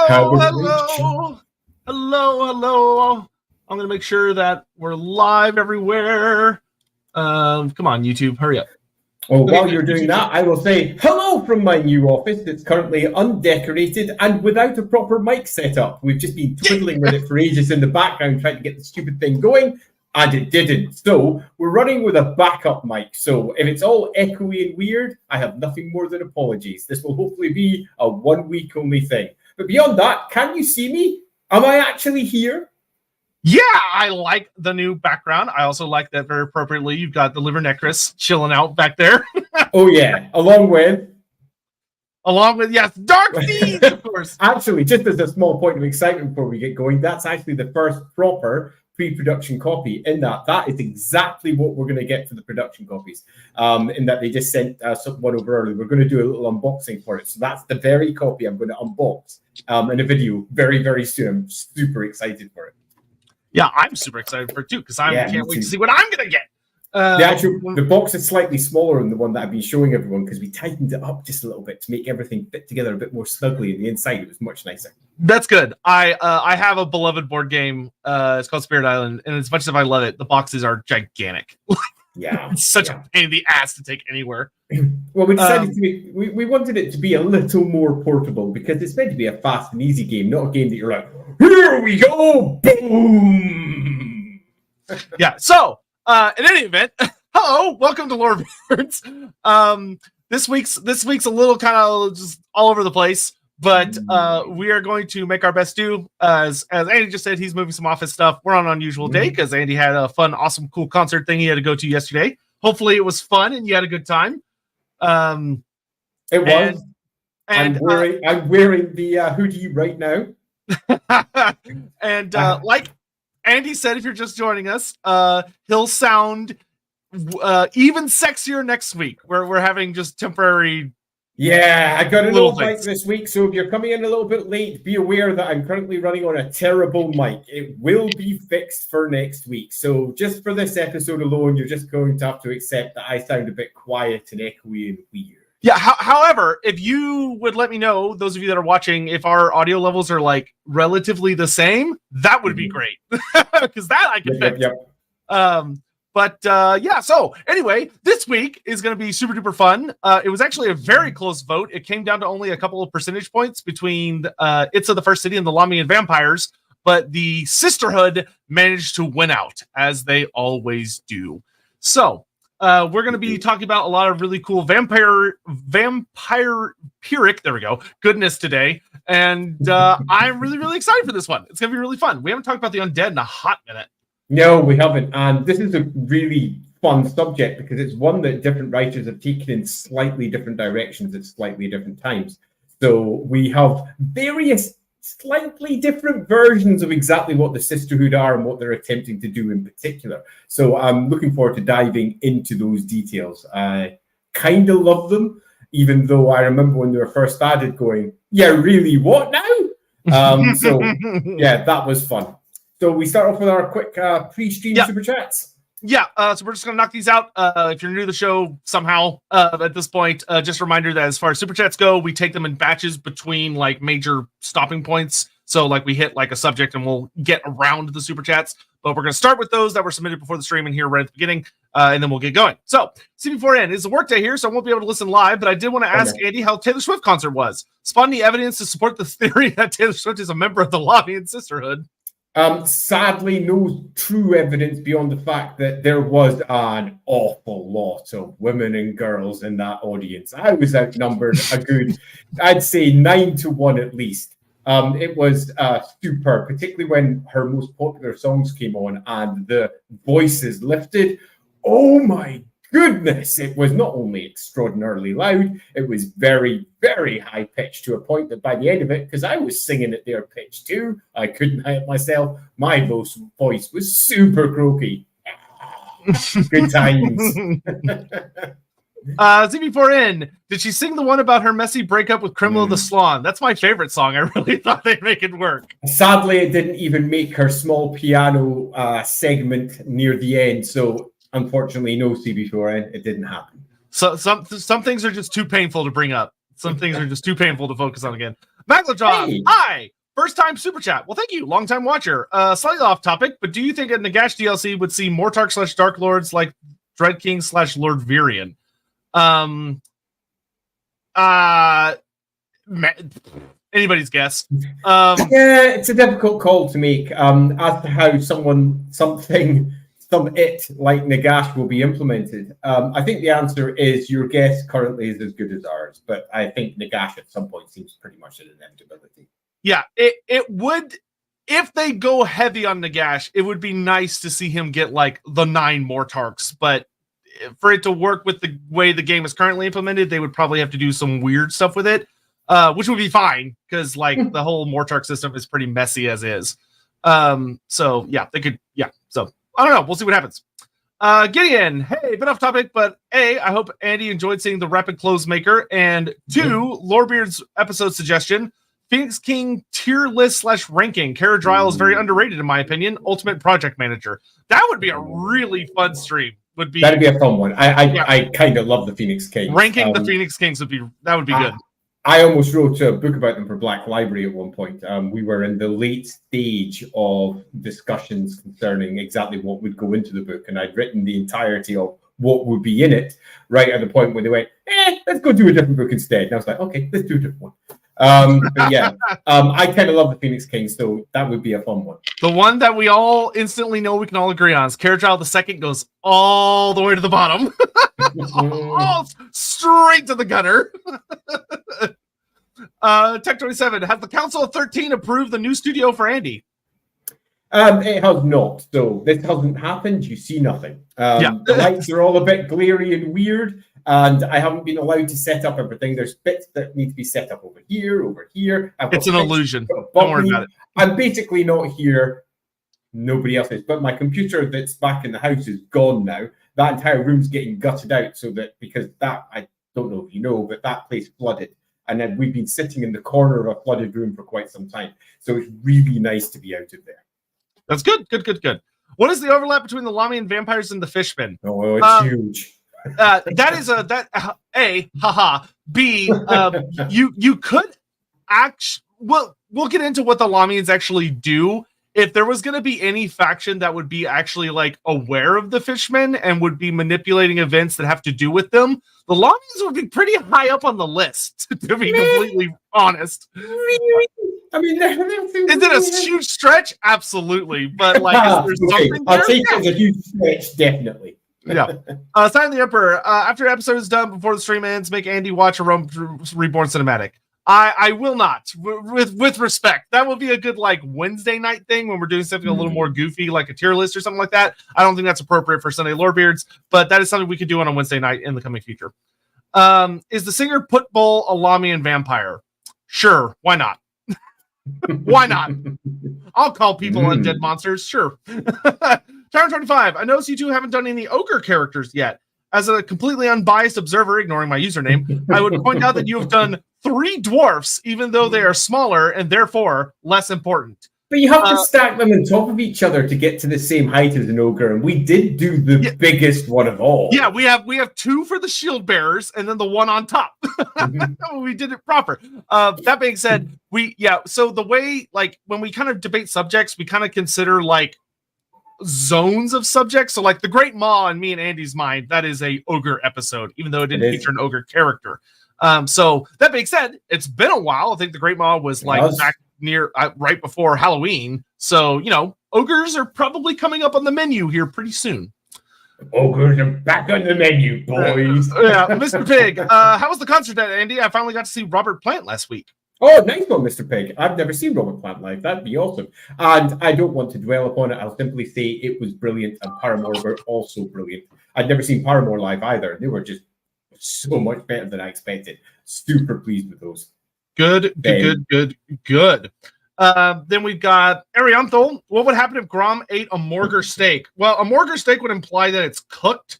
Hello. I'm going to make sure that we're live everywhere. Come on, YouTube, hurry up. Well, while you're doing that, I will say hello from my new office that's currently undecorated and without a proper mic setup. We've just been twiddling with it for ages in the background trying to get the stupid thing going, and it didn't. So we're running with a backup mic. So if it's all echoey and weird, I have nothing more than apologies. This will hopefully be a 1 week only thing. But beyond that, can you see me? Am I actually here? Yeah, I like the new background. I also like that very appropriately. You've got the liver necklace chilling out back there. Oh, yeah. Along with, yes, Dark Fiends, of course. Actually, just as a small point of excitement before we get going, that's actually the first proper pre-production copy. In that is exactly what we're going to get for the production copies. In that they just sent one over early. We're going to do a little unboxing for it. So that's the very copy I'm going to unbox in a video very, very soon. I'm super excited for it. Yeah, I'm super excited for it too, because I can't wait to see what I'm going to get. The box is slightly smaller than the one that I've been showing everyone because we tightened it up just a little bit to make everything fit together a bit more snugly. And the inside, it was much nicer. That's good. I have a beloved board game. It's called Spirit Island, and as much as I love it, the boxes are gigantic. Yeah, it's such a pain in the ass to take anywhere. Well, we decided we wanted it to be a little more portable because it's meant to be a fast and easy game, not a game that you're like, here we go, boom. Yeah. So, in any event, hello, welcome to Lorebeards. This week's a little kind of just all over the place, but we are going to make our best do. As Andy just said, he's moving some office stuff. We're on an unusual day because Andy had a fun, awesome, cool concert thing he had to go to yesterday. Hopefully, it was fun and you had a good time. It was. And I'm wearing the hoodie right now. And like Andy said, if you're just joining us, he'll sound even sexier next week. We're having just temporary. Yeah, I got a little mic this week, so if you're coming in a little bit late, be aware that I'm currently running on a terrible mic. It will be fixed for next week. So just for this episode alone, you're just going to have to accept that I sound a bit quiet and echoey and weird. Yeah, however, if you would let me know, those of you that are watching, if our audio levels are like relatively the same, that would be great. Because that I can fix. Yeah, so anyway, this week is going to be super duper fun. It was actually a very close vote. It came down to only a couple of percentage points between It's the First City and the Lahmian Vampires, but the Sisterhood managed to win out, as they always do. So, we're going to be talking about a lot of really cool vampire goodness today. And I'm really, really excited for this one. It's going to be really fun. We haven't talked about the undead in a hot minute. No, we haven't. And this is a really fun subject because it's one that different writers have taken in slightly different directions at slightly different times. So we have various slightly different versions of exactly what the Sisterhood are and what they're attempting to do in particular. So I'm looking forward to diving into those details. I kind of love them, even though I remember when they were first started going, yeah, really, what now? So yeah, that was fun. So we start off with our quick pre-stream super chats. Yeah, so we're just going to knock these out. If you're new to the show somehow at this point, just a reminder that as far as super chats go, we take them in batches between like major stopping points. So like we hit like a subject and we'll get around the super chats. But we're going to start with those that were submitted before the stream and here right at the beginning, and then we'll get going. So CB4N is a work day here, so I won't be able to listen live, but I did want to ask Andy how Taylor Swift concert was. Spawn any evidence to support the theory that Taylor Swift is a member of the Lahmian Sisterhood? Sadly, no true evidence beyond the fact that there was an awful lot of women and girls in that audience. I was outnumbered a good, I'd say 9-1 at least. It was superb, particularly when her most popular songs came on and the voices lifted. Oh my goodness, it was not only extraordinarily loud, it was very, very high pitched to a point that by the end of it, because I was singing at their pitch too, I couldn't help myself. My voice was super croaky. Good times. ZB4N, did she sing the one about her messy breakup with Criminal the Swan? That's my favorite song. I really thought they'd make it work. Sadly, it didn't even make her small piano segment near the end, so unfortunately, no CB4N. It didn't happen. So some things are just too painful to bring up. Some things are just too painful to focus on again. Magladron, Hey. hi! First time super chat. Well, thank you. Long time watcher. Slightly off topic, but do you think a Nagash DLC would see Mortark / Dark Lords like Dread King / Lord Virion? Anybody's guess. Yeah, it's a difficult call to make as to how something like Nagash will be implemented. I think the answer is your guess currently is as good as ours, but I think Nagash at some point seems pretty much an inevitability. Yeah, it would. If they go heavy on Nagash, it would be nice to see him get like the 9 Mortarks, but for it to work with the way the game is currently implemented, they would probably have to do some weird stuff with it, which would be fine because like the whole Mortark system is pretty messy as is. So yeah, they could. Yeah, so I don't know. We'll see what happens. Gideon, hey, bit off topic, but A, I hope Andy enjoyed seeing the Rapid Clothes Maker, and 2, Lorebeards episode suggestion. Phoenix King tier list / ranking. Caradriel is very underrated in my opinion. Ultimate project manager. That would be a really fun stream. That'd be a fun one. I kind of love the Phoenix Kings. Ranking the Phoenix Kings would be good. I almost wrote a book about them for Black Library at one point. We were in the late stage of discussions concerning exactly what would go into the book, and I'd written the entirety of what would be in it right at the point where they went, let's go do a different book instead. And I was like, okay, let's do a different one. But yeah, I kind of love the Phoenix Kings, so that would be a fun one. The one that we all instantly know we can all agree on is Caradriel II goes all the way to the bottom. All straight to the gutter. Tech 27, has the Council of 13 approved the new studio for Andy? It has not. So this hasn't happened. You see nothing. The lights are all a bit glary and weird, and I haven't been allowed to set up everything. There's bits that need to be set up over here. It's an illusion. Don't worry about it. I'm basically not here. Nobody else is. But my computer that's back in the house is gone now. That entire room's getting gutted out because I don't know if you know, but that place flooded. And then we've been sitting in the corner of a flooded room for quite some time. So it's really nice to be out of there. That's good. Good. What is the overlap between the Lahmian vampires and the Fishman? Oh, it's huge. That is A, haha. B, you could we'll get into what the Lahmians actually do. If there was going to be any faction that would be actually like aware of the Fishmen and would be manipulating events that have to do with them, the Lahmians would be pretty high up on the list, to be completely honest. Really? I mean, is it a huge stretch? Absolutely. But like, is there something I'll take it as a huge stretch, definitely. Yeah. Sign the Emperor. After the episode is done, before the stream ends, make Andy watch a Rome Reborn cinematic. I will not. With respect, that will be a good like Wednesday night thing when we're doing something a little more goofy, like a tier list or something like that. I don't think that's appropriate for Sunday Lorebeards, but that is something we could do on a Wednesday night in the coming future. Is the singer Putbull a Lahmian vampire? Sure, why not? Why not? I'll call people undead monsters. Sure. Tower 25. I noticed you two haven't done any ogre characters yet. As a completely unbiased observer, ignoring my username, I would point out that you have done 3 dwarfs, even though they are smaller and therefore less important. But you have to stack them on top of each other to get to the same height as an ogre, and we did do the biggest one of all. Yeah, we have 2 for the shield bearers, and then the one on top. We did it proper. That being said, so the way, like, when we kind of debate subjects, we kind of consider like zones of subjects. So like the Great Maw in me and Andy's mind, that is a ogre episode, even though it didn't feature an ogre character. So that being said, it's been a while. I think the Great Maw was like back near right before Halloween. So, ogres are probably coming up on the menu here pretty soon. Ogres are back on the menu, boys. Mr. Pig, how was the concert at Andy? I finally got to see Robert Plant last week. Oh, nice one, Mr. Pig. I've never seen Robert Plant live. That'd be awesome. And I don't want to dwell upon it. I'll simply say it was brilliant, and Paramore were also brilliant. I'd never seen Paramore live either. They were just so much better than I expected. Super pleased with those. Good. Then we've got Arianthol. What would happen if Grom ate a Morgar steak? Well, a Morgar steak would imply that it's cooked.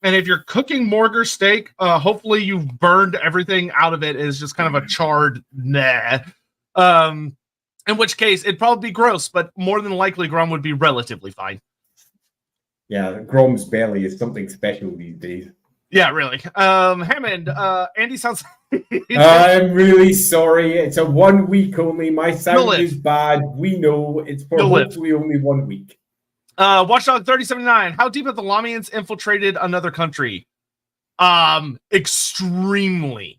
And if you're cooking Morgar steak, hopefully you've burned everything out of it. It's just kind of a charred nah. In which case, it'd probably be gross, but more than likely Grom would be relatively fine. Yeah, Grom's belly is something special these days. Yeah, really. Hammond, Andy sounds. I'm really sorry. It's a 1 week only. My sound live. is bad. We know it's for You'll live. hopefully only 1 week. Watchdog 3079. How deep have the Lahmians infiltrated another country? Extremely.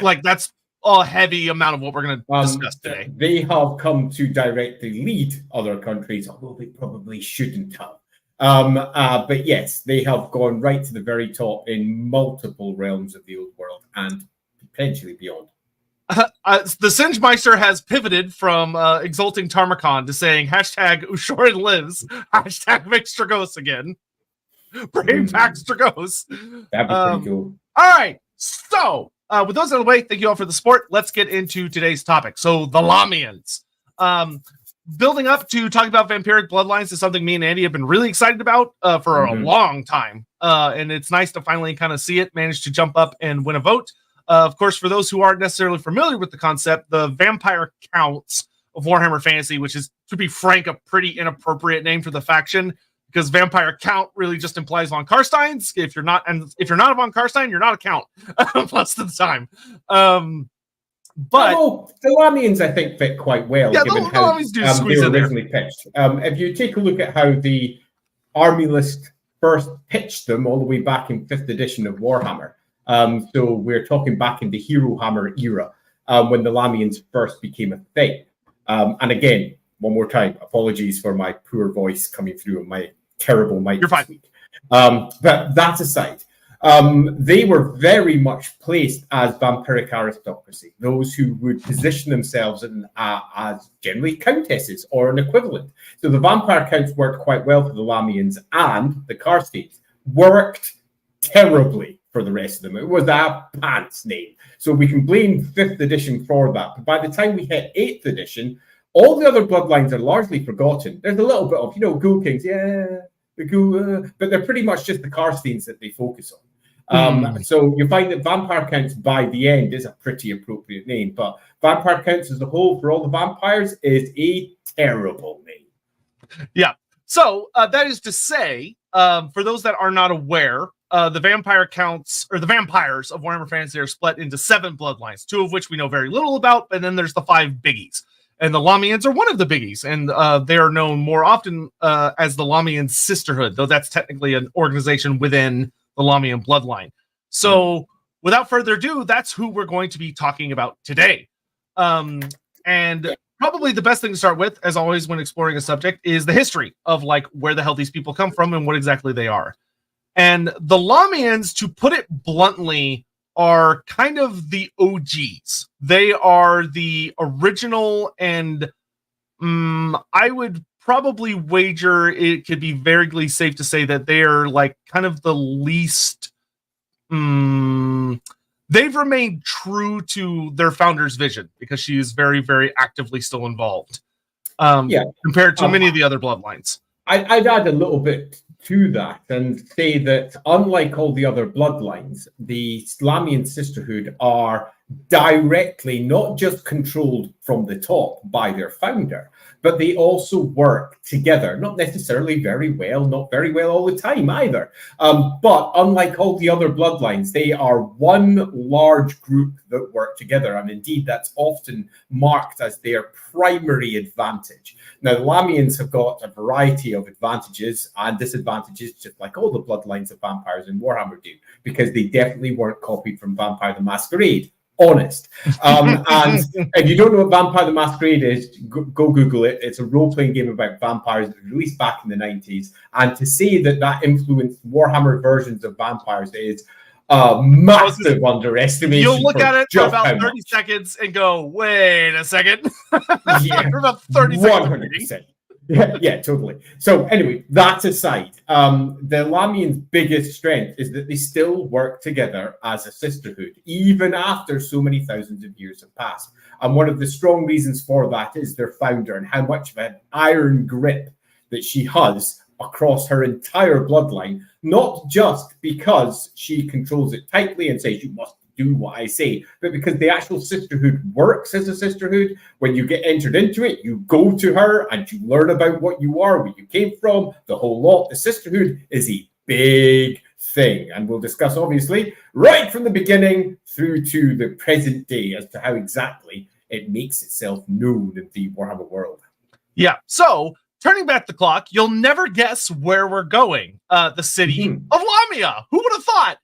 Like that's a heavy amount of what we're going to discuss today. They have come to directly lead other countries, although they probably shouldn't have. But yes, they have gone right to the very top in multiple realms of the old world and potentially beyond. The Singemeister has pivoted from exalting Tarmakon to saying hashtag Ushorin lives, hashtag make Stragos again. Bring back Stragos. That'd be pretty cool. All right, so with those out of the way, thank you all for the support. Let's get into today's topic. So the Lahmians. Building up to talking about vampiric bloodlines is something me and Andy have been really excited about for a long time. And it's nice to finally kind of see it manage to jump up and win a vote. Of course, for those who aren't necessarily familiar with the concept, the vampire counts of Warhammer Fantasy, which is, to be frank, a pretty inappropriate name for the faction, because vampire count really just implies von Karsteins. If you're not a von Karstein, you're not a count most of the time. But the Lahmians, I think, fit quite well, given how they were originally pitched. If you take a look at how the Army List first pitched them all the way back in 5th edition of Warhammer, so we're talking back in the Hero Hammer era, when the Lahmians first became a thing. And again, one more time, apologies for my poor voice coming through on my terrible mic this week. But that aside, they were very much placed as vampiric aristocracy, those who would position themselves as generally countesses or an equivalent. So the vampire counts worked quite well for the Lahmians, and the Karsteins worked terribly for the rest of them. It was a pants name. So we can blame 5th edition for that. But by the time we hit 8th edition, all the other bloodlines are largely forgotten. There's a little bit of, Ghoul Kings, the Ghoul, but they're pretty much just the Karsteins that they focus on. So you find that Vampire Counts by the end is a pretty appropriate name, but Vampire Counts as a whole for all the vampires is a terrible name. Yeah. So that is to say, for those that are not aware, the vampire counts, or the vampires of Warhammer Fantasy, are split into 7 bloodlines, 2 of which we know very little about, and then there's the 5 biggies. And the Lahmians are one of the biggies, and they are known more often as the Lahmian Sisterhood, though that's technically an organization within the Lahmian bloodline. So without further ado, that's who we're going to be talking about today. And probably the best thing to start with, as always when exploring a subject, is the history of like where the hell these people come from and what exactly they are. And the Lahmians, to put it bluntly, are kind of the OGs. They are the original, and I would probably wager it could be very safe to say that they are like kind of the least. They've remained true to their founder's vision because she is very actively still involved. Compared to many of the other bloodlines. I'd add a little bit to that and say that unlike all the other bloodlines, the Lahmian Sisterhood are directly not just controlled from the top by their founder, but they also work together, not necessarily very well, not very well all the time either. But unlike all the other bloodlines, they are one large group that work together. And indeed, that's often marked as their primary advantage. Now, the Lahmians have got a variety of advantages and disadvantages, just like all the bloodlines of vampires in Warhammer do, because they definitely weren't copied from Vampire the Masquerade. Honest. And if you don't know what Vampire the Masquerade is, go Google it. It's a role-playing game about vampires that was released back in the 90s. And to say that that influenced Warhammer versions of vampires is a massive underestimation. You'll look at it for about 30 seconds and go, wait a second. For about 30 seconds. 100%. Yeah, totally. So anyway, that aside, the Lahmians' biggest strength is that they still work together as a sisterhood, even after so many thousands of years have passed. And one of the strong reasons for that is their founder and how much of an iron grip that she has across her entire bloodline, not just because she controls it tightly and says you must do what I say, but because the actual sisterhood works as a sisterhood. When you get entered into it, you go to her and you learn about what you are, where you came from, the whole lot. The sisterhood is a big thing. And we'll discuss, obviously, right from the beginning through to the present day as to how exactly it makes itself known in the Warhammer world. Yeah, so turning back the clock, you'll never guess where we're going. The city of Lahmia. Who would have thought?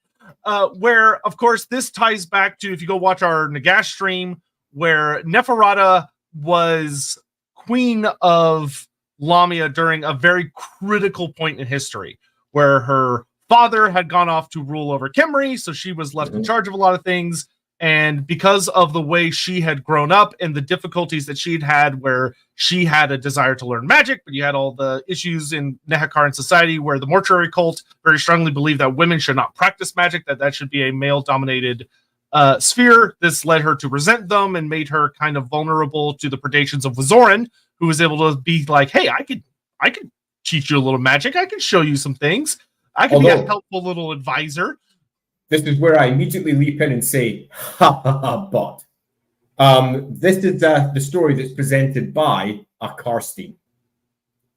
Where, of course, this ties back to, if you go watch our Nagash stream, where Neferata was queen of Lahmia during a very critical point in history, where her father had gone off to rule over Kimri, so she was left in charge of a lot of things. And because of the way she had grown up and the difficulties that she'd had, where she had a desire to learn magic, but you had all the issues in Nehekaran society where the mortuary cult very strongly believed that women should not practice magic, that should be a male-dominated sphere. This led her to resent them and made her kind of vulnerable to the predations of Wazoran, who was able to be like, hey, I could teach you a little magic. I can show you some things. I can be a helpful little advisor. This is where I immediately leap in and say, ha ha ha, but. This is the story that's presented by a Karstein.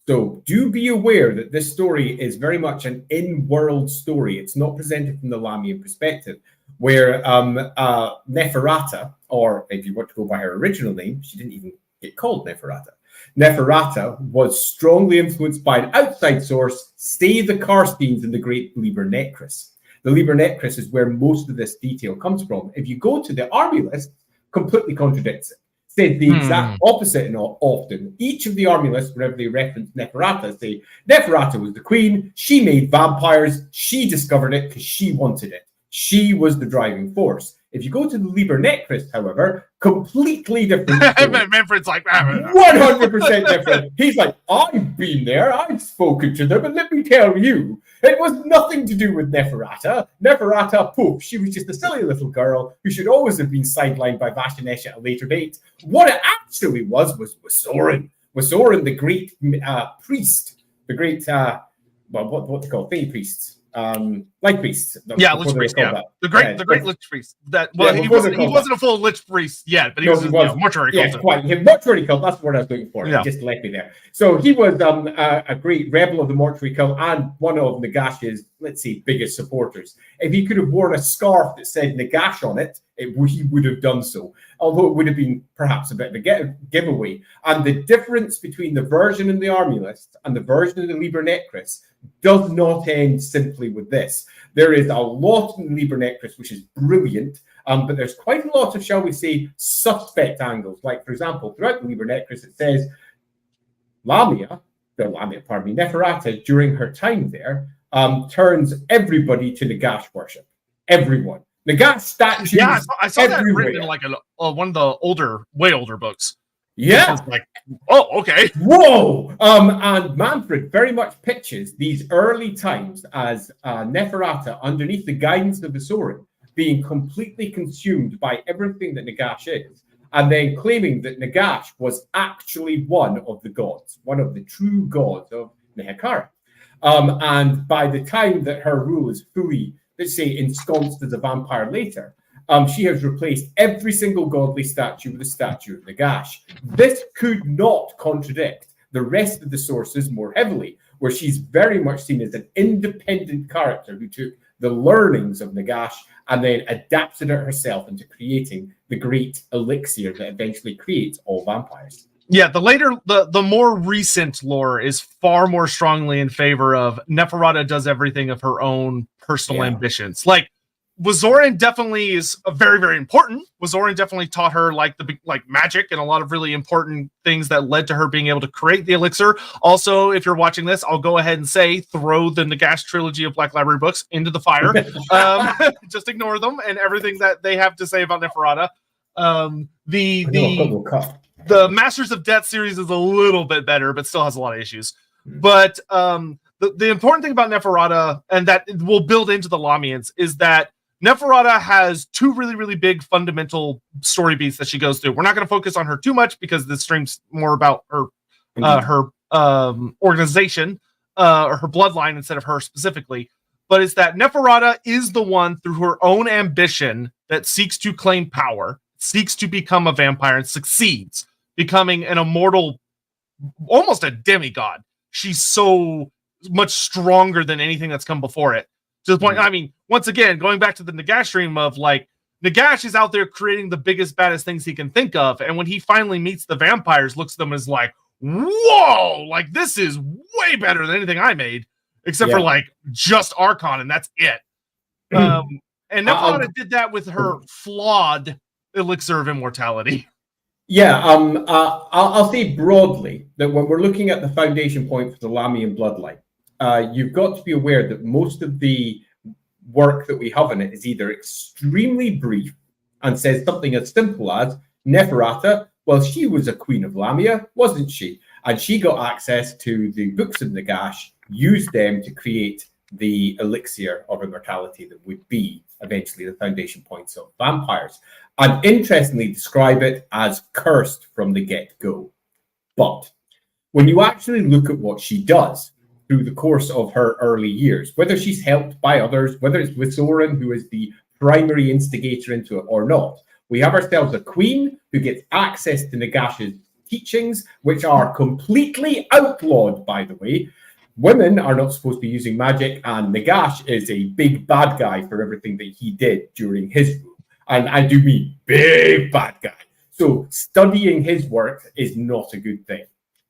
So do be aware that this story is very much an in-world story. It's not presented from the Lahmian perspective, where Neferata, or if you want to go by her original name, she didn't even get called Neferata. Neferata was strongly influenced by an outside source, say the Karsteins and the Great Liber Necris. The Liber Necris is where most of this detail comes from. If you go to the army list, completely contradicts it. Says the exact opposite, and often. Each of the army lists, whenever they reference Neferata, say Neferata was the queen, she made vampires, she discovered it because she wanted it. She was the driving force. If you go to the Liber Necris, however, completely different. Manfred's like, 100% different. He's like, I've been there, I've spoken to them, and let me tell you, it was nothing to do with Neferata. Neferata, poof, she was just a silly little girl who should always have been sidelined by Vashanesh at a later date. What it actually was Wazoran. Wazoran, the great priest, the great, what they call fey priests. Like priests. Yeah, Lich priest. Yeah. The great Lich priest. That he wasn't a full Lich priest yet, but he was mortuary cult. Yeah, quite. Mortuary cult. That's the word I was looking for. Yeah. Just left me there. So he was a great rebel of the mortuary cult and one of Nagash's, let's say, biggest supporters. If he could have worn a scarf that said Nagash on it, he would have done so. Although it would have been perhaps a bit of a giveaway. And the difference between the version in the army list and the version in the Liber Necris does not end simply with this. There is a lot in the Liber Necris which is brilliant, but there's quite a lot of, shall we say, suspect angles. Like, for example, throughout the Liber Necris, it says Neferata, during her time there, turns everybody to Nagash worship. Everyone. Nagash statues. Yeah, I saw that written in like one of the way older books. Yeah. Like, oh, okay. Whoa! And Manfred very much pictures these early times as Neferata, underneath the guidance of Wazoran, being completely consumed by everything that Nagash is, and then claiming that Nagash was actually one of the gods, one of the true gods of Nehekara. And by the time that her rule is fully, let's say, ensconced as a vampire later, she has replaced every single godly statue with a statue of Nagash. This could not contradict the rest of the sources more heavily, where she's very much seen as an independent character who took the learnings of Nagash and then adapted it herself into creating the great elixir that eventually creates all vampires. Yeah, the more recent lore is far more strongly in favor of Neferata does everything of her own personal ambitions. Like, Wazoran definitely is very, very important. Wazoran definitely taught her like magic and a lot of really important things that led to her being able to create the elixir. Also, if you're watching this, I'll go ahead and say throw the Nagash trilogy of Black Library books into the fire. Just ignore them and everything that they have to say about Neferata. The Masters of Death series is a little bit better, but still has a lot of issues. But the important thing about Neferata, and that will build into the Lahmians, is that Neferata has two really, really big fundamental story beats that she goes through. We're not going to focus on her too much because this stream's more about her organization or her bloodline instead of her specifically. But it's that Neferata is the one through her own ambition that seeks to claim power, seeks to become a vampire, and succeeds, becoming an immortal, almost a demigod. She's so much stronger than anything that's come before it, To the point, I mean, once again, going back to the Nagash stream of like, Nagash is out there creating the biggest, baddest things he can think of. And when he finally meets the vampires, looks at them as like, whoa, like this is way better than anything I made, except for like just Archon, and that's it. And Neferata did that with her flawed elixir of immortality. Yeah, I'll say broadly that when we're looking at the foundation point for the Lahmian bloodline, you've got to be aware that most of the work that we have in it is either extremely brief and says something as simple as Neferata, well, she was a queen of Lamia, wasn't she? And she got access to the books of Nagash, used them to create the elixir of immortality that would be eventually the foundation points of vampires. And interestingly, describe it as cursed from the get-go. But when you actually look at what she does through the course of her early years, whether she's helped by others, whether it's Visoran, who is the primary instigator into it or not, we have ourselves a queen who gets access to Nagash's teachings, which are completely outlawed, by the way. Women are not supposed to be using magic, and Nagash is a big bad guy for everything that he did during his rule. And I do mean big bad guy. So studying his work is not a good thing.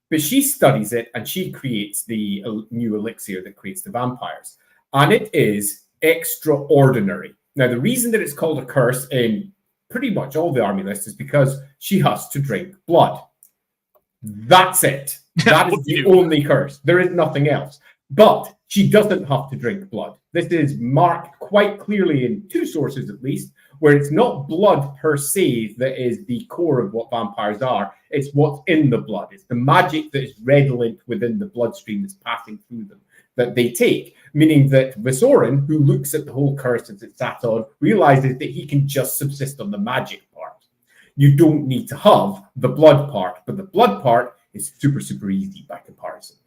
But she studies it, and she creates the new elixir that creates the vampires. And it is extraordinary. Now, the reason that it's called a curse in pretty much all the army lists is because she has to drink blood. That's it. That is the only curse. There is nothing else. But she doesn't have to drink blood. This is marked quite clearly in two sources, at least, where it's not blood per se that is the core of what vampires are. It's what's in the blood. It's the magic that is redolent within the bloodstream that's passing through them that they take. Meaning that Visoran, who looks at the whole curse as it's sat on, realizes that he can just subsist on the magic part. You don't need to have the blood part, but the blood part is super, super easy by comparison.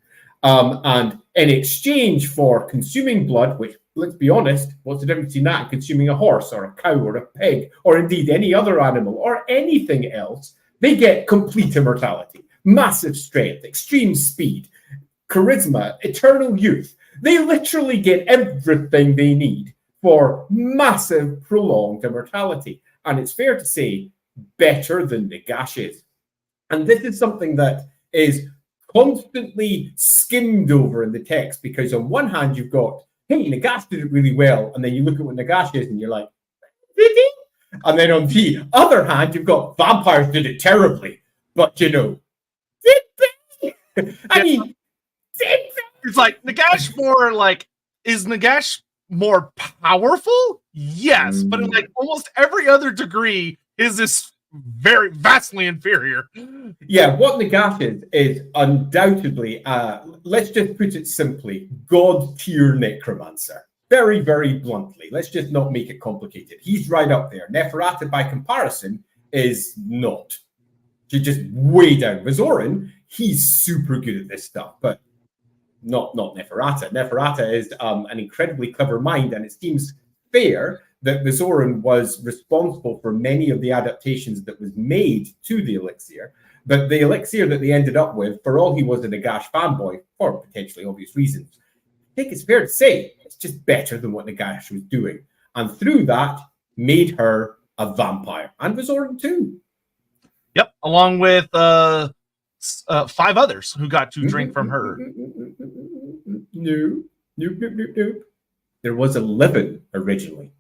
And in exchange for consuming blood, which, let's be honest, what's the difference between that and consuming a horse or a cow or a pig or indeed any other animal or anything else? They get complete immortality, massive strength, extreme speed, charisma, eternal youth. They literally get everything they need for massive, prolonged immortality. And it's fair to say, better than Nagash is. And this is something that is constantly skimmed over in the text, because on one hand, you've got, hey, Nagash did it really well. And then you look at what Nagash is and you're like, did he? And then on the other hand, you've got vampires did it terribly. But, you know, did they? I mean, did they? It's like Nagash more like, is Nagash more powerful? Yes. But in like almost every other degree, is this very vastly inferior. Yeah, what Nagash is undoubtedly, let's just put it simply, god tier necromancer. Very, very bluntly. Let's just not make it complicated. He's right up there. Neferata, by comparison, is not. She's just way down. Visoran, he's super good at this stuff, but not Neferata. Neferata is an incredibly clever mind, and it seems fair that Visoran was responsible for many of the adaptations that was made to the elixir, but the elixir that they ended up with, for all he was a Nagash fanboy, for potentially obvious reasons, I think it's fair to say it's just better than what Nagash was doing. And through that, made her a vampire. And Visoran too. Yep, along with 5 others who got to drink from her. No. There was 11 originally,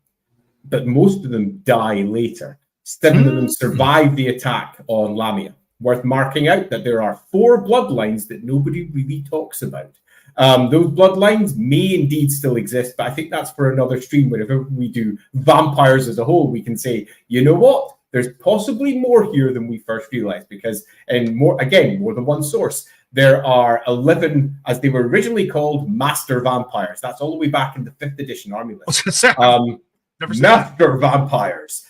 but most of them die later. 7 of them survive the attack on Lamia. Worth marking out that there are 4 bloodlines that nobody really talks about. Those bloodlines may indeed still exist, but I think that's for another stream. Whenever we do vampires as a whole, we can say, you know what? There's possibly more here than we first realized, because, and more than one source, there are 11, as they were originally called, master vampires. That's all the way back in the 5th edition army list. Master vampires.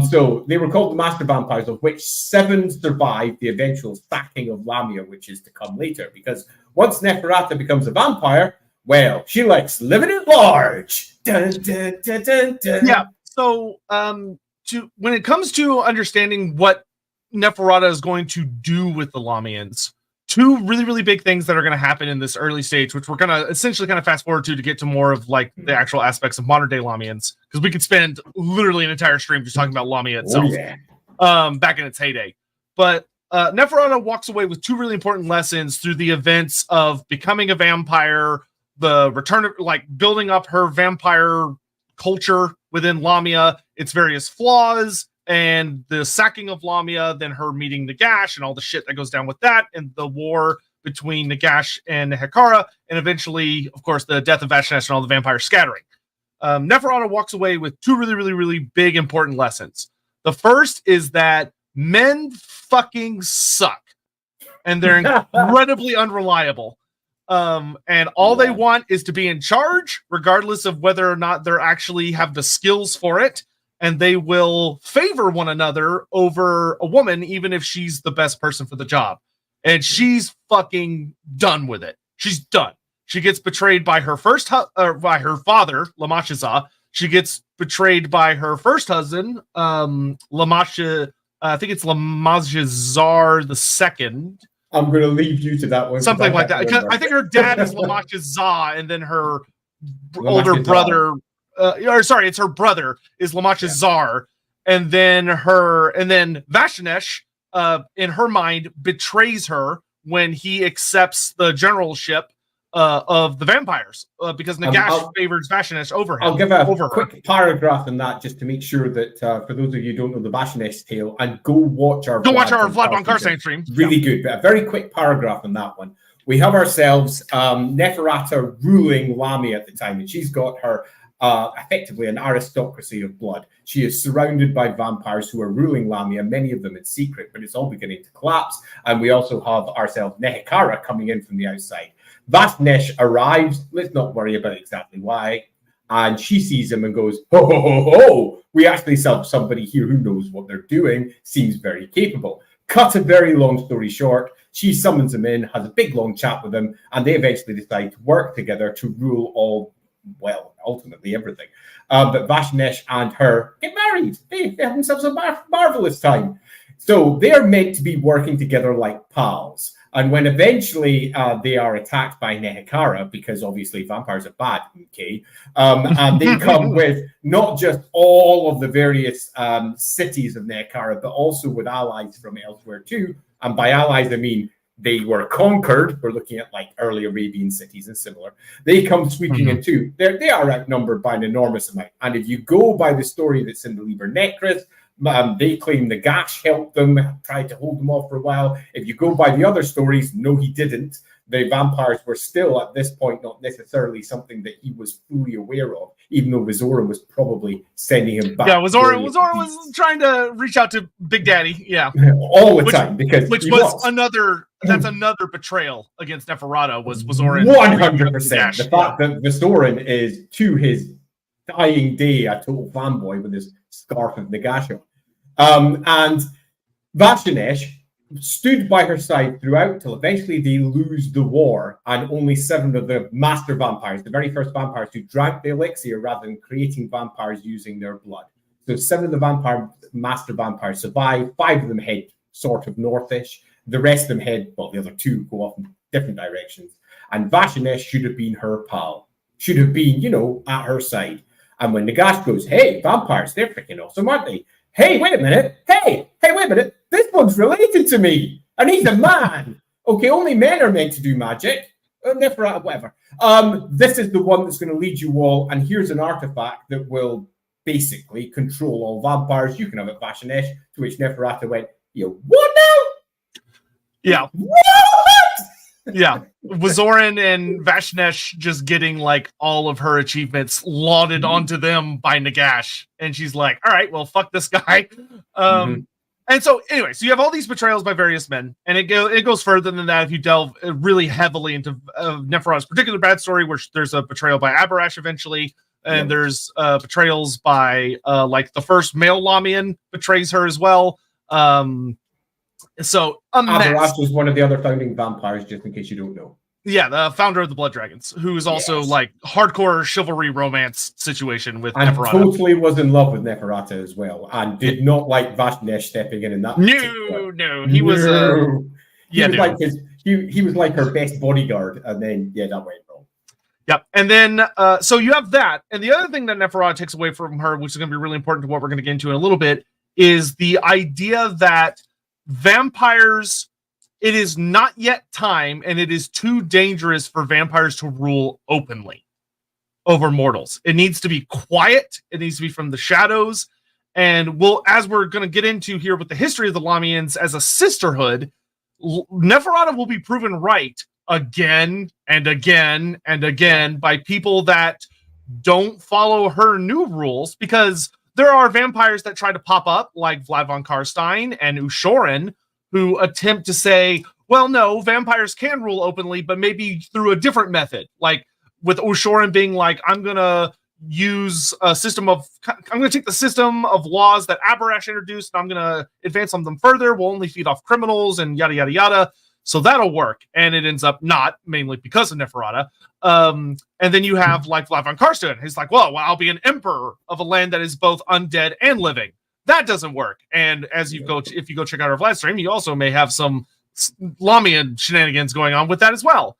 So they were called the master vampires, of which 7 survived the eventual sacking of Lamia, which is to come later. Because once Neferata becomes a vampire, well, she likes living at large. Dun, dun, dun, dun, dun. Yeah. So when it comes to understanding what Neferata is going to do with the Lahmians, two really, really big things that are going to happen in this early stage, which we're going to essentially kind of fast forward to get to more of like the actual aspects of modern day Lahmians, because we could spend literally an entire stream just talking about Lahmia itself, back in its heyday. But Neferata walks away with two really important lessons through the events of becoming a vampire, the return of like building up her vampire culture within Lahmia, its various flaws, and the sacking of Lahmia, then her meeting Nagash and all the shit that goes down with that, and the war between Nagash and Nehekara, and eventually, of course, the death of Vashnesh and all the vampires scattering. Neferata walks away with two really, really, really big important lessons. The first is that men fucking suck, and they're incredibly unreliable. And all they want is to be in charge, regardless of whether or not they actually have the skills for it. And they will favor one another over a woman, even if she's the best person for the job. And she's fucking done with it. She's done. She gets betrayed by her by her father, Lamashazah. She gets betrayed by her first husband, Lamasha. I think it's Lamashazar II. I'm going to leave you to that one. Something like that. I think her dad is Lamashazah, and then her older brother. It's her brother is Lamashazar, and then Vashnesh, in her mind, betrays her when he accepts the generalship of the vampires, because Nagash favors Vashnesh over him. I'll give a quick paragraph on that just to make sure that for those of you who don't know the Vashnesh tale, and go watch our Vlad von Karsang stream. Really good, but a very quick paragraph on that one. We have ourselves Neferata ruling Lahmia at the time, and she's got her effectively an aristocracy of blood. She is surrounded by vampires who are ruling Lahmia, many of them in secret, but it's all beginning to collapse. And we also have ourselves Nehekara coming in from the outside. Vashnesh arrives. Let's not worry about exactly why. And she sees him and goes, ho, ho, ho, ho. We actually have somebody here who knows what they're doing, seems very capable. Cut a very long story short, she summons him in, has a big long chat with him, and they eventually decide to work together to rule all, well, ultimately everything. But Vashnesh and her get married. They have themselves a marvelous time. So they are meant to be working together like pals. And when eventually they are attacked by Nehekara, because obviously vampires are bad, okay, and they come with not just all of the various cities of Nehekara, but also with allies from elsewhere too. And by allies, I mean they were conquered. We're looking at like early Arabian cities and similar. They come sweeping in too. They are outnumbered by an enormous amount. And if you go by the story that's in the Liber Necris, they claim Nagash helped them, tried to hold them off for a while. If you go by the other stories, no, he didn't. The vampires were still, at this point, not necessarily something that he was fully aware of, even though Vizoran was probably sending him back. Yeah, Vizoran was trying to reach out to Big Daddy, yeah. All the time, because which was another betrayal against Neferata, was Vizoran. 100%. The fact that Vizoran is, to his dying day, a total fanboy with his scarf of Nagash on. And Vashnesh stood by her side throughout till eventually they lose the war, and only 7 of the master vampires, the very first vampires who drank the elixir rather than creating vampires using their blood. So 7 of the master vampires survive, 5 of them head sort of northish, the rest of them head, well, the other 2 go off in different directions. And Vashnesh should have been her pal, should have been, at her side. And when Nagash goes, hey, vampires, they're freaking awesome, aren't they? Hey, wait a minute. Hey, wait a minute. This one's related to me. And he's a man. Okay, only men are meant to do magic. Neferata, whatever. This is the one that's going to lead you all. And here's an artifact that will basically control all vampires. You can have it, Vashnesh. To which Neferata went, what now? Yeah. What? Yeah, Vizoran and Vashnesh just getting like all of her achievements lauded onto them by Nagash, and she's like, "All right, well, fuck this guy." And so, anyway, so you have all these betrayals by various men, and it goes further than that if you delve really heavily into Neferata's particular bad story, where there's a betrayal by Abarash eventually, and there's betrayals by like the first male Lahmian betrays her as well. So Abarash was one of the other founding vampires, just in case you don't know. Yeah, the founder of the Blood Dragons, who is also like hardcore chivalry romance situation with Neferata. Totally was in love with Neferata as well, and did not like Vashnesh stepping in that. No, he was. he was like her best bodyguard, and then that went wrong. Yep. And then, so you have that. And the other thing that Neferata takes away from her, which is going to be really important to what we're going to get into in a little bit, is the idea that vampires, it is not yet time, and it is too dangerous for vampires to rule openly over mortals. It needs to be quiet. It needs to be from the shadows. And as we're going to get into here with the history of the Lahmians as a sisterhood, Neferata will be proven right again and again and again by people that don't follow her new rules, because there are vampires that try to pop up like Vlad von Karstein and Ushorin, who attempt to say, well, no, vampires can rule openly, but maybe through a different method. Like with Ushorin being like, I'm going to take the system of laws that Aberash introduced, and I'm going to advance on them further. We'll only feed off criminals and yada, yada, yada. So that'll work. And it ends up not, mainly because of Neferata. And then you have like Vlad von Karstein. He's like, well, I'll be an emperor of a land that is both undead and living. That doesn't work. And as if you go check out our Vlad stream, you also may have some Lahmian shenanigans going on with that as well.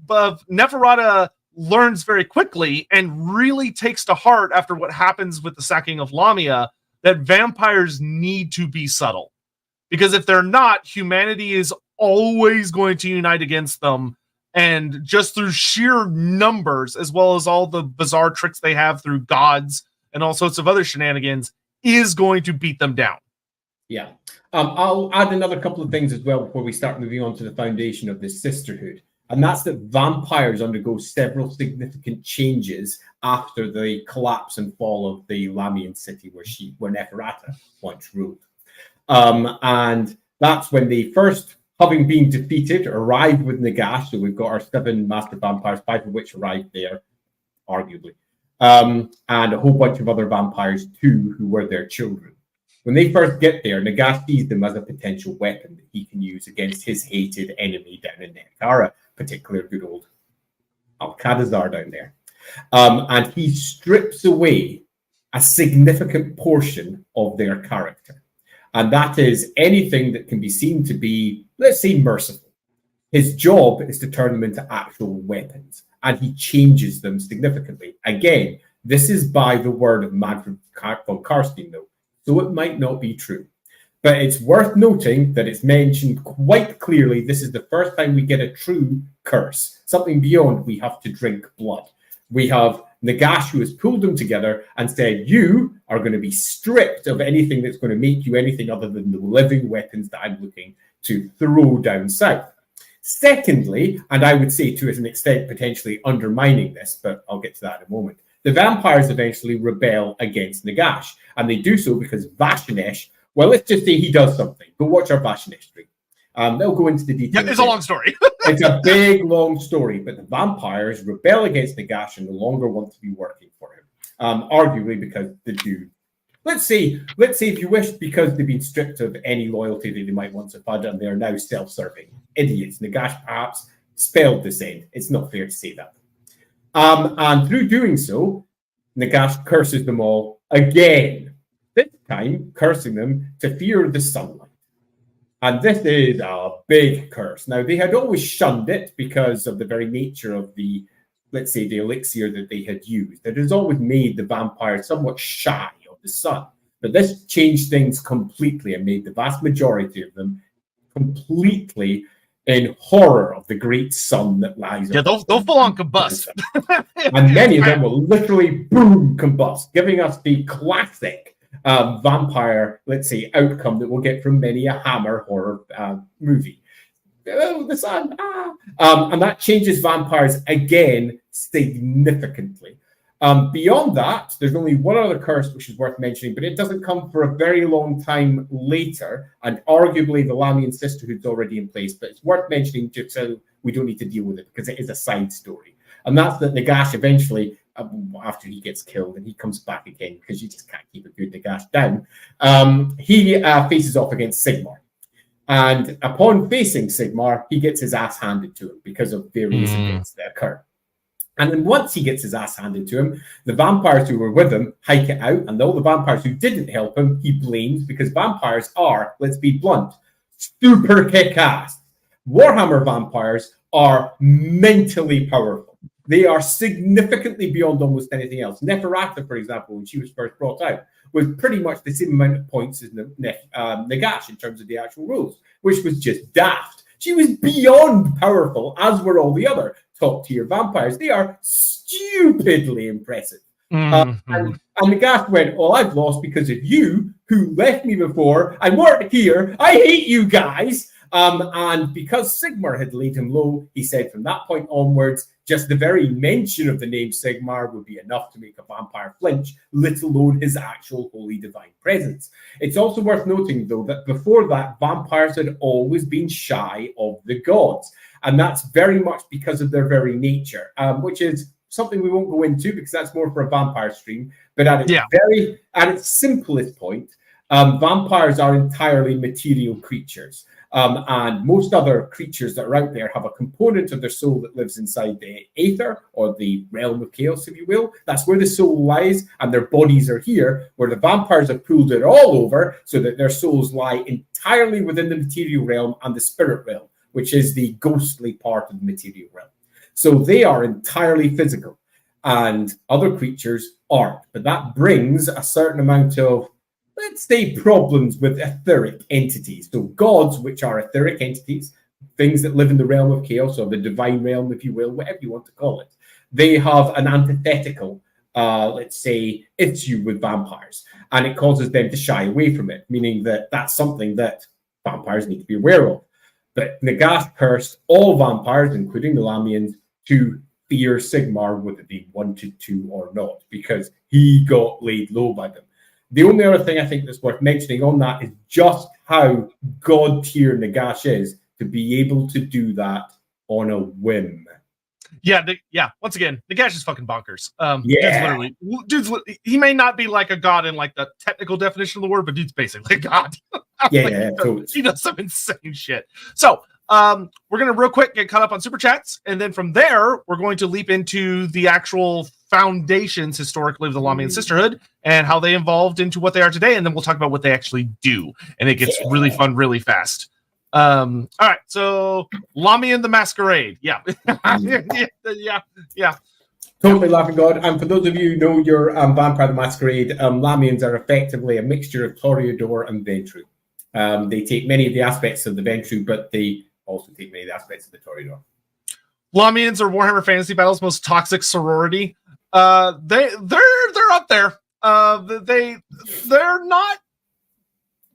But Neferata learns very quickly and really takes to heart after what happens with the sacking of Lamia that vampires need to be subtle. Because if they're not, humanity is always going to unite against them. And just through sheer numbers, as well as all the bizarre tricks they have through gods and all sorts of other shenanigans, is going to beat them down. Yeah. I'll add another couple of things as well before we start moving on to the foundation of this sisterhood. And that's that vampires undergo several significant changes after the collapse and fall of the Lahmian city where Neferata once ruled. And that's when they first, having been defeated, arrived with Nagash. So we've got our 7 master vampires, 5 of which arrived there, arguably. And a whole bunch of other vampires too, who were their children. When they first get there, Nagash sees them as a potential weapon that he can use against his hated enemy down in Netkara, particularly good old Alcadazar down there. And he strips away a significant portion of their character. And that is anything that can be seen to be, let's say, merciful. His job is to turn them into actual weapons, and he changes them significantly. Again, this is by the word of Manfred von Karstein, though, so it might not be true. But it's worth noting that it's mentioned quite clearly this is the first time we get a true curse, something beyond we have to drink blood. We have Nagash who has pulled them together and said, you are going to be stripped of anything that's going to make you anything other than the living weapons that I'm looking to throw down south. Secondly, and I would say to an extent potentially undermining this, but I'll get to that in a moment, the vampires eventually rebel against Nagash, and they do so because Vashanesh, well, let's just say he does something. Go watch our Vashanesh stream. They'll go into the details. Yeah, it's a long story. It's a big, long story, but the vampires rebel against Nagash and no longer want to be working for him. Arguably because the dude, let's say if you wish, because they've been stripped of any loyalty that they might once have had, and they're now self-serving idiots. Nagash perhaps spelled this end. It's not fair to say that. And through doing so, Nagash curses them all again. This time, cursing them to fear the sunlight. And this is a big curse. Now, they had always shunned it because of the very nature of the, let's say, the elixir that they had used. It has always made the vampires somewhat shy of the sun. But this changed things completely and made the vast majority of them completely in horror of the great sun that lies. Yeah, they'll full on combust. And many of them will literally boom combust, giving us the classic vampire, let's say, outcome that we'll get from many a Hammer horror movie. Oh, the sun! And that changes vampires again significantly. Beyond that, there's only one other curse which is worth mentioning, but it doesn't come for a very long time later, and arguably the Lahmian Sisterhood's already in place, but it's worth mentioning just so we don't need to deal with it because it is a side story. And that's that Nagash eventually, after he gets killed and he comes back again because you just can't keep a good Nagash down, he faces off against Sigmar. And upon facing Sigmar, he gets his ass handed to him because of various events that occur. And then once he gets his ass handed to him, the vampires who were with him hike it out, and all the vampires who didn't help him, he blames because vampires are, let's be blunt, super kick-ass. Warhammer vampires are mentally powerful. They are significantly beyond almost anything else. Neferata, for example, when she was first brought out, was pretty much the same amount of points as Nagash in terms of the actual rules, which was just daft. She was beyond powerful, as were all the other top-tier vampires. They are stupidly impressive. And Nagash went, well, I've lost because of you, who left me before and weren't here. I hate you guys. And because Sigmar had laid him low, he said from that point onwards, just the very mention of the name Sigmar would be enough to make a vampire flinch, let alone his actual holy divine presence. It's also worth noting, though, that before that, vampires had always been shy of the gods. And that's very much because of their very nature, which is something we won't go into because that's more for a vampire stream. But at its simplest point, vampires are entirely material creatures. And most other creatures that are out there have a component of their soul that lives inside the aether, or the realm of chaos, if you will. That's where the soul lies, and their bodies are here, where the vampires have pulled it all over so that their souls lie entirely within the material realm and the spirit realm, which is the ghostly part of the material realm. So they are entirely physical, and other creatures aren't. But that brings a certain amount of, let's say, problems with etheric entities. So gods, which are etheric entities, things that live in the realm of chaos, or the divine realm, if you will, whatever you want to call it, they have an antithetical, let's say, issue with vampires. And it causes them to shy away from it, meaning that that's something that vampires need to be aware of. But Nagash cursed all vampires, including the Lahmians, to fear Sigmar, whether they wanted to or not, because he got laid low by them. The only other thing I think that's worth mentioning on that is just how god tier Nagash is to be able to do that on a whim. Yeah. Once again, Nagash is fucking bonkers. Dude's he may not be like a god in like the technical definition of the word, but dude's basically a god. He does some insane shit. So we're gonna real quick get caught up on super chats, and then from there we're going to leap into the actual foundations historically of the Lahmian Sisterhood and how they evolved into what they are today, and then we'll talk about what they actually do, and it gets really fun really fast. All right, so Lahmian the Masquerade. Yeah. Totally laughing god. And for those of you who know your Vampire the Masquerade, Lahmians are effectively a mixture of Toreador and Ventrue. They take many of the aspects of the Ventrue, but they also take many of the aspects of the Toreador. Lahmians are Warhammer Fantasy Battle's most toxic sorority. They're up there.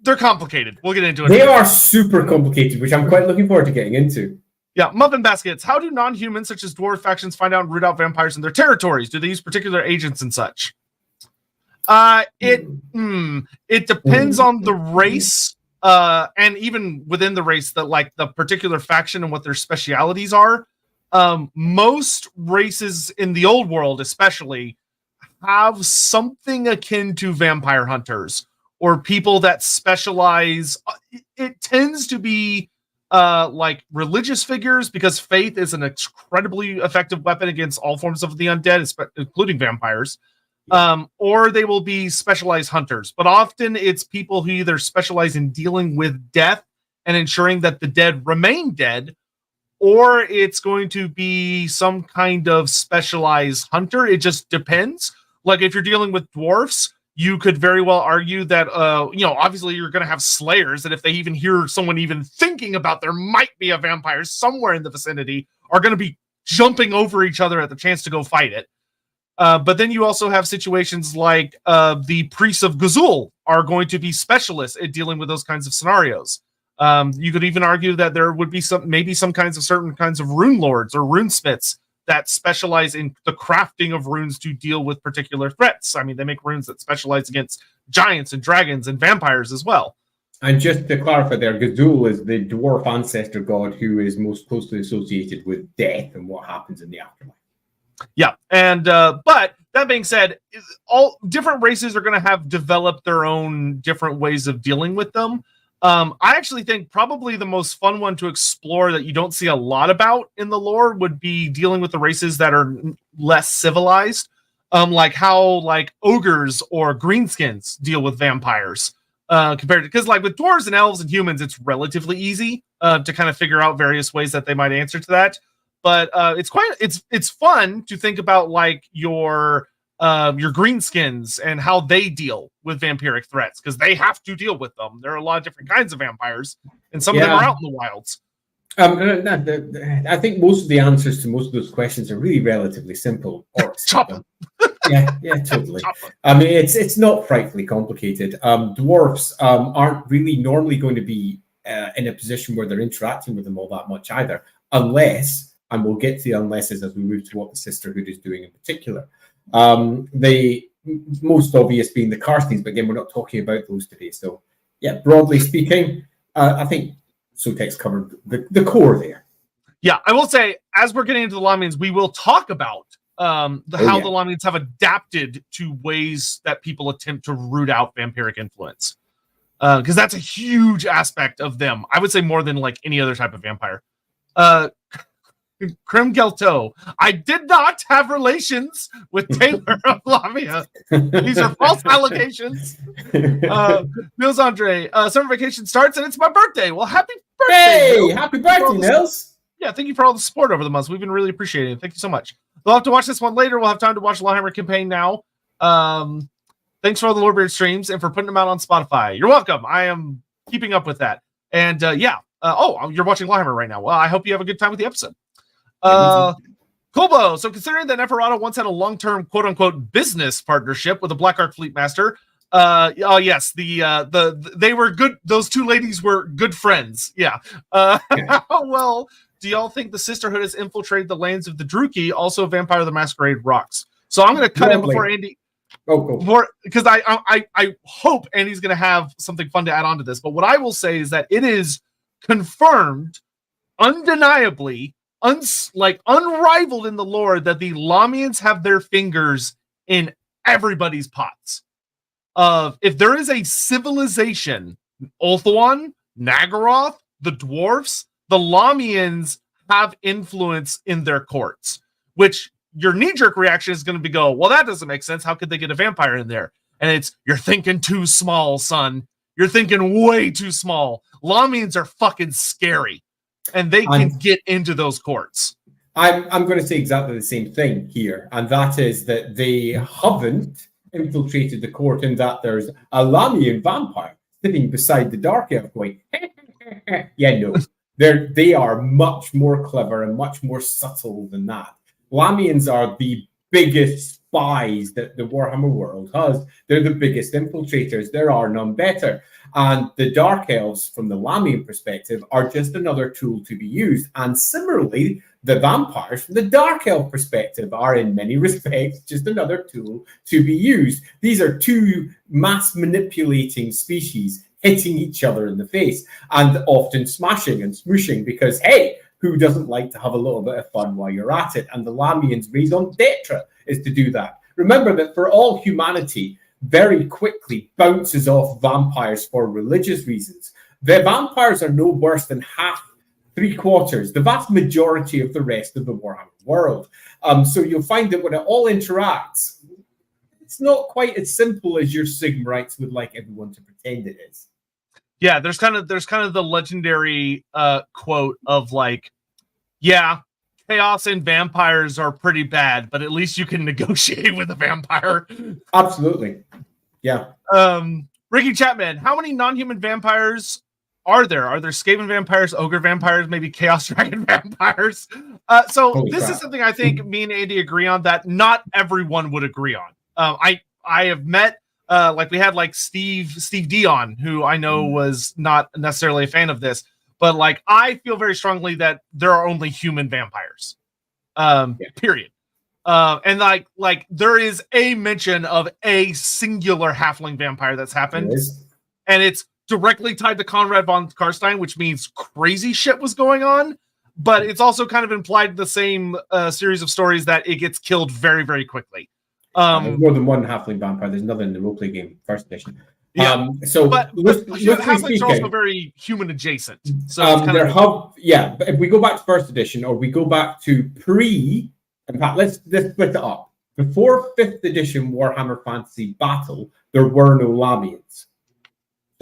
They're complicated. We'll get into it. They are super complicated, which I'm quite looking forward to getting into. Yeah, Muffin Baskets. How do non-humans such as dwarf factions find out and root out vampires in their territories? Do they use particular agents and such? It depends on the race, and even within the race, that like the particular faction and what their specialities are. Most races in the old world, especially, have something akin to vampire hunters or people that specialize. It tends to be like religious figures, because faith is an incredibly effective weapon against all forms of the undead, including vampires. Or they will be specialized hunters, but often it's people who either specialize in dealing with death and ensuring that the dead remain dead, or it's going to be some kind of specialized hunter. It just depends. Like if you're dealing with dwarfs, you could very well argue that, obviously you're going to have slayers that if they even hear someone even thinking about there might be a vampire somewhere in the vicinity, are going to be jumping over each other at the chance to go fight it. But then you also have situations like the priests of Gazul are going to be specialists at dealing with those kinds of scenarios. You could even argue that there would be certain kinds of rune lords or rune smiths that specialize in the crafting of runes to deal with particular threats. I mean, they make runes that specialize against giants and dragons and vampires as well. And just to clarify there, Gazul is the dwarf ancestor god who is most closely associated with death and what happens in the afterlife. Yeah, and but that being said, all different races are going to have developed their own different ways of dealing with them. I actually think probably the most fun one to explore that you don't see a lot about in the lore would be dealing with the races that are less civilized, like how like ogres or greenskins deal with vampires. compared to, because like with dwarves and elves and humans, it's relatively easy to kind of figure out various ways that they might answer to that. But it's fun to think about like your greenskins and how they deal with vampiric threats, because they have to deal with them. There are a lot of different kinds of vampires, and some of them are out in the wilds. I think most of the answers to most of those questions are really relatively simple. Chop them. Yeah, totally. I mean, it's not frightfully complicated. Dwarfs aren't really normally going to be in a position where they're interacting with them all that much either, unless, and we'll get to the unlesses as we move to what the Sisterhood is doing in particular. The most obvious being the Karstings, but again, we're not talking about those today. So, yeah, broadly speaking, I think Sotek's covered the core there. Yeah, I will say, as we're getting into the Lahmians, we will talk about how the Lahmians have adapted to ways that people attempt to root out vampiric influence. Because that's a huge aspect of them. I would say more than like any other type of vampire. Krim Gelto, I did not have relations with Taylor of Lamia. These are false allegations. Nils Andre, summer vacation starts and it's my birthday. Well, happy birthday! Hey, Nils. happy birthday, Nils! Yeah, thank you for all the support over the months. We've been really appreciating it. Thank you so much. We'll have to watch this one later. We'll have time to watch the Warhammer campaign now. Thanks for all the Lorebeards streams and for putting them out on Spotify. You're welcome. I am keeping up with that. And you're watching Warhammer right now. Well, I hope you have a good time with the episode. Colbo, so considering that Neferata once had a long-term quote-unquote business partnership with a Black Ark fleet master, yes, they were good. Those two ladies were good friends. Yeah. How well do y'all think the Sisterhood has infiltrated the lands of the Druki, also Vampire the Masquerade rocks? So I'm going to cut in before Andy. Because I hope Andy's going to have something fun to add on to this. But what I will say is that it is confirmed, undeniably, unrivaled in the lore, that the Lahmians have their fingers in everybody's pots. If there is a civilization, Ulthuan, Nagaroth, the dwarfs, the Lahmians have influence in their courts, which your knee-jerk reaction is going to go, well, that doesn't make sense. How could they get a vampire in there? And you're thinking too small, son. You're thinking way too small. Lahmians are fucking scary, and they can get into those courts. I'm going to say exactly the same thing here, and that is that they haven't infiltrated the court in that there's a Lahmian vampire sitting beside the Dark Elf going, yeah, no. They are much more clever and much more subtle than that. Lahmians are the biggest spies that the Warhammer world has. They're the biggest infiltrators. There are none better. And the Dark Elves, from the Lahmian perspective, are just another tool to be used. And similarly, the vampires, from the Dark Elf perspective, are in many respects just another tool to be used. These are two mass manipulating species hitting each other in the face and often smashing and smooshing because, hey, who doesn't like to have a little bit of fun while you're at it? And the Lahmians' raison d'etre is to do that. Remember that for all humanity very quickly bounces off vampires for religious reasons. The vampires are no worse than half, 3/4, the vast majority of the rest of the Warhammer world. So you'll find that when it all interacts, it's not quite as simple as your Sigmarites would like everyone to pretend it is. Yeah, there's kind of the legendary quote of like, yeah, chaos and vampires are pretty bad, but at least you can negotiate with a vampire. Absolutely. Yeah. Ricky Chapman, how many non-human vampires are there? Are there Skaven vampires, ogre vampires, maybe chaos dragon vampires? This is something I think me and Andy agree on that not everyone would agree on. I have met we had like Steve Dion, who I know was not necessarily a fan of this, but like I feel very strongly that there are only human vampires. Period. And like there is a mention of a singular halfling vampire that's happened, and it's directly tied to Conrad von Karstein, which means crazy shit was going on. But it's also kind of implied in the same series of stories that it gets killed very, very quickly. There's more than one halfling vampire. There's another in the roleplay game, first edition. Yeah, but halflings are also very human adjacent. So but if we go back to first edition, or we go back to in fact, let's split it up. Before 5th edition Warhammer Fantasy Battle, there were no Lahmians.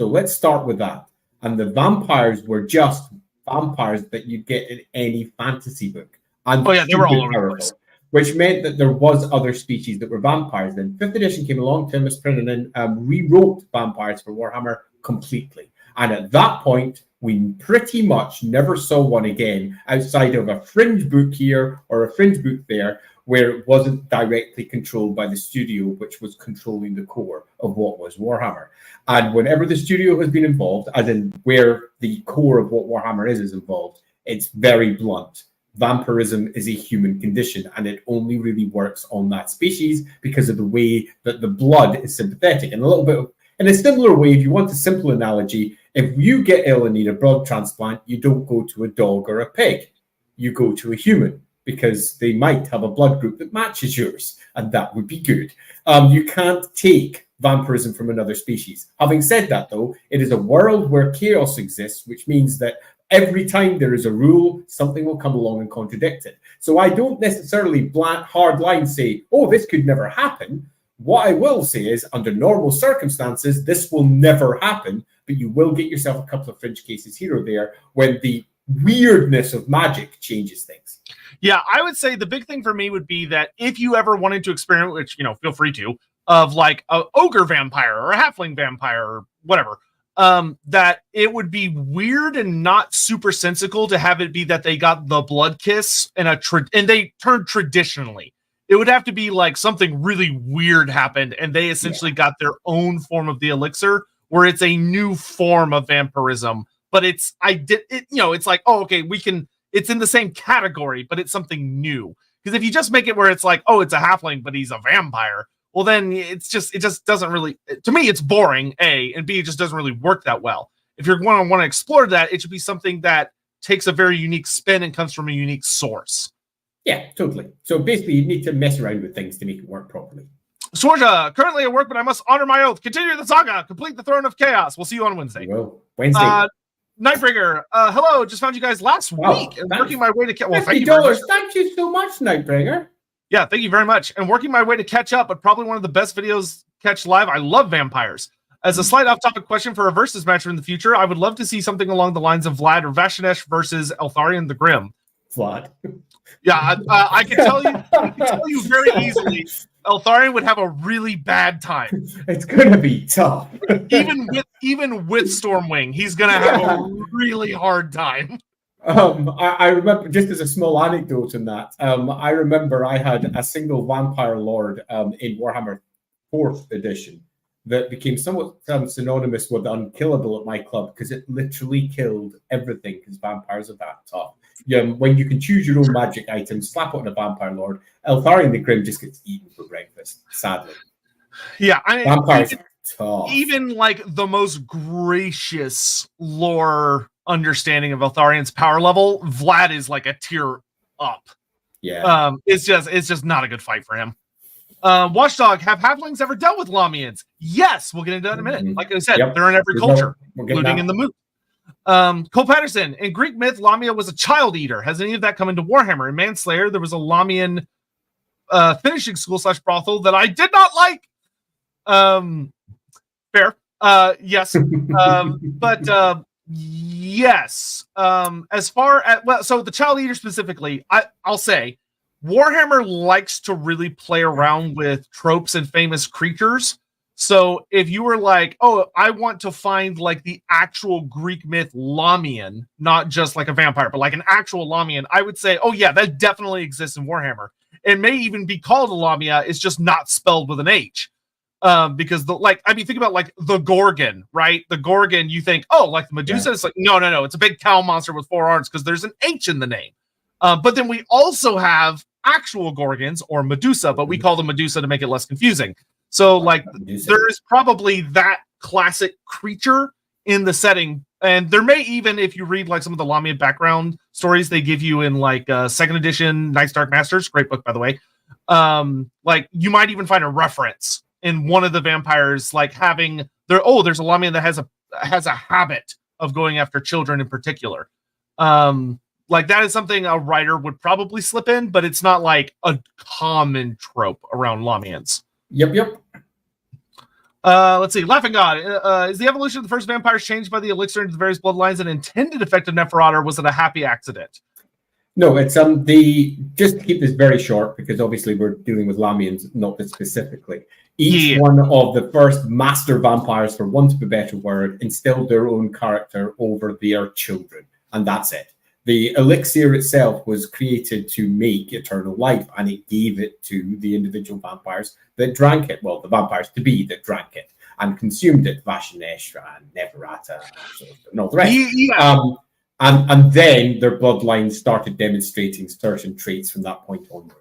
So let's start with that. And the vampires were just vampires that you get in any fantasy book. And they were all over the place. Which meant that there was other species that were vampires. Then 5th edition came along, Tim Prennan rewrote vampires for Warhammer completely. And at that point, we pretty much never saw one again outside of a fringe book here or a fringe book there, where it wasn't directly controlled by the studio, which was controlling the core of what was Warhammer. And whenever the studio has been involved, as in where the core of what Warhammer is involved, it's very blunt. Vampirism is a human condition, and it only really works on that species because of the way that the blood is sympathetic. And a little bit in a similar way, if you want a simple analogy, if you get ill and need a blood transplant, you don't go to a dog or a pig. You go to a human, because they might have a blood group that matches yours, and that would be good. You can't take vampirism from another species. Having said that, though, it is a world where chaos exists, which means that every time there is a rule, something will come along and contradict it. So I don't necessarily hard line say, oh, this could never happen. What I will say is, under normal circumstances, this will never happen, but you will get yourself a couple of fringe cases here or there when the weirdness of magic changes things. Yeah, I would say the big thing for me would be that if you ever wanted to experiment, which, feel free to, of like a ogre vampire or a halfling vampire or whatever, that it would be weird and not super sensical to have it be that they got the blood kiss and they turned traditionally. It would have to be like something really weird happened and they essentially got their own form of the elixir, where it's a new form of vampirism. But it's like, oh, okay, it's in the same category, but it's something new. Because if you just make it where it's like, oh, it's a halfling, but he's a vampire, well, then it just doesn't really, to me, it's boring, A, and B, it just doesn't really work that well. If you're going to want to explore that, it should be something that takes a very unique spin and comes from a unique source. Yeah, totally. So basically, you need to mess around with things to make it work properly. Sorja, currently at work, but I must honor my oath. Continue the saga. Complete the Throne of Chaos. We'll see you on Wednesday. Well, Wednesday. Nightbringer, hello. Just found you guys last week and working my way to well, thank you. Thank you so much, Nightbringer. Yeah, thank you very much. And working my way to catch up, but probably one of the best videos catch live. I love vampires. As a slight off-topic question for a versus match in the future, I would love to see something along the lines of Vlad or Vashanesh versus Eltharion the Grim. Vlad. Yeah, I can tell you very easily, Eltharion would have a really bad time. It's gonna be tough. even with Stormwing, he's gonna have a really hard time. I remember, just as a small anecdote in that, I remember I had a single vampire lord in Warhammer 4th edition that became somewhat synonymous with unkillable at my club, because it literally killed everything, because vampires are that tough. Yeah, when you can choose your own magic item, slap it on a vampire lord, Eltharion the Grim just gets eaten for breakfast, sadly. Yeah, I mean, vampires are tough. Even like the most gracious lore understanding of Eltharion's power level, Vlad is like a tier up. Yeah. It's just not a good fight for him. Watchdog, have halflings ever dealt with Lahmians? Yes, we'll get into that in a minute. Like I said, they're in every culture, including in the moot. Cole Patterson, in Greek myth, Lamia was a child eater. Has any of that come into Warhammer? In Manslayer, there was a Lahmian finishing school / brothel that I did not like. Fair. Yes. But yes. As far as, so the child eater specifically, I'll say Warhammer likes to really play around with tropes and famous creatures. So if you were like, oh, I want to find like the actual Greek myth Lahmian, not just like a vampire, but like an actual Lahmian, I would say, oh yeah, that definitely exists in Warhammer. It may even be called a Lamia, it's just not spelled with an H. Because think about like the Gorgon, right? The Gorgon, you think, oh, like the Medusa. Yeah. It's like, no. It's a big cow monster with 4 arms because there's an H in the name. But then we also have actual Gorgons or Medusa, but we call them Medusa to make it less confusing. So like there is probably that classic creature in the setting. And there may even, if you read like some of the Lahmian background stories they give you in like 2nd edition Night's Dark Masters, great book, by the way. Like you might even find a reference in one of the vampires, like having there's a Lahmian that has a habit of going after children in particular. Like that is something a writer would probably slip in, but it's not like a common trope around Lahmians. Yep. Let's see. Laughing God. Is the evolution of the first vampires changed by the elixir into the various bloodlines and intended effect of Neferata, or was it a happy accident? No, it's just to keep this very short, because obviously we're dealing with Lahmians, not this specifically. Each one of the first master vampires, for want of a better word, instilled their own character over their children, and that's it. The elixir itself was created to make eternal life, and it gave it to the individual vampires that drank it. Well, the vampires to be that drank it and consumed it, Vashanesh and Neferata, and all the rest. And then their bloodlines started demonstrating certain traits from that point onwards.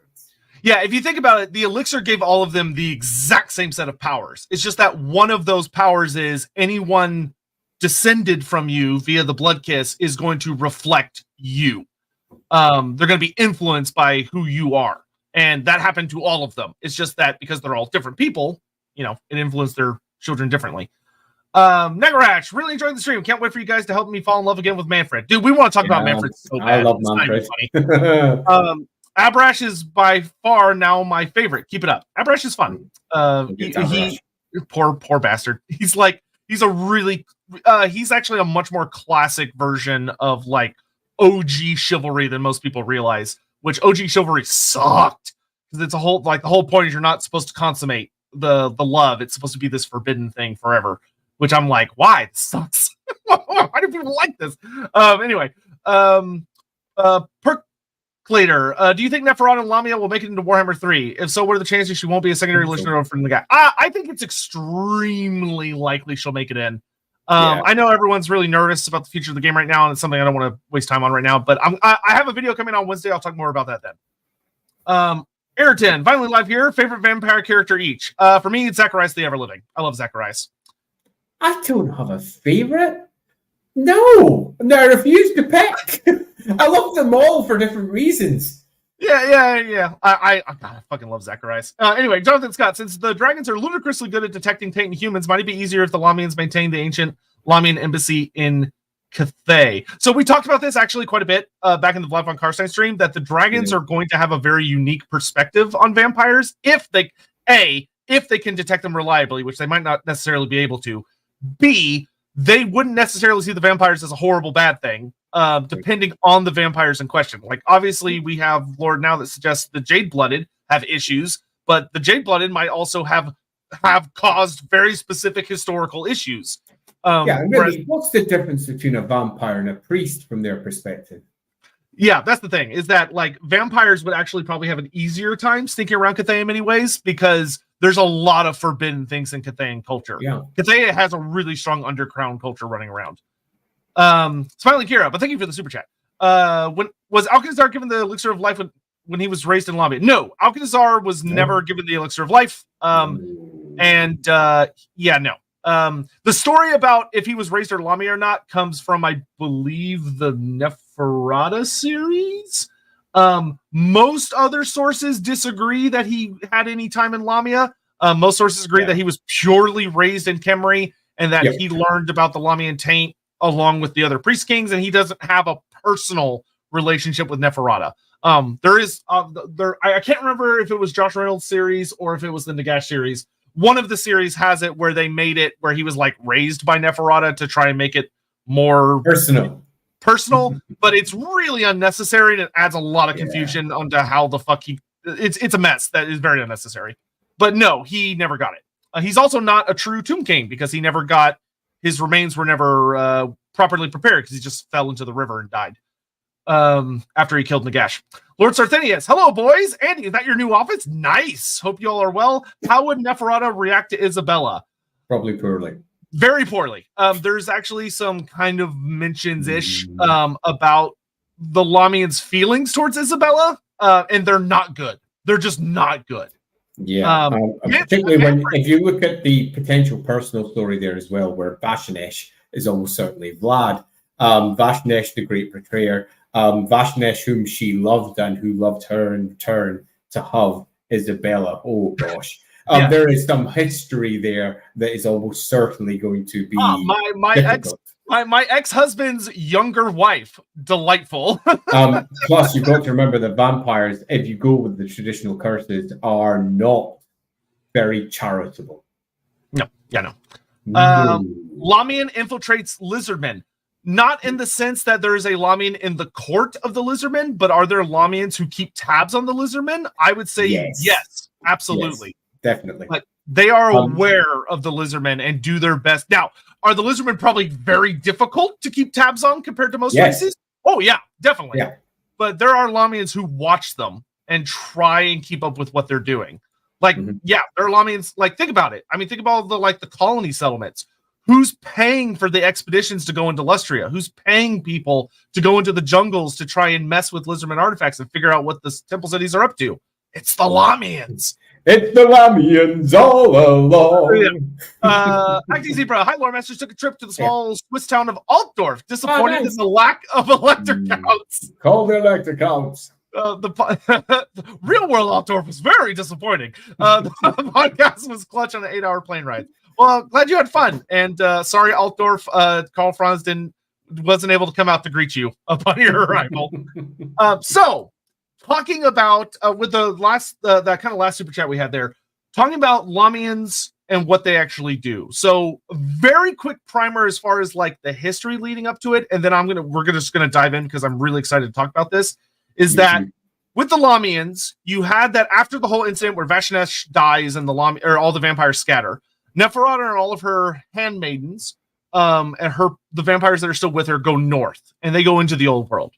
Yeah, if you think about it, the elixir gave all of them the exact same set of powers. It's just that one of those powers is anyone descended from you via the blood kiss is going to reflect you. They're going to be influenced by who you are. And that happened to all of them. It's just that because they're all different people, it influenced their children differently. Negarach, really enjoying the stream. Can't wait for you guys to help me fall in love again with Manfred. Dude, we want to talk about Manfred so bad. I love Manfred. Abrash is by far now my favorite. Keep it up. Abrash is fun. He poor bastard. He's actually a much more classic version of like OG chivalry than most people realize, which OG chivalry sucked because it's the whole point is you're not supposed to consummate the love. It's supposed to be this forbidden thing forever, which I'm like, why? It sucks. Why do people like this? Anyway, Percolator, do you think Neferata and Lahmian will make it into Warhammer 3? If so, what are the chances she won't be a secondary listener from the guy? I think it's extremely likely she'll make it in. I know everyone's really nervous about the future of the game right now, and it's something I don't want to waste time on right now, but I have a video coming on Wednesday. I'll talk more about that then. Ayrton, finally live here. Favorite vampire character each. For me, it's Zacharias the Everliving. I love Zacharias. I don't have a favorite. No, I refuse to pick. I love them all for different reasons. Yeah. I fucking love Zacharias. Anyway, Jonathan Scott, since the dragons are ludicrously good at detecting taint in humans, might it be easier if the Lahmians maintain the ancient Lahmian embassy in Cathay? So we talked about this actually quite a bit back in the Vlad von Karstein stream, that the dragons are going to have a very unique perspective on vampires if they can detect them reliably, which they might not necessarily be able to. B, they wouldn't necessarily see the vampires as a horrible bad thing, depending on the vampires in question. Like, obviously, we have lore now that suggests the Jade-Blooded have issues, but the Jade-Blooded might also have caused very specific historical issues. Really, what's the difference between a vampire and a priest from their perspective? Yeah, that's the thing, is that, like, vampires would actually probably have an easier time sneaking around Cathay in many ways, because there's a lot of forbidden things in Cathayan culture. Yeah. Cathay has a really strong underground culture running around. Smiling Kira, but thank you for the super chat. When was Alcazar given the elixir of life when he was raised in Lahmian? No, Alcazar was never given the elixir of life. No. The story about if he was raised in Lahmian or not comes from, I believe, the Neferata series. Most other sources disagree that he had any time in Lahmian. Most sources agree that he was purely raised in Khemri and that he learned about the Lahmian taint along with the other priest kings, and he doesn't have a personal relationship with Neferata. I can't remember if it was Josh Reynolds' series or if it was the Nagash series. One of the series has it where they made it where he was like raised by Neferata to try and make it more personal, but it's really unnecessary and it adds a lot of confusion onto how the fuck it's a mess that is very unnecessary. But no, he never got it. He's also not a true Tomb King because he never got his remains were never properly prepared because he just fell into the river and died after he killed Nagash. Lord Sarthenius, hello boys. Andy, is that your new office? Nice. Hope you all are well. How would Neferata react to Isabella? Probably poorly. Very poorly. There's actually some kind of mentions-ish about the Lahmian's feelings towards Isabella, and they're not good. They're just not good. Yeah, particularly if you look at the potential personal story there as well, where Vashanesh is almost certainly Vlad. Vashanesh, the great betrayer. Vashanesh, whom she loved and who loved her in return to have Isabella. Oh, gosh. There is some history there that is almost certainly going to be my ex-husband's younger wife. Delightful. Plus, you've got to remember that vampires, if you go with the traditional curses, are not very charitable. No. Yeah, no. No. Lahmian infiltrates lizardmen. Not in the sense that there is a Lahmian in the court of the lizardmen, but are there Lahmians who keep tabs on the lizardmen? I would say yes, absolutely. Yes, definitely. But they are aware of the lizardmen and do their best. Now, are the lizardmen probably very difficult to keep tabs on compared to most races? Oh, yeah, definitely. Yeah. But there are Lahmians who watch them and try and keep up with what they're doing. Like, yeah, there are Lahmians. Like, think about it. I mean, think about the colony settlements. Who's paying for the expeditions to go into Lustria? Who's paying people to go into the jungles to try and mess with lizardmen artifacts and figure out what the temple cities are up to? It's the Lahmians. It's the Lahmians all along. Acting Zebra, hi, Loremasters took a trip to the small Swiss town of Altdorf. Disappointed in the lack of electric counts. Call the electric counts. The real world Altdorf was very disappointing. The podcast was clutch on an 8-hour plane ride. Well, glad you had fun. And sorry, Altdorf, Karl Franz wasn't able to come out to greet you upon your arrival. So, talking about with the last that kind of last super chat we had there, talking about Lahmians and what they actually do. So, very quick primer as far as like the history leading up to it, and then we're just gonna dive in because I'm really excited to talk about this. Is that with the Lahmians, you had that after the whole incident where Vashnesh dies and all the vampires scatter. Neferata and all of her handmaidens, and the vampires that are still with her go north, and they go into the old world,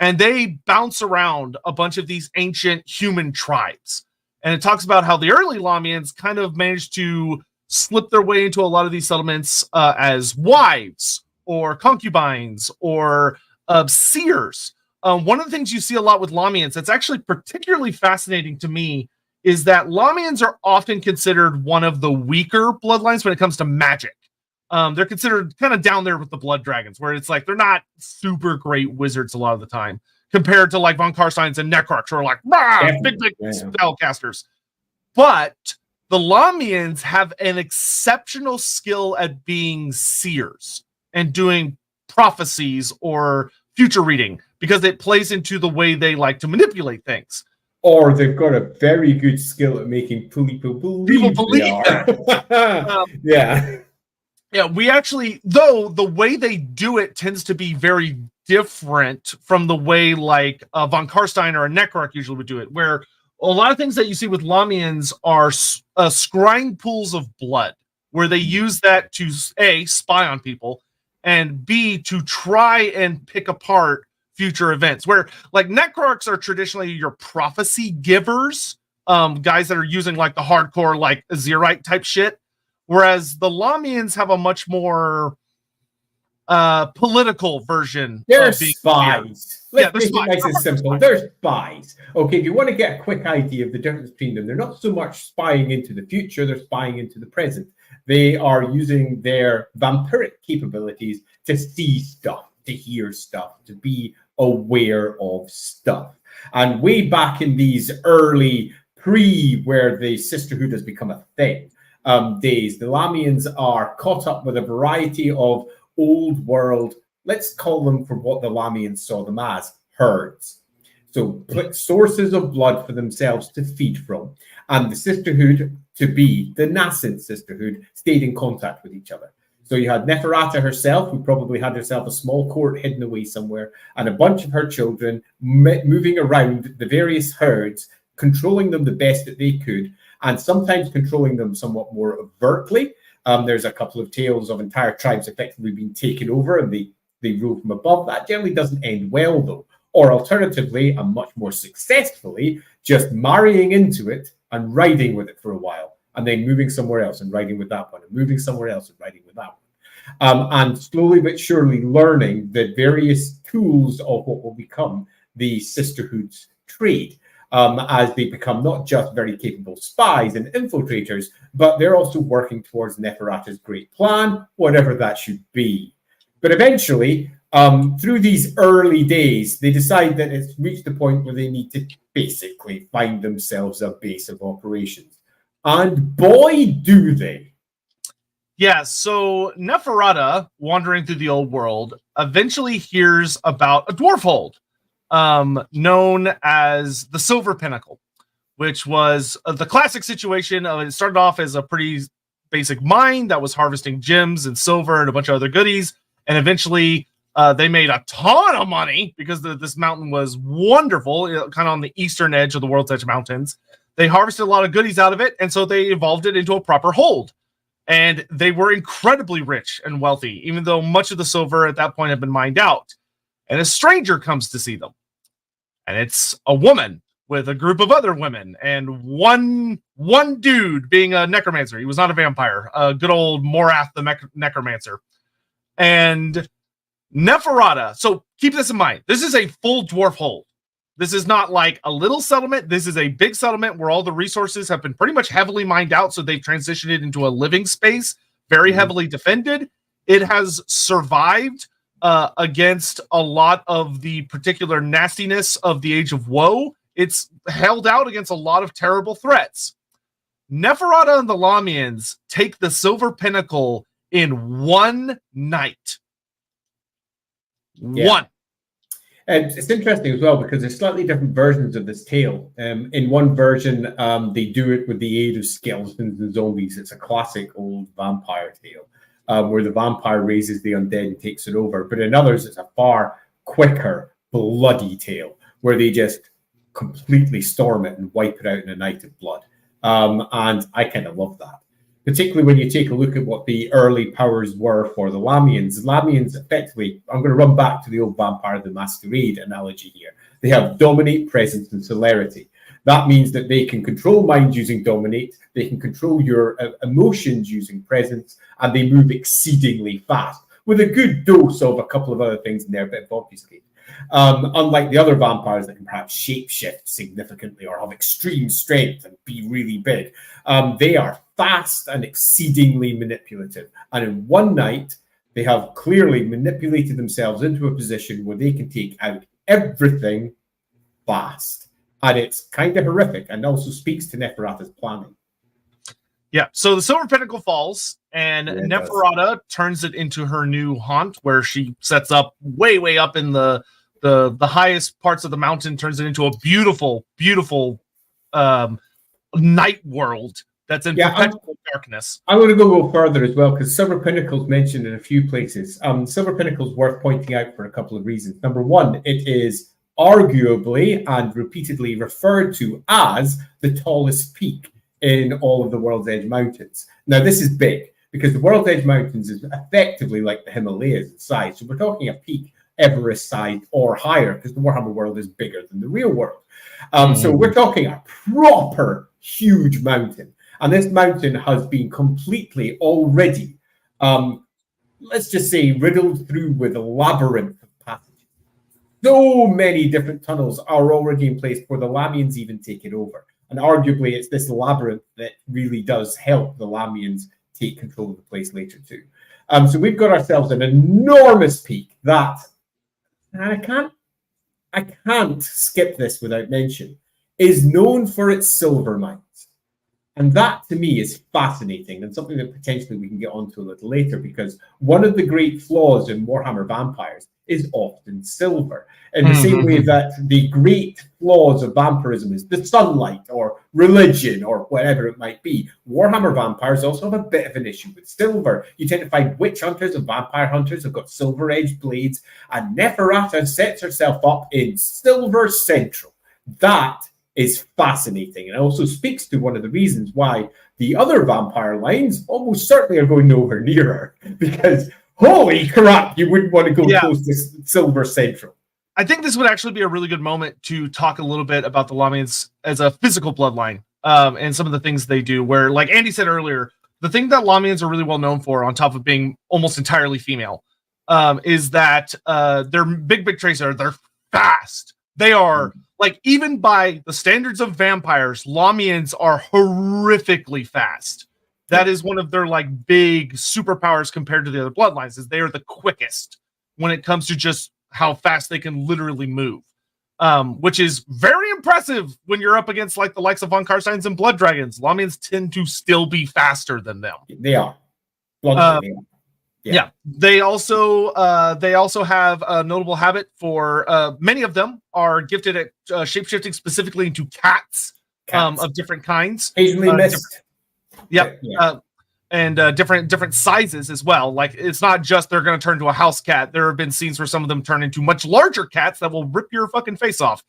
and they bounce around a bunch of these ancient human tribes. And it talks about how the early Lahmians kind of managed to slip their way into a lot of these settlements as wives or concubines or seers. One of the things you see a lot with Lahmians that's actually particularly fascinating to me is that Lahmians are often considered one of the weaker bloodlines when it comes to magic. They're considered kind of down there with the blood dragons, where it's like they're not super great wizards a lot of the time, compared to like Von Karsteins and Necrocs, who are like big spellcasters. But the Lahmians have an exceptional skill at being seers and doing prophecies or future reading, because it plays into the way they like to manipulate things. Or they've got a very good skill at making people believe they are. Yeah, we actually, though, the way they do it tends to be very different from the way like Von Karstein or a Necroc usually would do it, where a lot of things that you see with Lahmians are scrying pools of blood, where they use that to A, spy on people, and B, to try and pick apart future events, where like Necrocs are traditionally your prophecy givers, guys that are using like the hardcore like Azerite type shit, whereas the Lahmians have a much more political version. They're spies. They're spies. Nice and simple. They're spies. Okay, if you want to get a quick idea of the difference between them, they're not so much spying into the future, they're spying into the present. They are using their vampiric capabilities to see stuff, to hear stuff, to be aware of stuff. And way back in these early where the Sisterhood has become a thing days, the Lahmians are caught up with a variety of old world, let's call them for what the Lahmians saw them as, herds. So sources of blood for themselves to feed from. And the Sisterhood, to be the nascent Sisterhood, stayed in contact with each other. So you had Neferata herself, who probably had herself a small court hidden away somewhere, and a bunch of her children moving around the various herds, controlling them the best that they could, and sometimes controlling them somewhat more overtly. There's a couple of tales of entire tribes effectively being taken over, and they rule from above. That generally doesn't end well, though. Or alternatively, and much more successfully, just marrying into it and riding with it for a while, and then moving somewhere else and riding with that one, and moving somewhere else and riding with that one. And slowly but surely learning the various tools of what will become the Sisterhood's trade, as they become not just very capable spies and infiltrators, but they're also working towards Neferata's great plan, whatever that should be. But eventually, through these early days, they decide that it's reached the point where they need to basically find themselves a base of operations. And boy, do they. Yeah, so Neferata, wandering through the old world, eventually hears about a dwarf hold known as the Silver Pinnacle, which was the classic situation of it started off as a pretty basic mine that was harvesting gems and silver and a bunch of other goodies. And eventually they made a ton of money because this mountain was wonderful, kind of on the eastern edge of the World's Edge Mountains. They harvested a lot of goodies out of it, and so they evolved it into a proper hold. And they were incredibly rich and wealthy, even though much of the silver at that point had been mined out. And a stranger comes to see them. And it's a woman with a group of other women, and one dude being a necromancer. He was not a vampire, a good old Morath the necromancer. And Neferata. So keep this in mind. This is a full dwarf hold. This is not like a little settlement. This is a big settlement where all the resources have been pretty much heavily mined out. So they've transitioned it into a living space, very heavily defended. It has survived against a lot of the particular nastiness of the Age of Woe. It's held out against a lot of terrible threats. Neferata and the Lahmians take the Silver Pinnacle in one night. One. And it's interesting as well because there's slightly different versions of this tale. In one version, they do it with the aid of skeletons and zombies. It's a classic old vampire tale where the vampire raises the undead and takes it over. But in others, it's a far quicker, bloody tale where they just completely storm it and wipe it out in a night of blood. And I kind of love that. Particularly when you take a look at what the early powers were for the Lahmians. Lahmians, effectively, I'm going to run back to the old Vampire the Masquerade analogy here. They have dominate, presence, and celerity. That means that they can control mind using dominate, they can control your emotions using presence, and they move exceedingly fast, with a good dose of a couple of other things in there, but obfuscate. Unlike the other vampires that can perhaps shapeshift significantly or have extreme strength and be really big, they are fast and exceedingly manipulative. And in one night, they have clearly manipulated themselves into a position where they can take out everything fast. And it's kind of horrific and also speaks to Neferata's planning. Yeah, so the Silver Pinnacle falls, and Neferata turns it into her new haunt, where she sets up way up in the highest parts of the mountain, turns it into a beautiful night world that's in perpetual darkness. I'm going to go further as well, because Silver Pinnacle's mentioned in a few places. Silver Pinnacle's worth pointing out for a couple of reasons. Number one, it is arguably and repeatedly referred to as the tallest peak in all of the World's Edge Mountains. Now, this is big, because the World's Edge Mountains is effectively like the Himalayas in size. So we're talking a peak Everest size or higher, because the Warhammer world is bigger than the real world. So we're talking a proper huge mountain. And this mountain has been completely already, let's just say, riddled through with a labyrinth of passages. So many different tunnels are already in place before the Lahmians even take it over. And arguably, it's this labyrinth that really does help the Lahmians take control of the place later too. So we've got ourselves an enormous peak that, and I can't skip this without mention, is known for its silver mines. And that, to me, is fascinating and something that potentially we can get onto a little later, because one of the great flaws in Warhammer Vampires is often silver. In the same way that the great flaws of vampirism is the sunlight or religion or whatever it might be, Warhammer Vampires also have a bit of an issue with silver. You tend to find witch hunters and vampire hunters have got silver-edged blades, and Neferata sets herself up in Silver Central. That is fascinating, and also speaks to one of the reasons why the other vampire lines almost certainly are going nowhere near her, because holy crap, you wouldn't want to go close to Silver Central. I think this would actually be a really good moment to talk a little bit about the Lahmians as a physical bloodline, and some of the things they do, where, like Andy said earlier, the thing that Lahmians are really well known for, on top of being almost entirely female, is that their big traits are they're fast. They are, like, even by the standards of vampires, Lahmians are horrifically fast. That is one of their, like, big superpowers compared to the other bloodlines, is they are the quickest when it comes to just how fast they can literally move, which is very impressive when you're up against, like, the likes of Von Karsteins and Blood Dragons. Lahmians tend to still be faster than them. They are. Yeah. They also have a notable habit for many of them are gifted at shapeshifting specifically into cats. Of different kinds. Occasionally missed. Yep. and different sizes as well. Like, it's not just they're going to turn into a house cat. There have been scenes where some of them turn into much larger cats that will rip your fucking face off,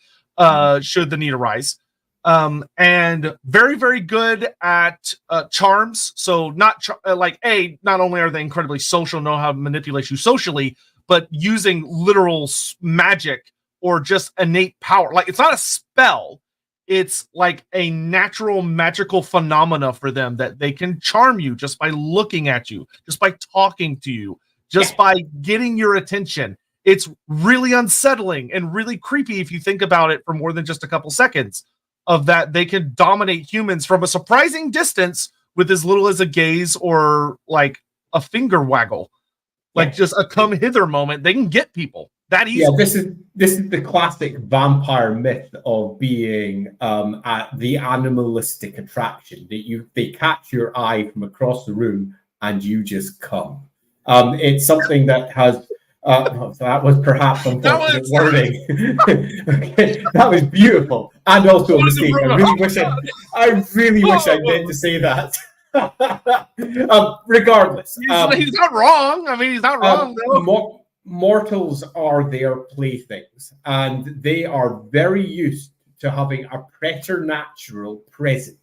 should the need arise. And very, very good at charms. So not not only are they incredibly social, know how to manipulate you socially, but using literal magic or just innate power. Like, it's not a spell. It's like a natural magical phenomena for them that they can charm you just by looking at you, just by talking to you, just by getting your attention. It's really unsettling and really creepy if you think about it for more than just a couple seconds, of that they can dominate humans from a surprising distance with as little as a gaze or like a finger waggle. Like just a come hither moment. They can get people that easily. Yeah, this is the classic vampire myth of being at the animalistic attraction, that they catch your eye from across the room and you just come. It's something that has so that was perhaps unfortunate wording. Okay, that was beautiful and also a mistake. I really wish I meant to say that. Regardless, he's not wrong. I mean, he's not wrong. Mortals are their playthings, and they are very used to having a preternatural presence.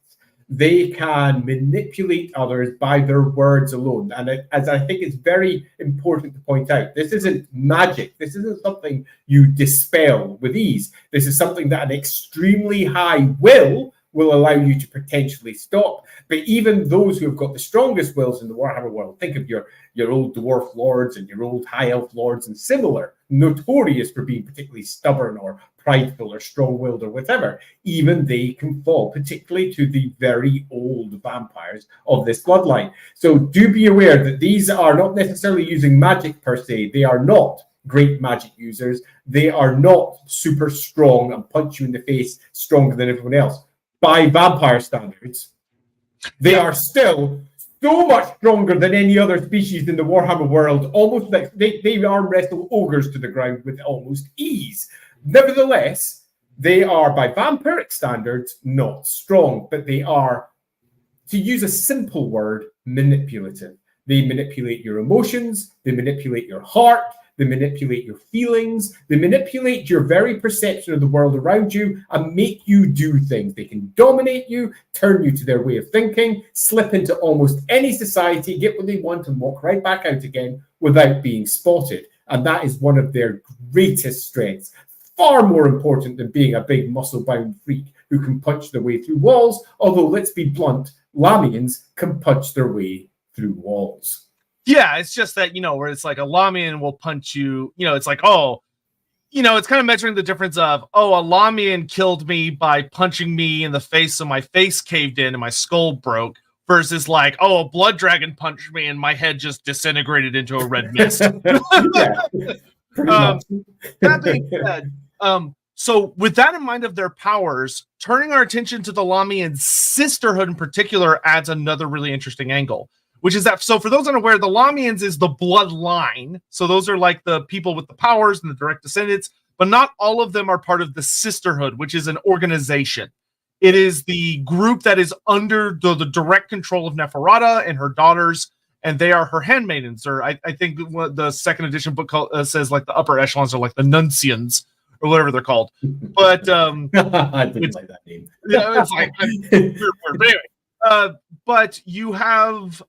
They can manipulate others by their words alone. And as I think it's very important to point out, this isn't magic. This isn't something you dispel with ease. This is something that an extremely high will allow you to potentially stop. But even those who have got the strongest wills in the Warhammer world, think of your old dwarf lords and your old high elf lords and similar, notorious for being particularly stubborn or prideful or strong-willed or whatever, even they can fall, particularly to the very old vampires of this bloodline. So do be aware that these are not necessarily using magic per se. They are not great magic users. They are not super strong and punch you in the face stronger than everyone else. By vampire standards, they are still so much stronger than any other species in the Warhammer world. Almost like they arm wrestle ogres to the ground with almost ease. Nevertheless, they are, by vampiric standards, not strong, but they are, to use a simple word, manipulative. They manipulate your emotions, they manipulate your heart, they manipulate your feelings, they manipulate your very perception of the world around you and make you do things. They can dominate you, turn you to their way of thinking, slip into almost any society, get what they want and walk right back out again without being spotted. And that is one of their greatest strengths. Far more important than being a big muscle-bound freak who can punch their way through walls, although let's be blunt, Lahmians can punch their way through walls. Yeah, it's just that, where it's like a Lahmian will punch you, it's like, it's kind of measuring the difference of, a Lahmian killed me by punching me in the face so my face caved in and my skull broke, versus like, a blood dragon punched me and my head just disintegrated into a red mist. That being said, so with that in mind of their powers, turning our attention to the Lahmian Sisterhood in particular adds another really interesting angle, which is that, so for those unaware, the Lahmians is the bloodline. So those are like the people with the powers and the direct descendants, but not all of them are part of the Sisterhood, which is an organization. It is the group that is under the direct control of Neferata and her daughters, and they are her handmaidens, or I think what the second edition book says like the upper echelons are like the Nuncians, or whatever they're called. But I didn't like that name. Yeah, it's like weird. But anyway, but you have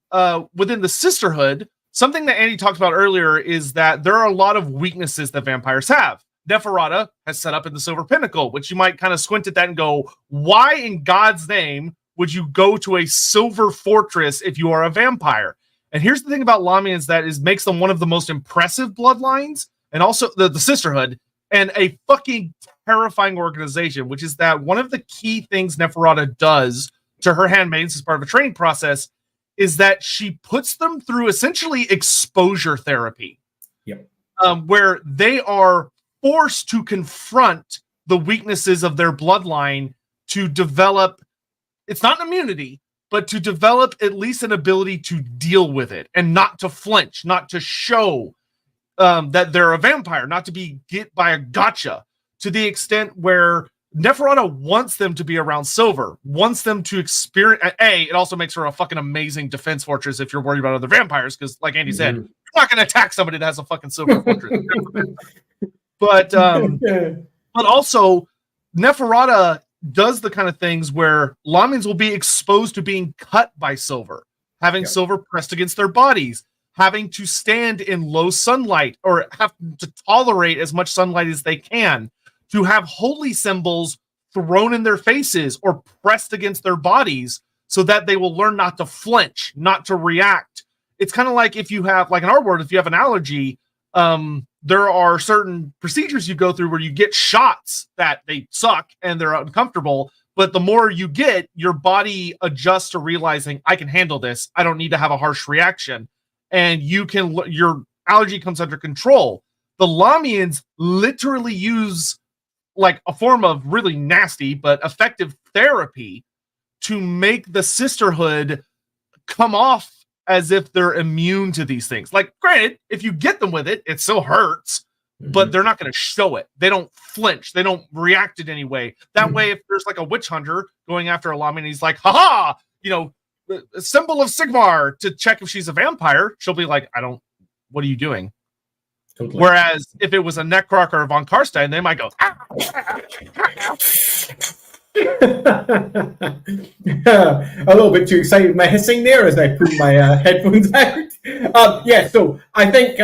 within the Sisterhood, something that Andy talked about earlier is that there are a lot of weaknesses that vampires have. Neferata has set up in the Silver Pinnacle, which you might kind of squint at that and go, why in God's name would you go to a silver fortress if you are a vampire? And here's the thing about Lahmians that makes them one of the most impressive bloodlines, and also the Sisterhood, and a fucking terrifying organization, which is that one of the key things Neferata does to her handmaids as part of a training process is that she puts them through essentially exposure therapy. Yep. Where they are forced to confront the weaknesses of their bloodline to develop, it's not an immunity, but to develop at least an ability to deal with it and not to flinch, not to show that they're a vampire, not to be get by a gotcha, to the extent where Neferata wants them to be around silver, wants them to experience. It also makes her a fucking amazing defense fortress if you're worried about other vampires, because, like Andy said, you're not going to attack somebody that has a fucking silver fortress. But also, Neferata does the kind of things where Lahmians will be exposed to being cut by silver, having silver pressed against their bodies, having to stand in low sunlight or have to tolerate as much sunlight as they can, to have holy symbols thrown in their faces or pressed against their bodies so that they will learn not to flinch, not to react. It's kind of like if you have, like in our world, if you have an allergy, there are certain procedures you go through where you get shots that they suck and they're uncomfortable, but the more you get, your body adjusts to realizing, I can handle this. I don't need to have a harsh reaction. And your allergy comes under control. The Lahmians literally use like a form of really nasty but effective therapy to make the Sisterhood come off as if they're immune to these things. Like, granted, if you get them with it, it still hurts, but they're not going to show it. They don't flinch. They don't react in any way. That way, if there's like a witch hunter going after a Lahmian, he's like, haha, a symbol of Sigmar to check if she's a vampire, she'll be like, what are you doing? Totally. Whereas if it was a Necroc or a Von Karstein, they might go, a little bit too excited with my hissing there as I pull my headphones out. So I think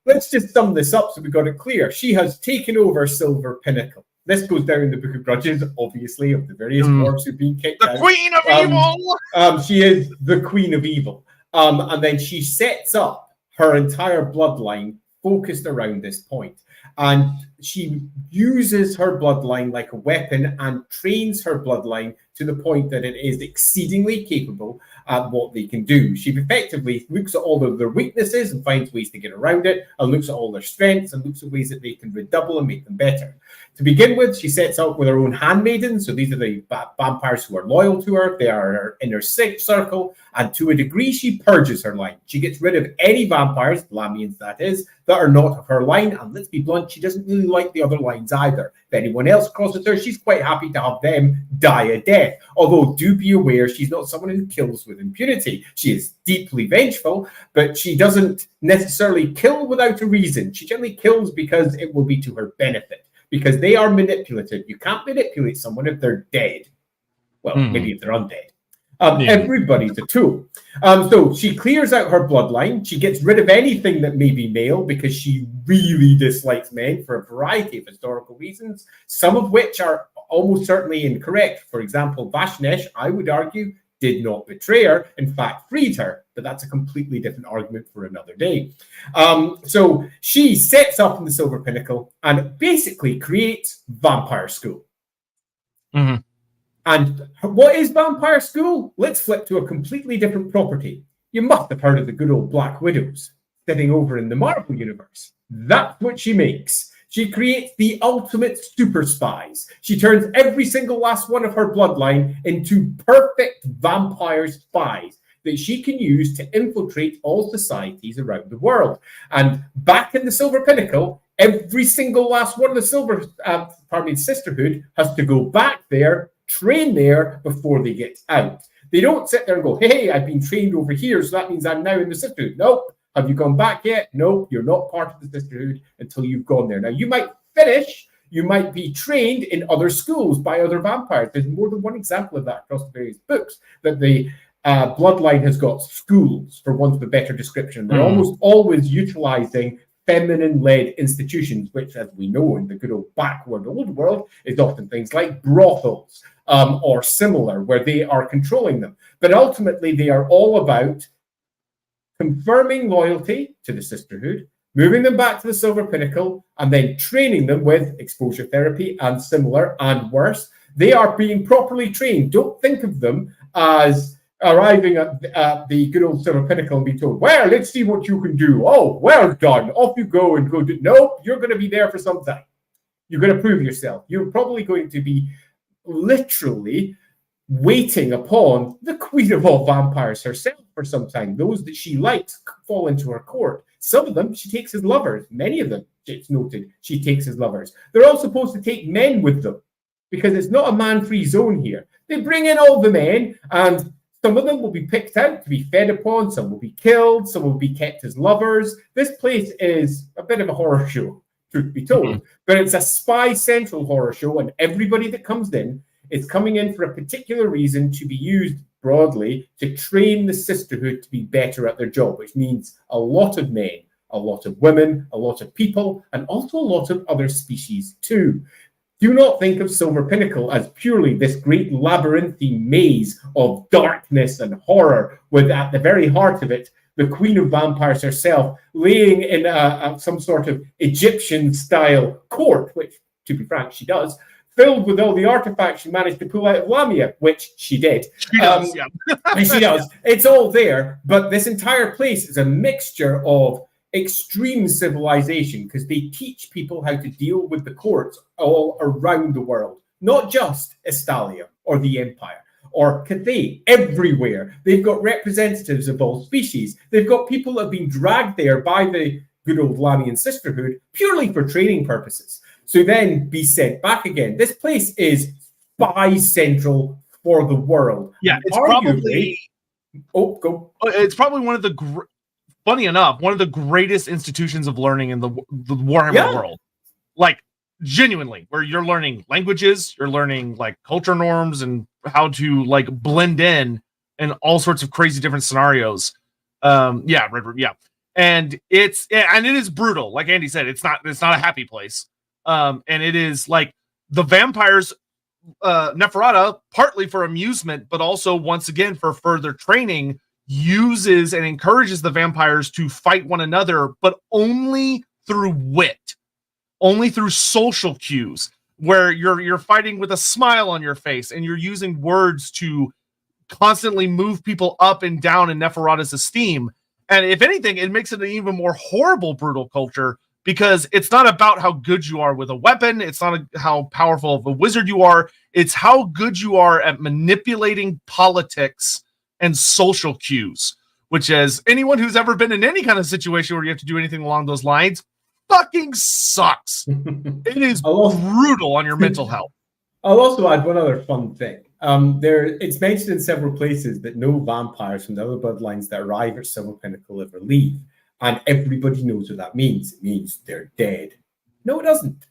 let's just sum this up so we got it clear. She has taken over Silver Pinnacle. This goes down in the Book of Grudges, obviously, of the various dwarves who've been kicked out. The Queen of Evil! She is the Queen of Evil. And then she sets up her entire bloodline focused around this point. And she uses her bloodline like a weapon and trains her bloodline to the point that it is exceedingly capable at what they can do. She effectively looks at all of their weaknesses and finds ways to get around it, and looks at all their strengths and looks at ways that they can redouble and make them better. To begin with, she sets out with her own handmaidens. So these are the vampires who are loyal to her. They are in her circle. And to a degree, she purges her line. She gets rid of any vampires, Lahmians that is, that are not of her line. And let's be blunt, she doesn't really like the other lines either. If anyone else crosses her, she's quite happy to have them die a death. Although, do be aware, she's not someone who kills with impunity. She is deeply vengeful, but she doesn't necessarily kill without a reason. She generally kills because it will be to her benefit. Because they are manipulative. You can't manipulate someone if they're dead. Well, maybe if they're undead. Everybody's a tool. So she clears out her bloodline. She gets rid of anything that may be male because she really dislikes men for a variety of historical reasons, some of which are almost certainly incorrect. For example, Vashnesh, I would argue, did not betray her, in fact, freed her. But that's a completely different argument for another day. So she sets up in the Silver Pinnacle and basically creates Vampire School. And what is Vampire School? Let's flip to a completely different property. You must have heard of the good old Black Widows sitting over in the Marvel Universe. That's what she makes. She creates the ultimate super spies. She turns every single last one of her bloodline into perfect vampire spies that she can use to infiltrate all societies around the world. And back in the Silver Pinnacle, every single last one of the Sisterhood has to go back there, train there before they get out. They don't sit there and go, hey, I've been trained over here, so that means I'm now in the Sisterhood. Nope. Have you gone back yet? No, you're not part of the Sisterhood until you've gone there. Now, you might finish, you might be trained in other schools by other vampires. There's more than one example of that across the various books, that the bloodline has got schools, for want of a better description. They're almost always utilizing feminine-led institutions, which, as we know in the good old backward old world, is often things like brothels or similar, where they are controlling them. But ultimately, they are all about confirming loyalty to the Sisterhood, moving them back to the Silver Pinnacle, and then training them with exposure therapy and similar and worse. They are being properly trained. Don't think of them as arriving at the good old Silver Pinnacle and be told, well, let's see what you can do. Oh, well done. Off you go and go do. Nope, you're going to be there for some time. You're going to prove yourself. You're probably going to be literally waiting upon the queen of all vampires herself for some time. Those that she likes fall into her court. Some of them she takes as lovers. Many of them, it's noted, she takes as lovers. They're all supposed to take men with them. because it's not a man-free zone here. They bring in all the men, and some of them will be picked out to be fed upon, some will be killed, some will be kept as lovers. This place is a bit of a horror show, truth be told, but it's a spy central horror show, and everybody that comes in is coming in for a particular reason to be used broadly to train the Sisterhood to be better at their job, which means a lot of men, a lot of women, a lot of people, and also a lot of other species too. Do not think of Silver Pinnacle as purely this great labyrinthine maze of darkness and horror, with at the very heart of it, the Queen of Vampires herself laying in some sort of Egyptian-style court, which, to be frank, she does, filled with all the artifacts she managed to pull out of Lahmian, which she did. She does, yeah. She does. It's all there, but this entire place is a mixture of extreme civilization, because they teach people how to deal with the courts all around the world, not just Estalia or the Empire or Cathay. Everywhere they've got representatives of all species. They've got people that have been dragged there by the good old Lahmian Sisterhood purely for training purposes, so then be sent back again. This place is spy central for the world. Yeah, it's arguably, It's probably one of the funny enough, one of the greatest institutions of learning in the Warhammer world. Like, genuinely, where you're learning languages, you're learning like culture norms and how to like blend in all sorts of crazy different scenarios. And it is brutal. Like Andy said, it's not a happy place. And it is like the vampires, Neferata, partly for amusement, but also once again for further training, uses and encourages the vampires to fight one another, but only through wit, only through social cues, where you're fighting with a smile on your face and you're using words to constantly move people up and down in Neferata's esteem. And if anything, it makes it an even more horrible, brutal culture, because it's not about how good you are with a weapon. It's not how powerful of a wizard you are. It's how good you are at manipulating politics and social cues, which, as anyone who's ever been in any kind of situation where you have to do anything along those lines, fucking sucks. It is brutal on your mental health. I'll also add one other fun thing. It's mentioned in several places that no vampires from the other bloodlines that arrive at Silver Pinnacle ever leave, and everybody knows what that means. It means they're dead. No, it doesn't.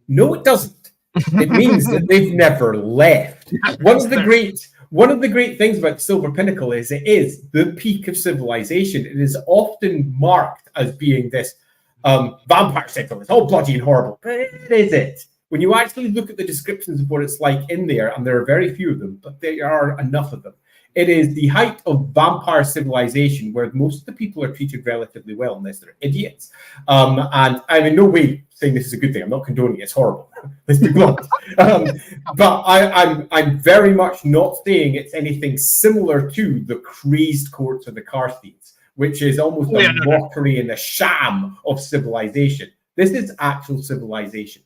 No, it doesn't. It means that they've never left. One of the great things about Silver Pinnacle is it is the peak of civilization. It is often marked as being this vampire cycle. It's all bloody and horrible. But is it? When you actually look at the descriptions of what it's like in there, and there are very few of them, but there are enough of them, it is the height of vampire civilization, where most of the people are treated relatively well, unless they're idiots. And I'm in no way saying this is a good thing. I'm not condoning it. It's horrible. Let's be blunt. But I'm very much not saying it's anything similar to the crazed courts of the Carthians, which is almost a mockery and a sham of civilization. This is actual civilization.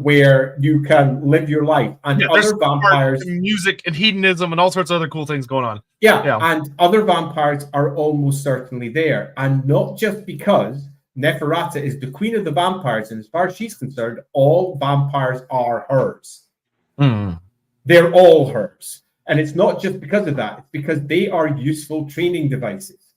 Where you can live your life, and other vampires, and music and hedonism and all sorts of other cool things going on. And other vampires are almost certainly there, and not just because Neferata is the queen of the vampires, and as far as she's concerned, all vampires are hers. They're all hers, and it's not just because of that. It's because they are useful training devices.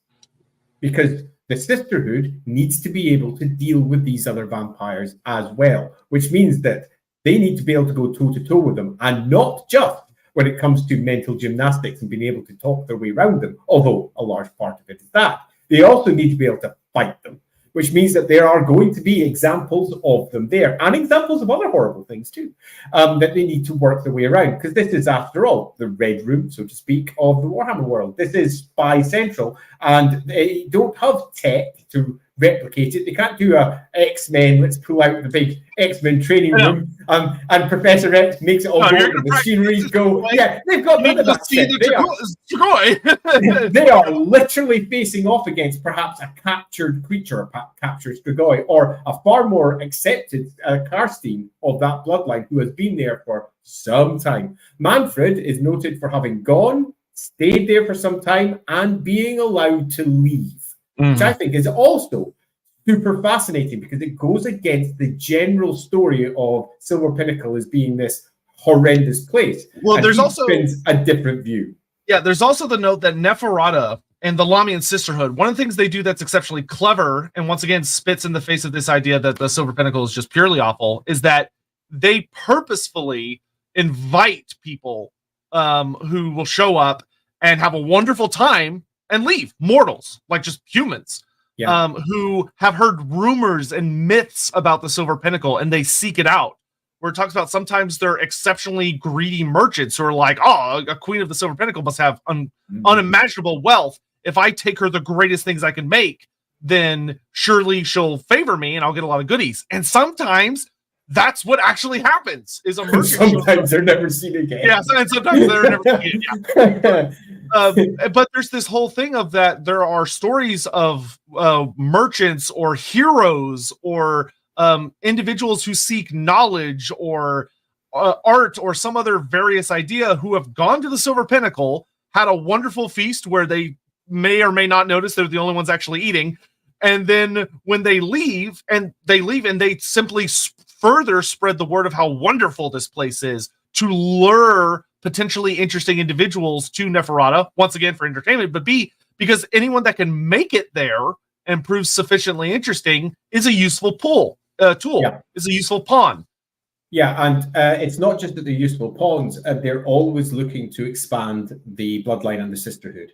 Because the Sisterhood needs to be able to deal with these other vampires as well, which means that they need to be able to go toe-to-toe with them, and not just when it comes to mental gymnastics and being able to talk their way around them, although a large part of it is that. They also need to be able to fight them, which means that there are going to be examples of them there, and examples of other horrible things too, that they need to work their way around, because this is, after all, the red room, so to speak, of the Warhammer world. This is Spy Central, and they don't have tech to replicate it. They can't do a X-Men, let's pull out the big X-Men training room, and Professor X makes it all go, the machineries go. Yeah, they've got none of that set. They are literally facing off against perhaps a captured creature, a captured Strigoi, or a far more accepted Karstein of that bloodline who has been there for some time. Manfred is noted for having gone, stayed there for some time, and being allowed to leave, which I think is also super fascinating because it goes against the general story of Silver Pinnacle as being this horrendous place. Well, and there's he also spins a different view. Yeah, there's also the note that Neferata and the Lahmian Sisterhood, one of the things they do that's exceptionally clever, and once again spits in the face of this idea that the Silver Pinnacle is just purely awful, is that they purposefully invite people who will show up and have a wonderful time and leave. Mortals, like just humans, who have heard rumors and myths about the Silver Pinnacle, and they seek it out. Where it talks about sometimes they're exceptionally greedy merchants who are like, oh, a queen of the Silver Pinnacle must have unimaginable wealth. If I take her the greatest things I can make, then surely she'll favor me and I'll get a lot of goodies. And sometimes that's what actually happens. Is a merchant sometimes they're never seen again. Yeah, and sometimes they're never seen again. Yeah. But there's this whole thing of that there are stories of merchants or heroes or individuals who seek knowledge or art or some other various idea who have gone to the Silver Pinnacle, had a wonderful feast where they may or may not notice they're the only ones actually eating, and then when they leave and they simply further spread the word of how wonderful this place is to lure potentially interesting individuals to Neferata, once again for entertainment, but B, because anyone that can make it there and prove sufficiently interesting is a useful tool, is a useful pawn. Yeah, and it's not just that they're useful pawns, they're always looking to expand the bloodline and the sisterhood,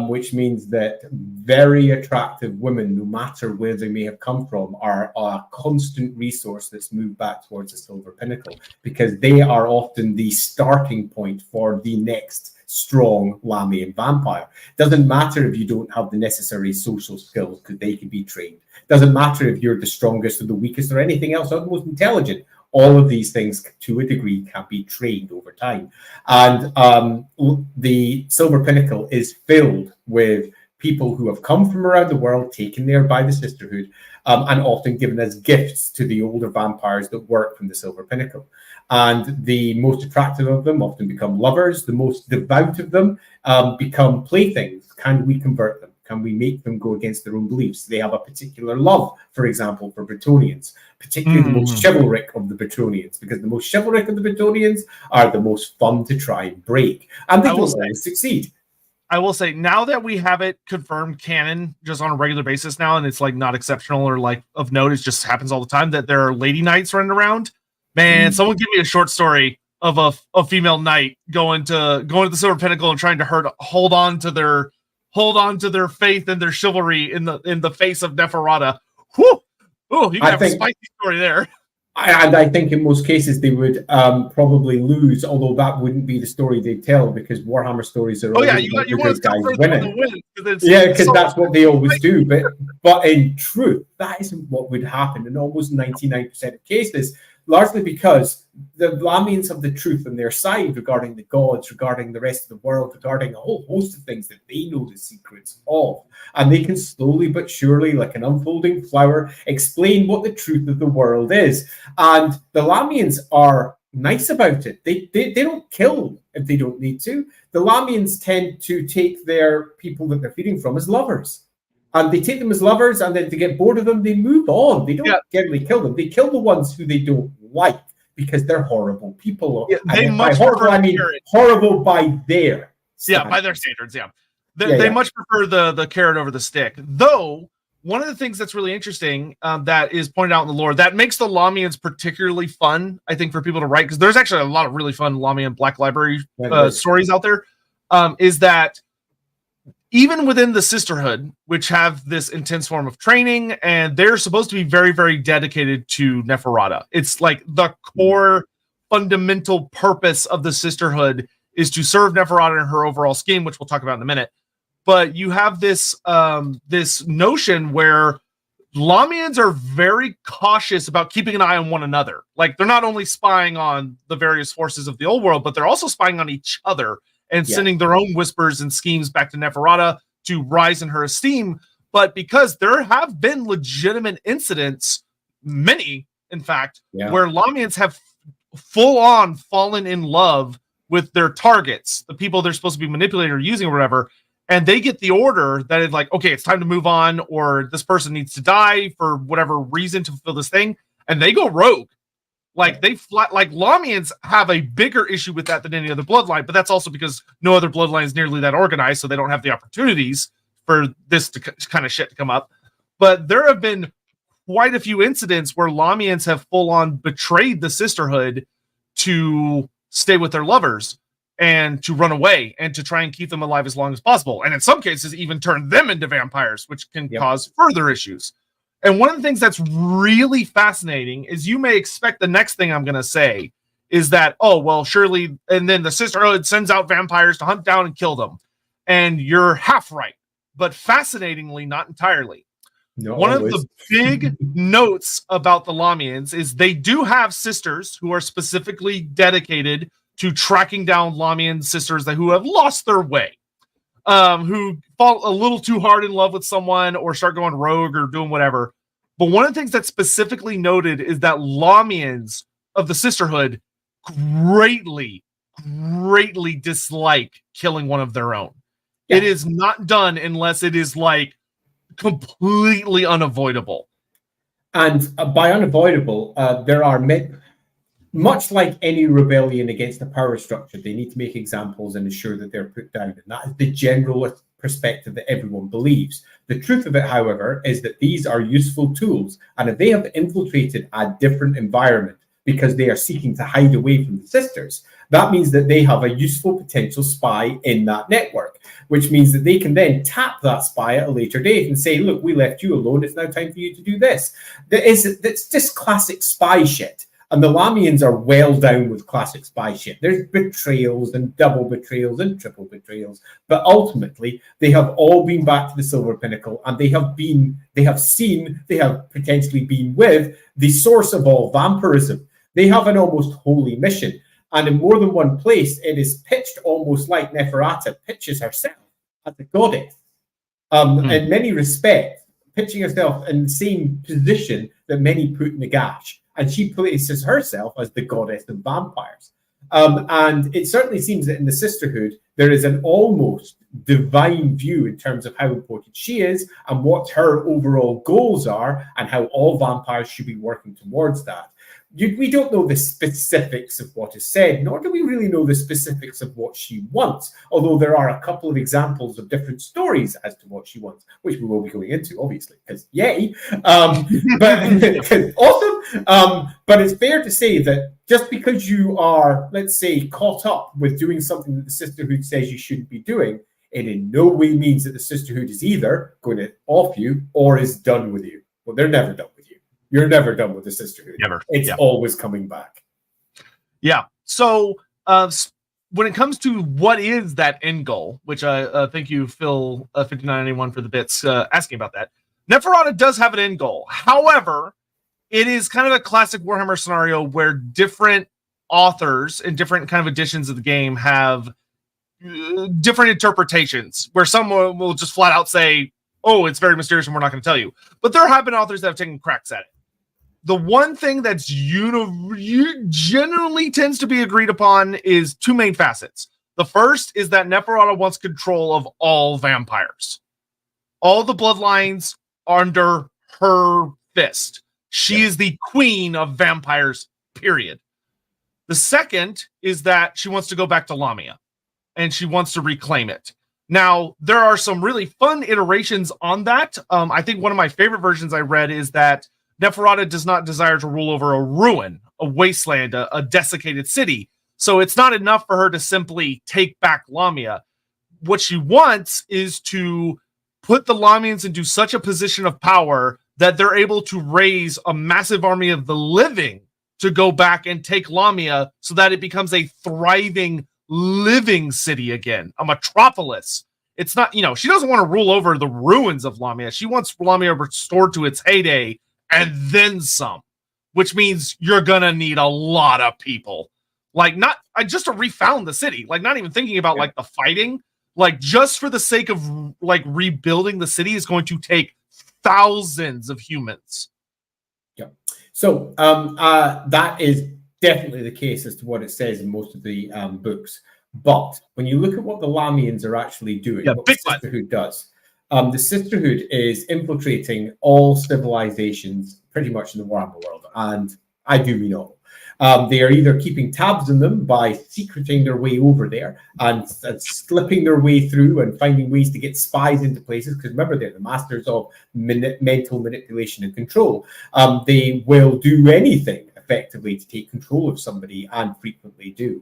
which means that very attractive women, no matter where they may have come from, are a constant resource that's moved back towards the Silver Pinnacle, because they are often the starting point for the next strong Lahmian vampire. Doesn't matter if you don't have the necessary social skills, because they can be trained. Doesn't matter if you're the strongest or the weakest or anything else or the most intelligent. All of these things, to a degree, can be trained over time. And the Silver Pinnacle is filled with people who have come from around the world, taken there by the Sisterhood, and often given as gifts to the older vampires that work from the Silver Pinnacle. And the most attractive of them often become lovers. The most devout of them become playthings. Can we convert them? Can we make them go against their own beliefs? They have a particular love, for example, for Bretonnians, particularly the most chivalric of the Bretonnians, because the most chivalric of the Bretonnians are the most fun to try and break. And they don't always succeed. I will say, now that we have it confirmed canon just on a regular basis now, and it's like not exceptional or like of note, it just happens all the time, that there are lady knights running around. Man, someone give me a short story of a female knight going to the Silver Pinnacle and trying to hold on to their faith and their chivalry in the face of Neferata. Whew! Oh, you can have a spicy story there. And I think in most cases they would probably lose, although that wouldn't be the story they tell, because Warhammer stories are always about the good guys winning. Because that's what they always do. But in truth, that isn't what would happen in almost 99% of cases, largely because the Lahmians have the truth on their side regarding the gods, regarding the rest of the world, regarding a whole host of things that they know the secrets of. And they can slowly but surely, like an unfolding flower, explain what the truth of the world is. And the Lahmians are nice about it. They don't kill if they don't need to. The Lahmians tend to take their people that they're feeding from as lovers. And they take them as lovers, and then to get bored of them, they move on. They don't generally kill them. They kill the ones who they don't like because they're horrible people. Yeah, they much horrible, I mean horrible by their standards. Yeah, by their standards, yeah. They much prefer the carrot over the stick. Though, one of the things that's really interesting that is pointed out in the lore that makes the Lahmians particularly fun, I think, for people to write, because there's actually a lot of really fun Lahmian Black Library stories out there, is that even within the Sisterhood, which have this intense form of training, and they're supposed to be very, very dedicated to Neferata. It's like the core fundamental purpose of the Sisterhood is to serve Neferata in her overall scheme, which we'll talk about in a minute. But you have this this notion where Lahmians are very cautious about keeping an eye on one another. Like, they're not only spying on the various forces of the old world, but they're also spying on each other and sending their own whispers and schemes back to Neferata to rise in her esteem. But because there have been legitimate incidents, many, in fact, where Lahmians have full on fallen in love with their targets, the people they're supposed to be manipulating or using or whatever, and they get the order that it's like, okay, it's time to move on, or this person needs to die for whatever reason to fulfill this thing, and they go rogue. Like like Lahmians have a bigger issue with that than any other bloodline, but that's also because no other bloodline is nearly that organized, so they don't have the opportunities for this kind of shit to come up. But there have been quite a few incidents where Lahmians have full on betrayed the Sisterhood to stay with their lovers and to run away and to try and keep them alive as long as possible. And in some cases, even turn them into vampires, which can cause further issues. And one of the things that's really fascinating is you may expect the next thing I'm going to say is that, oh, well, surely, and then the Sisterhood sends out vampires to hunt down and kill them. And you're half right, but fascinatingly, not entirely. One of the big notes about the Lahmians is they do have sisters who are specifically dedicated to tracking down Lahmian sisters who have lost their way. Who fall a little too hard in love with someone or start going rogue or doing whatever. But one of the things that's specifically noted is that Lahmians of the Sisterhood greatly dislike killing one of their own. Yeah. It is not done unless it is like completely unavoidable. And by unavoidable, there are much like any rebellion against the power structure, they need to make examples and ensure that they're put down. And that is the general perspective that everyone believes. The truth of it, however, is that these are useful tools. And if they have infiltrated a different environment because they are seeking to hide away from the sisters, that means that they have a useful potential spy in that network, which means that they can then tap that spy at a later date and say, look, we left you alone. It's now time for you to do this. It's just classic spy shit. And the Lahmians are well down with classic spy shit. There's betrayals and double betrayals and triple betrayals. But ultimately, they have all been back to the Silver Pinnacle, and they have potentially been with the source of all vampirism. They have an almost holy mission. And in more than one place, it is pitched almost like Neferata pitches herself as a goddess. In many respects, pitching herself in the same position that many put Nagash. And she places herself as the goddess of vampires. And it certainly seems that in the Sisterhood, there is an almost divine view in terms of how important she is and what her overall goals are and how all vampires should be working towards that. We don't know the specifics of what is said, nor do we really know the specifics of what she wants, although there are a couple of examples of different stories as to what she wants, which we will be going into, obviously, because yay. But awesome. But it's fair to say that just because you are, let's say, caught up with doing something that the Sisterhood says you shouldn't be doing, it in no way means that the Sisterhood is either going to off you or is done with you. Well, they're never done with you. You're never done with the Sisterhood. Never. It's always coming back. Yeah. So when it comes to what is that end goal, which I thank you, Phil 5991 for the bits asking about that. Neferata does have an end goal. However, it is kind of a classic Warhammer scenario where different authors and different kind of editions of the game have different interpretations, where someone will just flat out say, oh, it's very mysterious and we're not going to tell you. But there have been authors that have taken cracks at it. The one thing that's generally tends to be agreed upon is two main facets. The first is that Neferata wants control of all vampires. All the bloodlines are under her fist. She is the queen of vampires, period. The second is that she wants to go back to Lahmia, and she wants to reclaim it. Now, there are some really fun iterations on that. I think one of my favorite versions I read is that Neferata does not desire to rule over a ruin, a wasteland, a desiccated city. So it's not enough for her to simply take back Lahmia. What she wants is to put the Lahmians into such a position of power that they're able to raise a massive army of the living to go back and take Lahmia so that it becomes a thriving, living city again, a metropolis. It's not, she doesn't want to rule over the ruins of Lahmia. She wants Lahmia restored to its heyday and then some, which means you're gonna need a lot of people, like not just to refound the city, like not even thinking about like the fighting, like just for the sake of like rebuilding the city is going to take thousands of humans. Yeah. So that is definitely the case as to what it says in most of the books. But when you look at what the Lahmians are actually doing, what the Sisterhood does, the Sisterhood is infiltrating all civilizations pretty much in the Warhammer world, and I do mean all. They are either keeping tabs on them by secreting their way over there and slipping their way through and finding ways to get spies into places, because remember, they're the masters of mental manipulation and control. They will do anything effectively to take control of somebody, and frequently do.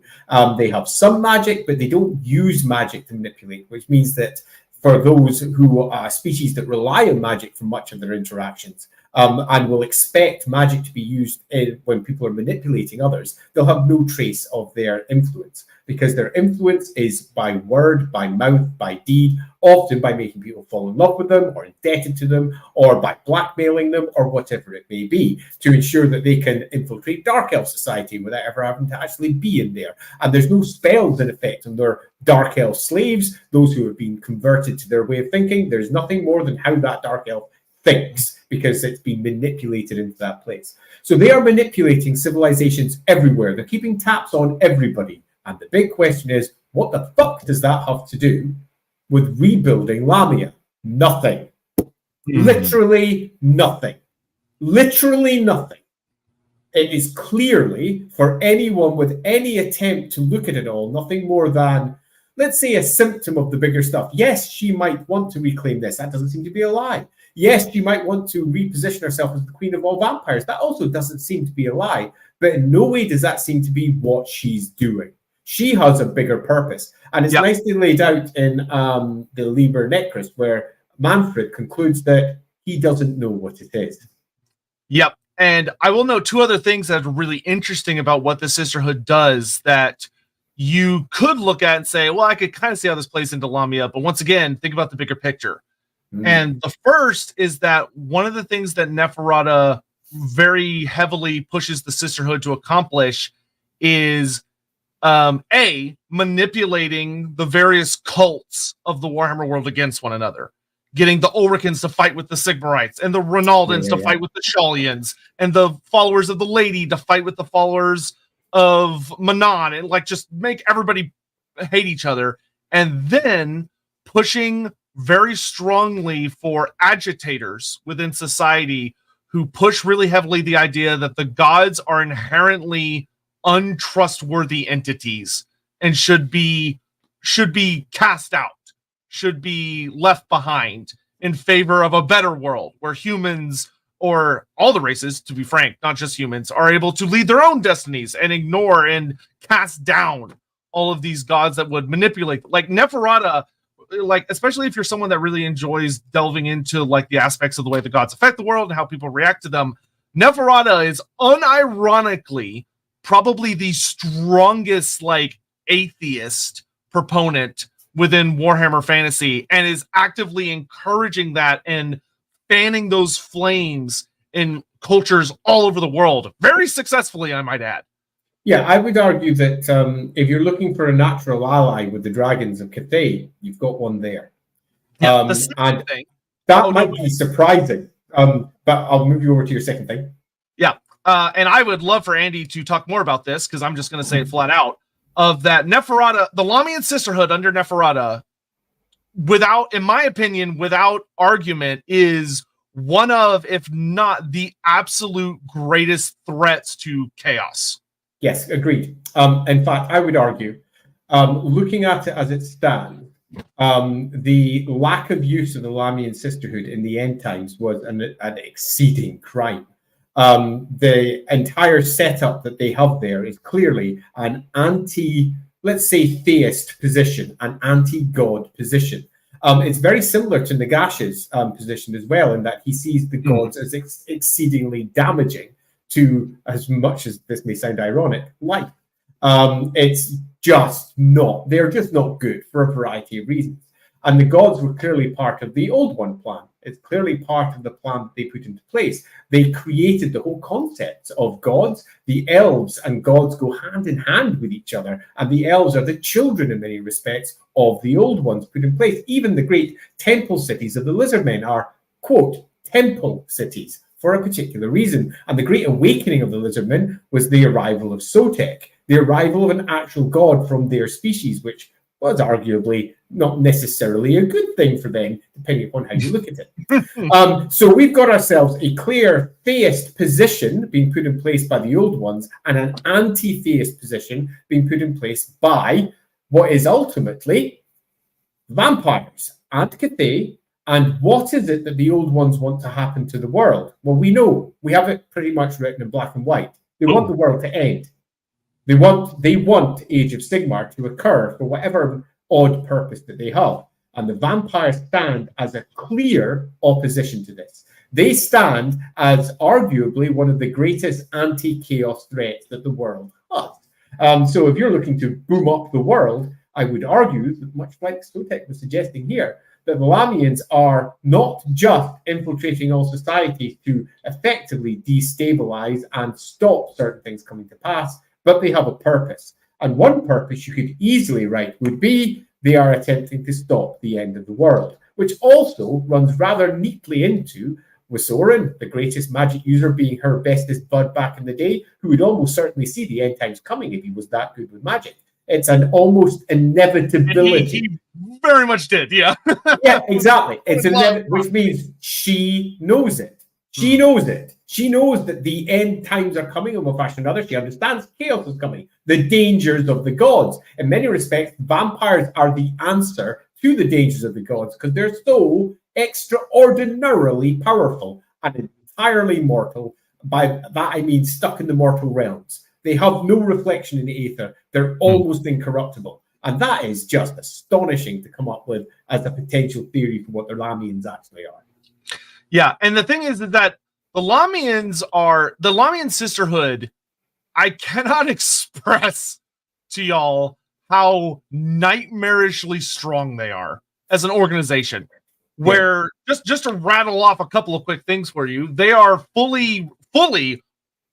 They have some magic, but they don't use magic to manipulate, which means that for those who are species that rely on magic for much of their interactions, and will expect magic to be used when people are manipulating others, they'll have no trace of their influence, because their influence is by word, by mouth, by deed, often by making people fall in love with them or indebted to them, or by blackmailing them, or whatever it may be, to ensure that they can infiltrate Dark Elf society without ever having to actually be in there. And there's no spells in effect on their Dark Elf slaves, those who have been converted to their way of thinking. There's nothing more than how that Dark Elf thinks, because it's been manipulated into that place. So they are manipulating civilizations everywhere. They're keeping taps on everybody. And the big question is, what the fuck does that have to do with rebuilding Lahmia? Nothing. Literally nothing. Literally nothing. It is clearly, for anyone with any attempt to look at it all, nothing more than, let's say, a symptom of the bigger stuff. Yes, she might want to reclaim this. That doesn't seem to be a lie. Yes, she might want to reposition herself as the queen of all vampires. That also doesn't seem to be a lie. But in no way does that seem to be what she's doing. She has a bigger purpose. And it's nicely laid out in the Liber Necris, where Manfred concludes that he doesn't know what it is. Yep. And I will note two other things that are really interesting about what the Sisterhood does that you could look at and say, well, I could kind of see how this plays into Lahmia. But once again, think about the bigger picture. And the first is that one of the things that Neferata very heavily pushes the Sisterhood to accomplish is manipulating the various cults of the Warhammer world against one another, getting the Ulricans to fight with the Sigmarites, and the Ronaldans to fight with the Shallians, and the followers of the Lady to fight with the followers of Manon, and like just make everybody hate each other, and then pushing very strongly for agitators within society who push really heavily the idea that the gods are inherently untrustworthy entities and should be cast out, should be left behind in favor of a better world where humans, or all the races, to be frank, not just humans, are able to lead their own destinies and ignore and cast down all of these gods that would manipulate. Like Neferata, like, especially if you're someone that really enjoys delving into like the aspects of the way the gods affect the world and how people react to them, Neferata is unironically probably the strongest like atheist proponent within Warhammer Fantasy, and is actively encouraging that and fanning those flames in cultures all over the world, very successfully, I might add. Yeah, I would argue that if you're looking for a natural ally with the dragons of Cathay, you've got one there. Yeah, and thing, that might be surprising, but I'll move you over to your second thing. Yeah, and I would love for Andy to talk more about this, because I'm just going to say it flat out, of that Neferata, the Lahmian Sisterhood under Neferata, without, in my opinion, without argument, is one of, if not the absolute greatest threats to chaos. Yes, agreed. In fact, I would argue, looking at it as it stands, the lack of use of the Lahmian Sisterhood in the end times was an exceeding crime. The entire setup that they have there is clearly an anti, let's say, theist position, an anti-god position. It's very similar to Nagash's position as well, in that he sees the gods as exceedingly damaging to, as much as this may sound ironic, life. It's just not, they're just not good for a variety of reasons. And the gods were clearly part of the Old One plan. It's clearly part of the plan that they put into place. They created the whole concept of gods. The elves and gods go hand in hand with each other, and the elves are the children in many respects of the Old Ones put in place. Even the great temple cities of the Lizardmen are, quote, temple cities for a particular reason. And the great awakening of the Lizardmen was the arrival of Sotek. the arrival of an actual god from their species, which was arguably not necessarily a good thing for them, depending upon how you look at it. So we've got ourselves a clear theist position being put in place by the old ones, and an anti-theist position being put in place by what is ultimately vampires and Cathay. And what is it that the old ones want to happen to the world? Well, we know, we have it pretty much written in black and white. They want the world to end. They want Age of Sigmar to occur for whatever odd purpose that they have. And the vampires stand as a clear opposition to this. They stand as arguably one of the greatest anti-chaos threats that the world has. So if you're looking to boom up the world, I would argue that, much like Sotek was suggesting here, that the Lahmians are not just infiltrating all societies to effectively destabilize and stop certain things coming to pass, but they have a purpose. And one purpose you could easily write would be they are attempting to stop the end of the world, which also runs rather neatly into Wisorin, the greatest magic user, being her bestest bud back in the day, who would almost certainly see the end times coming if he was that good with magic. It's an almost inevitability. He very much did, yeah. Yeah, exactly. It's which means she knows it. She knows it. She knows that the end times are coming in one fashion or another. She understands chaos is coming, the dangers of the gods. In many respects, vampires are the answer to the dangers of the gods because they're so extraordinarily powerful and entirely mortal. By that, I mean stuck in the mortal realms. They have no reflection in the aether. They're almost incorruptible. And that is just astonishing to come up with as a potential theory for what the Lahmians actually are. Yeah, and the thing is that the Lahmian Sisterhood, I cannot express to y'all how nightmarishly strong they are as an organization. Where, just to rattle off a couple of quick things for you, they are fully,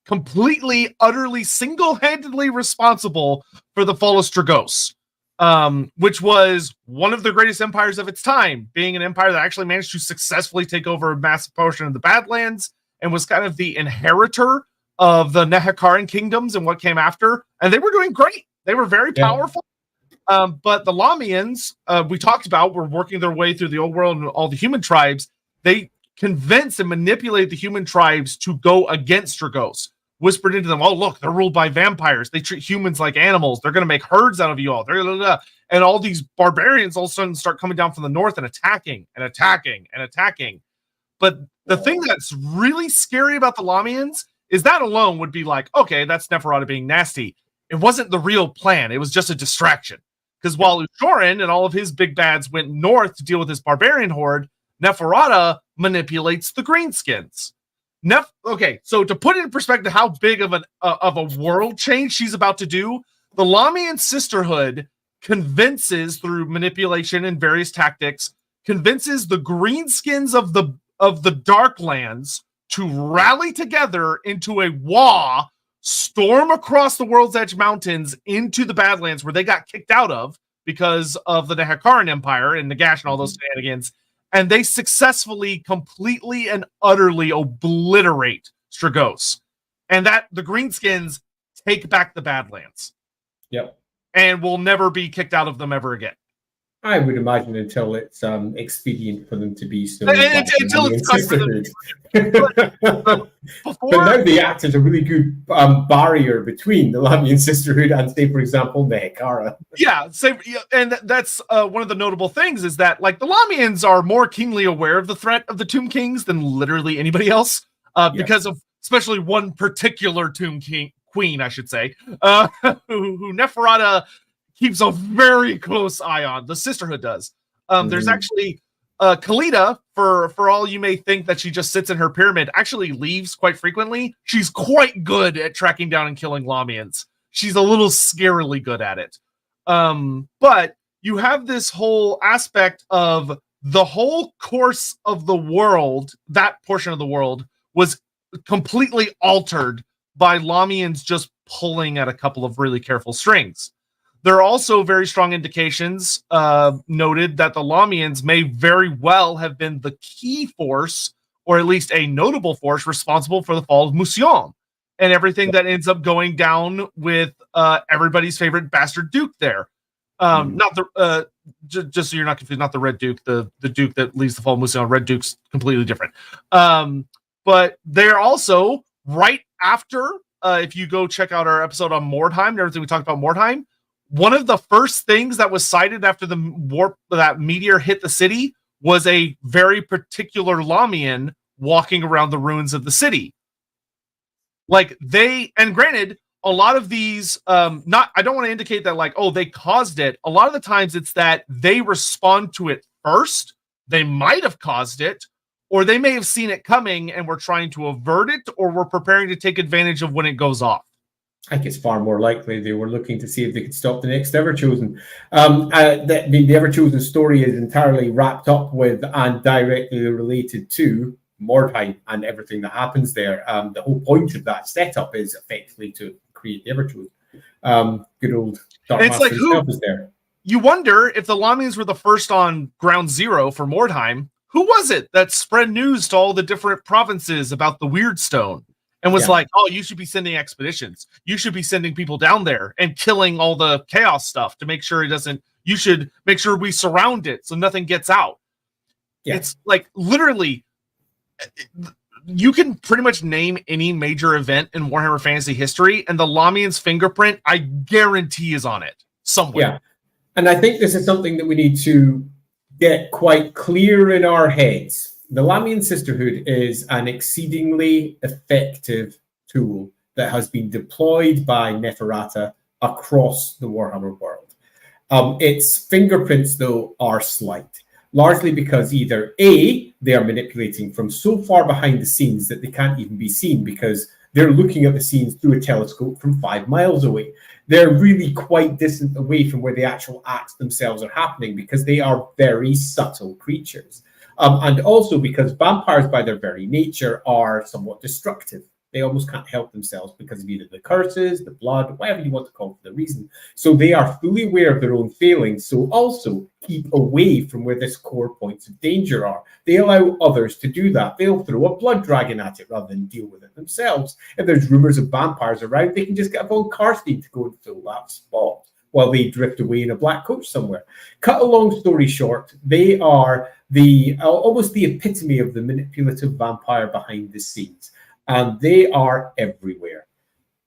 completely, utterly, single-handedly responsible for the fall of Stragos, which was one of the greatest empires of its time, being an empire that actually managed to successfully take over a massive portion of the Badlands and was kind of the inheritor of the Nehekaran kingdoms and what came after. And they were doing great. They were very powerful. But the Lahmians, we talked about, were working their way through the old world and all the human tribes. They convinced and manipulated the human tribes to go against Stragos. Whispered into them, oh, look, they're ruled by vampires. They treat humans like animals. They're going to make herds out of you all. And all these barbarians all of a sudden start coming down from the north and attacking and attacking and attacking. But the thing that's really scary about the Lahmians is that alone would be like, okay, that's Neferata being nasty. It wasn't the real plan. It was just a distraction. Because while Ushoran and all of his big bads went north to deal with this barbarian horde, Neferata manipulates the greenskins. Okay, so to put it in perspective how big of a world change she's about to do, the Lahmian Sisterhood convinces, through manipulation and various tactics, convinces the greenskins of the Darklands to rally together into a Wa, storm across the World's Edge Mountains into the Badlands where they got kicked out of because of the Nehekaran Empire and Nagash and all those shenanigans. And they successfully, completely, and utterly obliterate Stragos. And that the Greenskins take back the Badlands. Yep. And will never be kicked out of them ever again. I would imagine until it's expedient for them to be so. Until it's Sisterhood. But now they act as a really good barrier between the Lahmian Sisterhood and, say, for example, Nehekara. Yeah, and that's one of the notable things is that, like, the Lahmians are more keenly aware of the threat of the Tomb Kings than literally anybody else, because of especially one particular Tomb Queen, I should say, who Neferata keeps a very close eye on. The Sisterhood does. There's actually Kalita, for all you may think that she just sits in her pyramid, actually leaves quite frequently. She's quite good at tracking down and killing Lahmians. She's a little scarily good at it. But you have this whole aspect of the whole course of the world, that portion of the world, was completely altered by Lahmians just pulling at a couple of really careful strings. There are also very strong indications noted that the Lahmians may very well have been the key force, or at least a notable force, responsible for the fall of Musion and everything that ends up going down with everybody's favorite bastard Duke there. Not the just so you're not confused, not the Red Duke, the Duke that leads the Fall of Musion. Red Duke's completely different. But they're also right after. If you go check out our episode on Mordheim and everything we talked about Mordheim, one of the first things that was sighted after the warp that meteor hit the city was a very particular Lahmian walking around the ruins of the city. Like and granted, a lot of these, I don't want to indicate that like, oh, they caused it. A lot of the times it's that they respond to it first. They might have caused it, or they may have seen it coming and were trying to avert it, or were preparing to take advantage of when it goes off. I think it's far more likely they were looking to see if they could stop the next Everchosen. The Everchosen story is entirely wrapped up with and directly related to Mordheim and everything that happens there. The whole point of that setup is effectively to create the Everchosen. Good old Dark Master like, himself is there. You wonder if the Lahmians were the first on ground zero for Mordheim. Who was it that spread news to all the different provinces about the Weird Stone and was like, oh, you should be sending expeditions. You should be sending people down there and killing all the chaos stuff to make sure it doesn't. You should make sure we surround it so nothing gets out. Yeah. It's like literally, you can pretty much name any major event in Warhammer Fantasy history, and the Lahmian's fingerprint, I guarantee, is on it somewhere. Yeah. And I think this is something that we need to get quite clear in our heads. The Lahmian Sisterhood is an exceedingly effective tool that has been deployed by Neferata across the Warhammer world. Its fingerprints, though, are slight, largely because either A, they are manipulating from so far behind the scenes that they can't even be seen because they're looking at the scenes through a telescope from 5 miles away. They're really quite distant away from where the actual acts themselves are happening because they are very subtle creatures. And also because vampires, by their very nature, are somewhat destructive. They almost can't help themselves because of either the curses, the blood, whatever you want to call it for the reason. So they are fully aware of their own failings. So also keep away from where this core points of danger are. They allow others to do that. They'll throw a blood dragon at it rather than deal with it themselves. If there's rumors of vampires around, they can just get a von Karstein to go and fill that spot while they drift away in a black coach somewhere. Cut a long story short, they are almost the epitome of the manipulative vampire behind the scenes. And they are everywhere.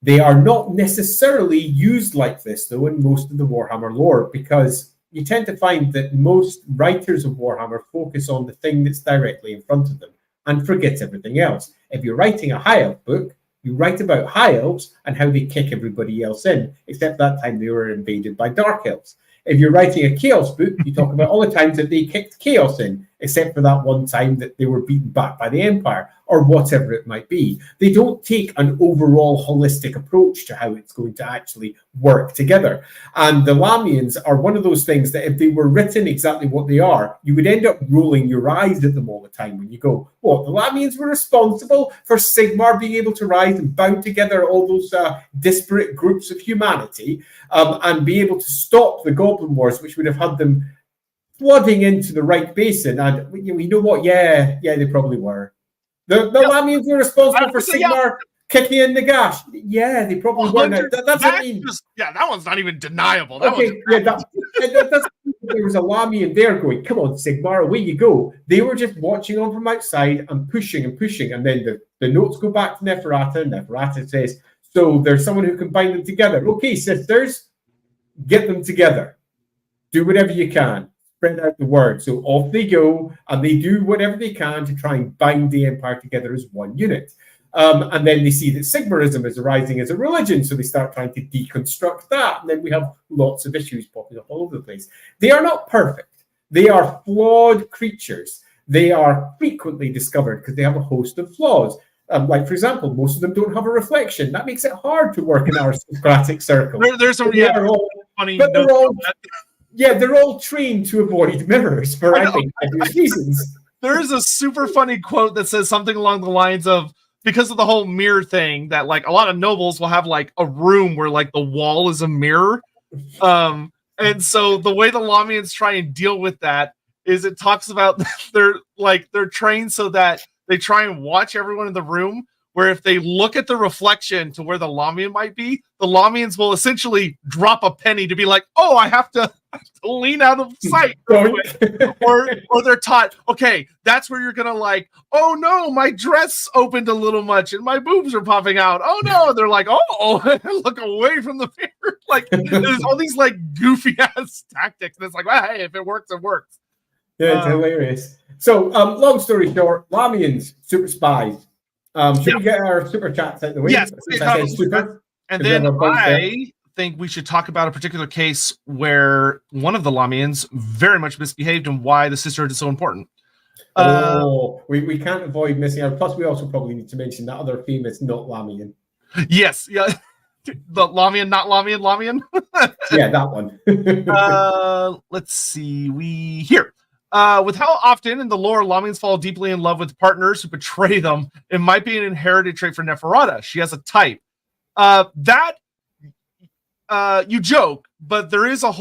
They are not necessarily used like this, though, in most of the Warhammer lore, because you tend to find that most writers of Warhammer focus on the thing that's directly in front of them and forget everything else. If you're writing a High Elf book, you write about High Elves and how they kick everybody else in, except that time they were invaded by Dark Elves. If you're writing a Chaos book, you talk about all the times that they kicked Chaos in, except for that one time that they were beaten back by the Empire, or whatever it might be. They don't take an overall holistic approach to how it's going to actually work together. And the Lahmians are one of those things that if they were written exactly what they are, you would end up rolling your eyes at them all the time when you go, what, the Lahmians were responsible for Sigmar being able to rise and bound together all those disparate groups of humanity and be able to stop the Goblin Wars, which would have had them flooding into the right basin. And you know what? Yeah, they probably were. The Lahmians were responsible for Sigmar kicking in the gash. Yeah, they probably were. That's what I mean. That one's not even deniable. That's there was a Lahmian there going, come on, Sigmar, away you go. They were just watching on from outside and pushing. And then the notes go back to Neferata. Neferata says, so there's someone who can bind them together. Okay, sisters, get them together. Do whatever you can. Spread out the word. So off they go, and they do whatever they can to try and bind the Empire together as one unit. And then they see that Sigmarism is arising as a religion, so they start trying to deconstruct that. And then we have lots of issues popping up all over the place. They are not perfect. They are flawed creatures. They are frequently discovered because they have a host of flaws. Like, for example, most of them don't have a reflection. That makes it hard to work in our Socratic circle. There's some funny they're all trained to avoid mirrors for, I think, obvious reasons. There is a super funny quote that says something along the lines of, because of the whole mirror thing, that like a lot of nobles will have like a room where like the wall is a mirror. And so the way the Lahmians try and deal with that is it talks about they're trained so that they try and watch everyone in the room where if they look at the reflection to where the Lahmian might be, the Lahmians will essentially drop a penny to be like, oh, I have to lean out of sight. or they're taught, okay, that's where you're gonna like, oh no, my dress opened a little much and my boobs are popping out. Oh no, they're like, oh, look away from the mirror. Like there's all these like goofy ass tactics, and it's like, well, hey, if it works, it works. Yeah, it's hilarious. So, long story short, Lahmians, super spies. Should we get our super chats out of the way? Yes. Super? And then I think we should talk about a particular case where one of the Lahmians very much misbehaved and why the Sisterhood is so important. We can't avoid missing out. Plus, we also probably need to mention that other famous not Lahmian. Yes, yeah. The Lahmian, not Lahmian. Yeah, that one. Let's see. With how often in the lore Lahmians fall deeply in love with partners who betray them, it might be an inherited trait for Neferata. She has a type. You joke, but there's an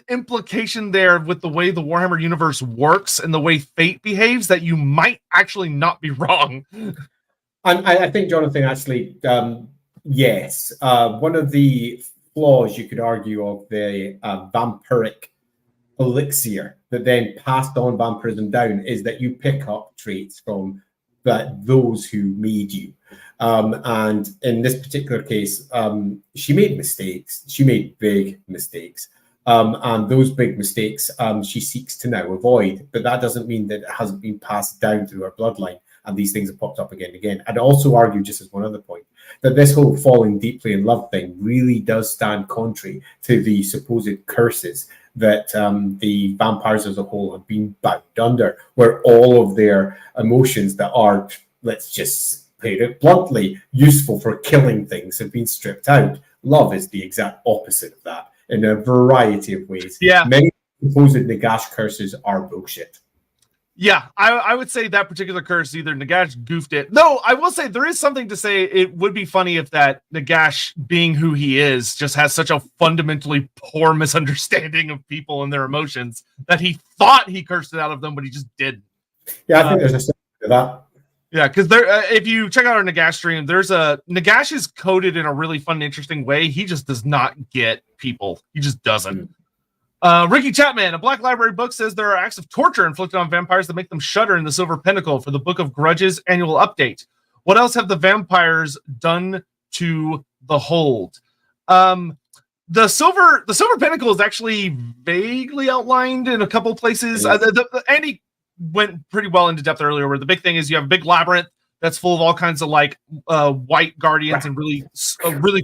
implication there with the way the Warhammer universe works and the way fate behaves that you might actually not be wrong. I think, Jonathan, actually, yes. One of the flaws you could argue of the vampiric elixir that then passed on vampirism down is that you pick up traits from those who made you. And in this particular case, she made mistakes. She made big mistakes. And those big mistakes she seeks to now avoid. But that doesn't mean that it hasn't been passed down through her bloodline. And these things have popped up again and again. I'd also argue, just as one other point, that this whole falling deeply in love thing really does stand contrary to the supposed curses that the vampires as a whole have been bound under, where all of their emotions that are, let's just put it bluntly, useful for killing things have been stripped out. Love is the exact opposite of that in a variety of ways. Yeah. Many supposed Nagash curses are bullshit. Yeah, I would say that particular curse, either Nagash goofed it. No, I will say there is something to say. It would be funny if that Nagash, being who he is, just has such a fundamentally poor misunderstanding of people and their emotions that he thought he cursed it out of them, but he just didn't. Yeah, I think there's a side to that. Yeah, because there, if you check out our Nagash stream, Nagash is coded in a really fun and interesting way. He just does not get people. He just doesn't. Ricky Chapman, a Black Library book, says there are acts of torture inflicted on vampires that make them shudder in the Silver Pinnacle for the Book of Grudges annual update. What else have the vampires done to the Hold? The Silver Pinnacle is actually vaguely outlined in a couple places. Andy went pretty well into depth earlier, where the big thing is you have a big labyrinth that's full of all kinds of like white guardians and really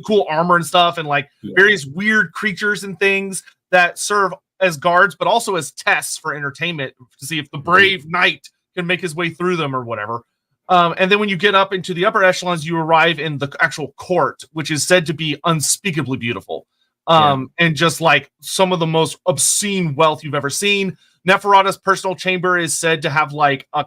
cool armor and stuff, and like various weird creatures and things that serve as guards, but also as tests for entertainment to see if the brave knight can make his way through them or whatever. And then when you get up into the upper echelons, you arrive in the actual court, which is said to be unspeakably beautiful. And just like some of the most obscene wealth you've ever seen. Neferata's personal chamber is said to have like a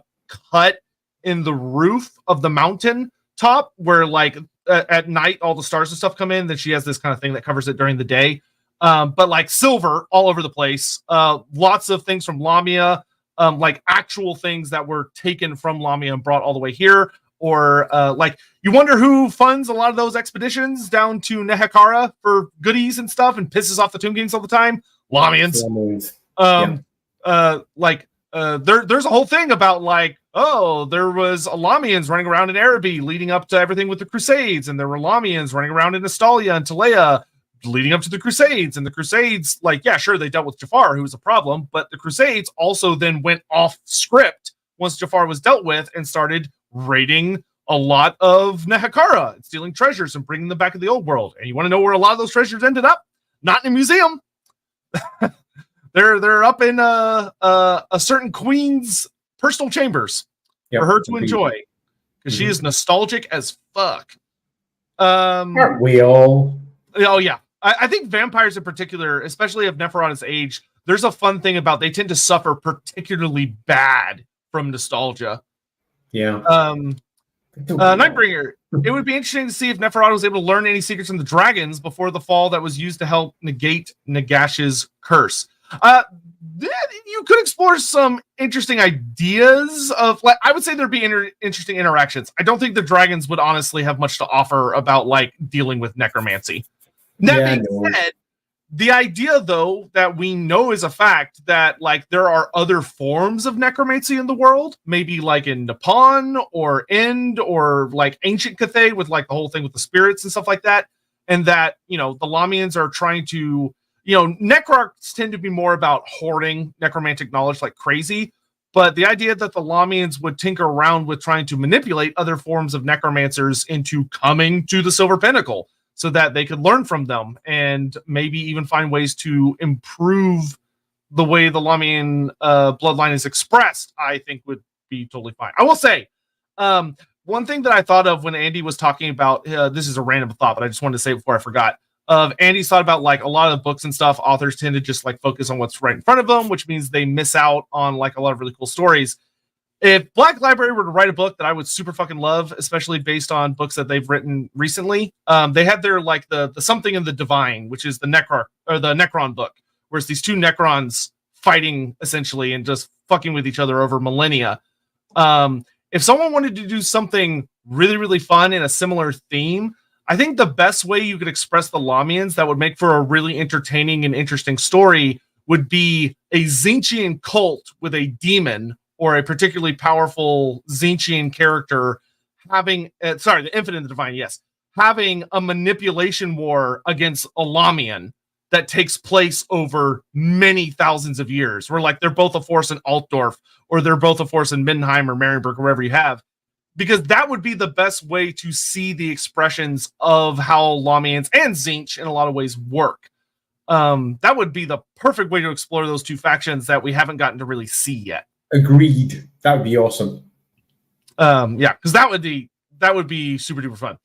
cut in the roof of the mountain top where like at night all the stars and stuff come in. Then she has this kind of thing that covers it during the day. But like silver all over the place. Lots of things from Lamia, like actual things that were taken from Lamia and brought all the way here. Or like you wonder who funds a lot of those expeditions down to Nehekara for goodies and stuff and pisses off the Tomb Kings all the time. Lamians. There's a whole thing about like, oh, there was Lamians running around in Araby leading up to everything with the Crusades, and there were Lamians running around in Astalia and Talea leading up to the Crusades. And the Crusades, like, yeah, sure, they dealt with Jafar, who was a problem, but the Crusades also then went off script once Jafar was dealt with and started raiding a lot of Nehekara and stealing treasures and bringing them back to the old world. And you want to know where a lot of those treasures ended up? Not in a museum. They're up in a certain queen's personal chambers for her to enjoy, because she is nostalgic as fuck. Aren't we all? Oh yeah, I think vampires in particular, especially of Neferata's age, there's a fun thing about they tend to suffer particularly bad from nostalgia. Yeah. Nightbringer, it would be interesting to see if Neferata was able to learn any secrets from the dragons before the fall that was used to help negate Nagash's curse. Then you could explore some interesting ideas of, like, I would say there'd be interesting interactions. I don't think the dragons would honestly have much to offer about like dealing with necromancy. That being said, the idea though that we know is a fact that like there are other forms of necromancy in the world, maybe like in Nippon or Ind or like ancient Cathay with like the whole thing with the spirits and stuff like that, and that, you know, the Lahmians are trying to, you know, necrarchs tend to be more about hoarding necromantic knowledge like crazy, but the idea that the Lahmians would tinker around with trying to manipulate other forms of necromancers into coming to the Silver Pinnacle so that they could learn from them and maybe even find ways to improve the way the Lahmian bloodline is expressed, I think would be totally fine. I will say, one thing that I thought of when Andy was talking about, this is a random thought, but I just wanted to say before I forgot, Andy's thought about like a lot of the books and stuff, authors tend to just like focus on what's right in front of them, which means they miss out on like a lot of really cool stories. If Black Library were to write a book that I would super fucking love, especially based on books that they've written recently, they had their like the Something in the Divine, which is the Necron book, where it's these two Necrons fighting essentially and just fucking with each other over millennia. If someone wanted to do something really, really fun in a similar theme, I think the best way you could express the Lahmians that would make for a really entertaining and interesting story would be a Tzeentchian cult with a demon or a particularly powerful Tzeentchian character having, the Infinite and the Divine, yes, having a manipulation war against a Lahmian that takes place over many thousands of years, where like they're both a force in Altdorf, or they're both a force in Mindenheim or Marienburg, or wherever you have, because that would be the best way to see the expressions of how Lahmians and Tzeentch in a lot of ways work. That would be the perfect way to explore those two factions that we haven't gotten to really see yet. Agreed. That would be awesome. Yeah, because that would be super duper fun.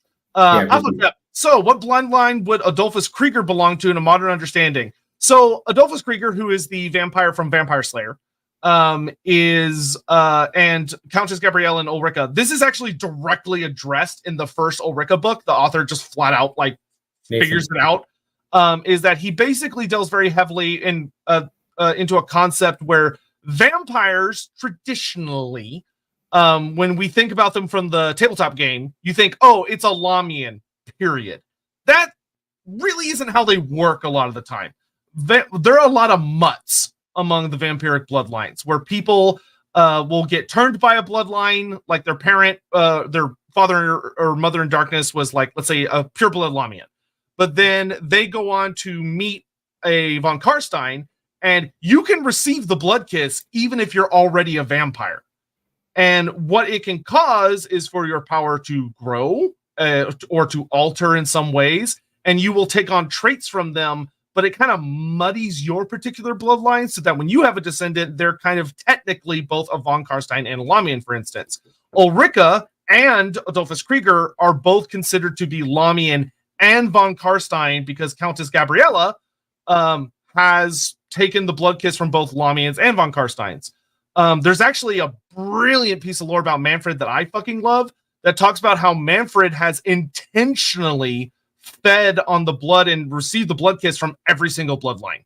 So, what bloodline would Adolphus Krieger belong to in a modern understanding? So, Adolphus Krieger, who is the vampire from Vampire Slayer, is and Countess Gabrielle and Ulrika. This is actually directly addressed in the first Ulrika book. The author just flat out like figures it out. Is that he basically delves very heavily into a concept where vampires traditionally, when we think about them from the tabletop game, you think, oh, it's a Lahmian, period. That really isn't how they work a lot of the time. There are a lot of mutts among the vampiric bloodlines where people will get turned by a bloodline, like their parent, their father or mother in darkness was like, let's say, a pure blood Lahmian. But then they go on to meet a von Karstein, and you can receive the blood kiss even if you're already a vampire. And what it can cause is for your power to grow or to alter in some ways, and you will take on traits from them, but it kind of muddies your particular bloodline so that when you have a descendant, they're kind of technically both a von Karstein and a Lahmian, for instance. Ulrika and Adolphus Krieger are both considered to be Lahmian and von Karstein because Countess Gabriella has taken the blood kiss from both Lahmians and von Karsteins. There's actually a brilliant piece of lore about Manfred that I fucking love that talks about how Manfred has intentionally fed on the blood and received the blood kiss from every single bloodline.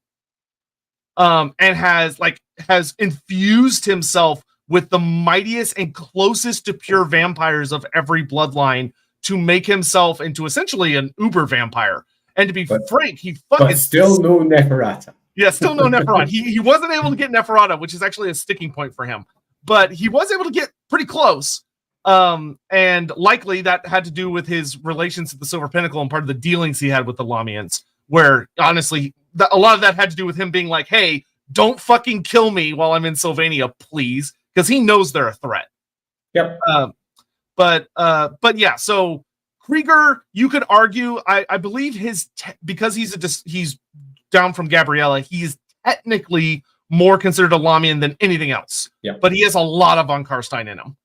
And has infused himself with the mightiest and closest to pure vampires of every bloodline to make himself into essentially an uber vampire. And to be frank, he fucking... But still no Neferata. Yeah, still no Neferata. He wasn't able to get Neferata, which is actually a sticking point for him. But he was able to get pretty close. And likely that had to do with his relations at the Silver Pinnacle and part of the dealings he had with the Lahmians, where honestly, a lot of that had to do with him being like, hey, don't fucking kill me while I'm in Sylvania, please. Because he knows they're a threat. Yep. But yeah, so Krieger, you could argue, I believe because he's down from Gabriella, he's technically more considered a Lahmian than anything else. Yeah. But he has a lot of von Karstein in him.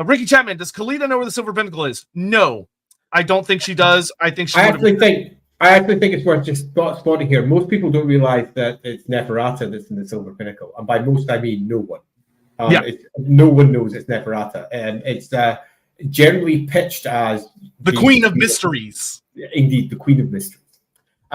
Ricky Chapman, does Kalita know where the Silver Pinnacle is? No, I don't think she does. I think she. I actually think it's worth just spotting here. Most people don't realize that it's Neferata that's in the Silver Pinnacle, and by most I mean no one. No one knows it's Neferata, and it's generally pitched as the Queen of Mysteries. Indeed, the Queen of Mysteries.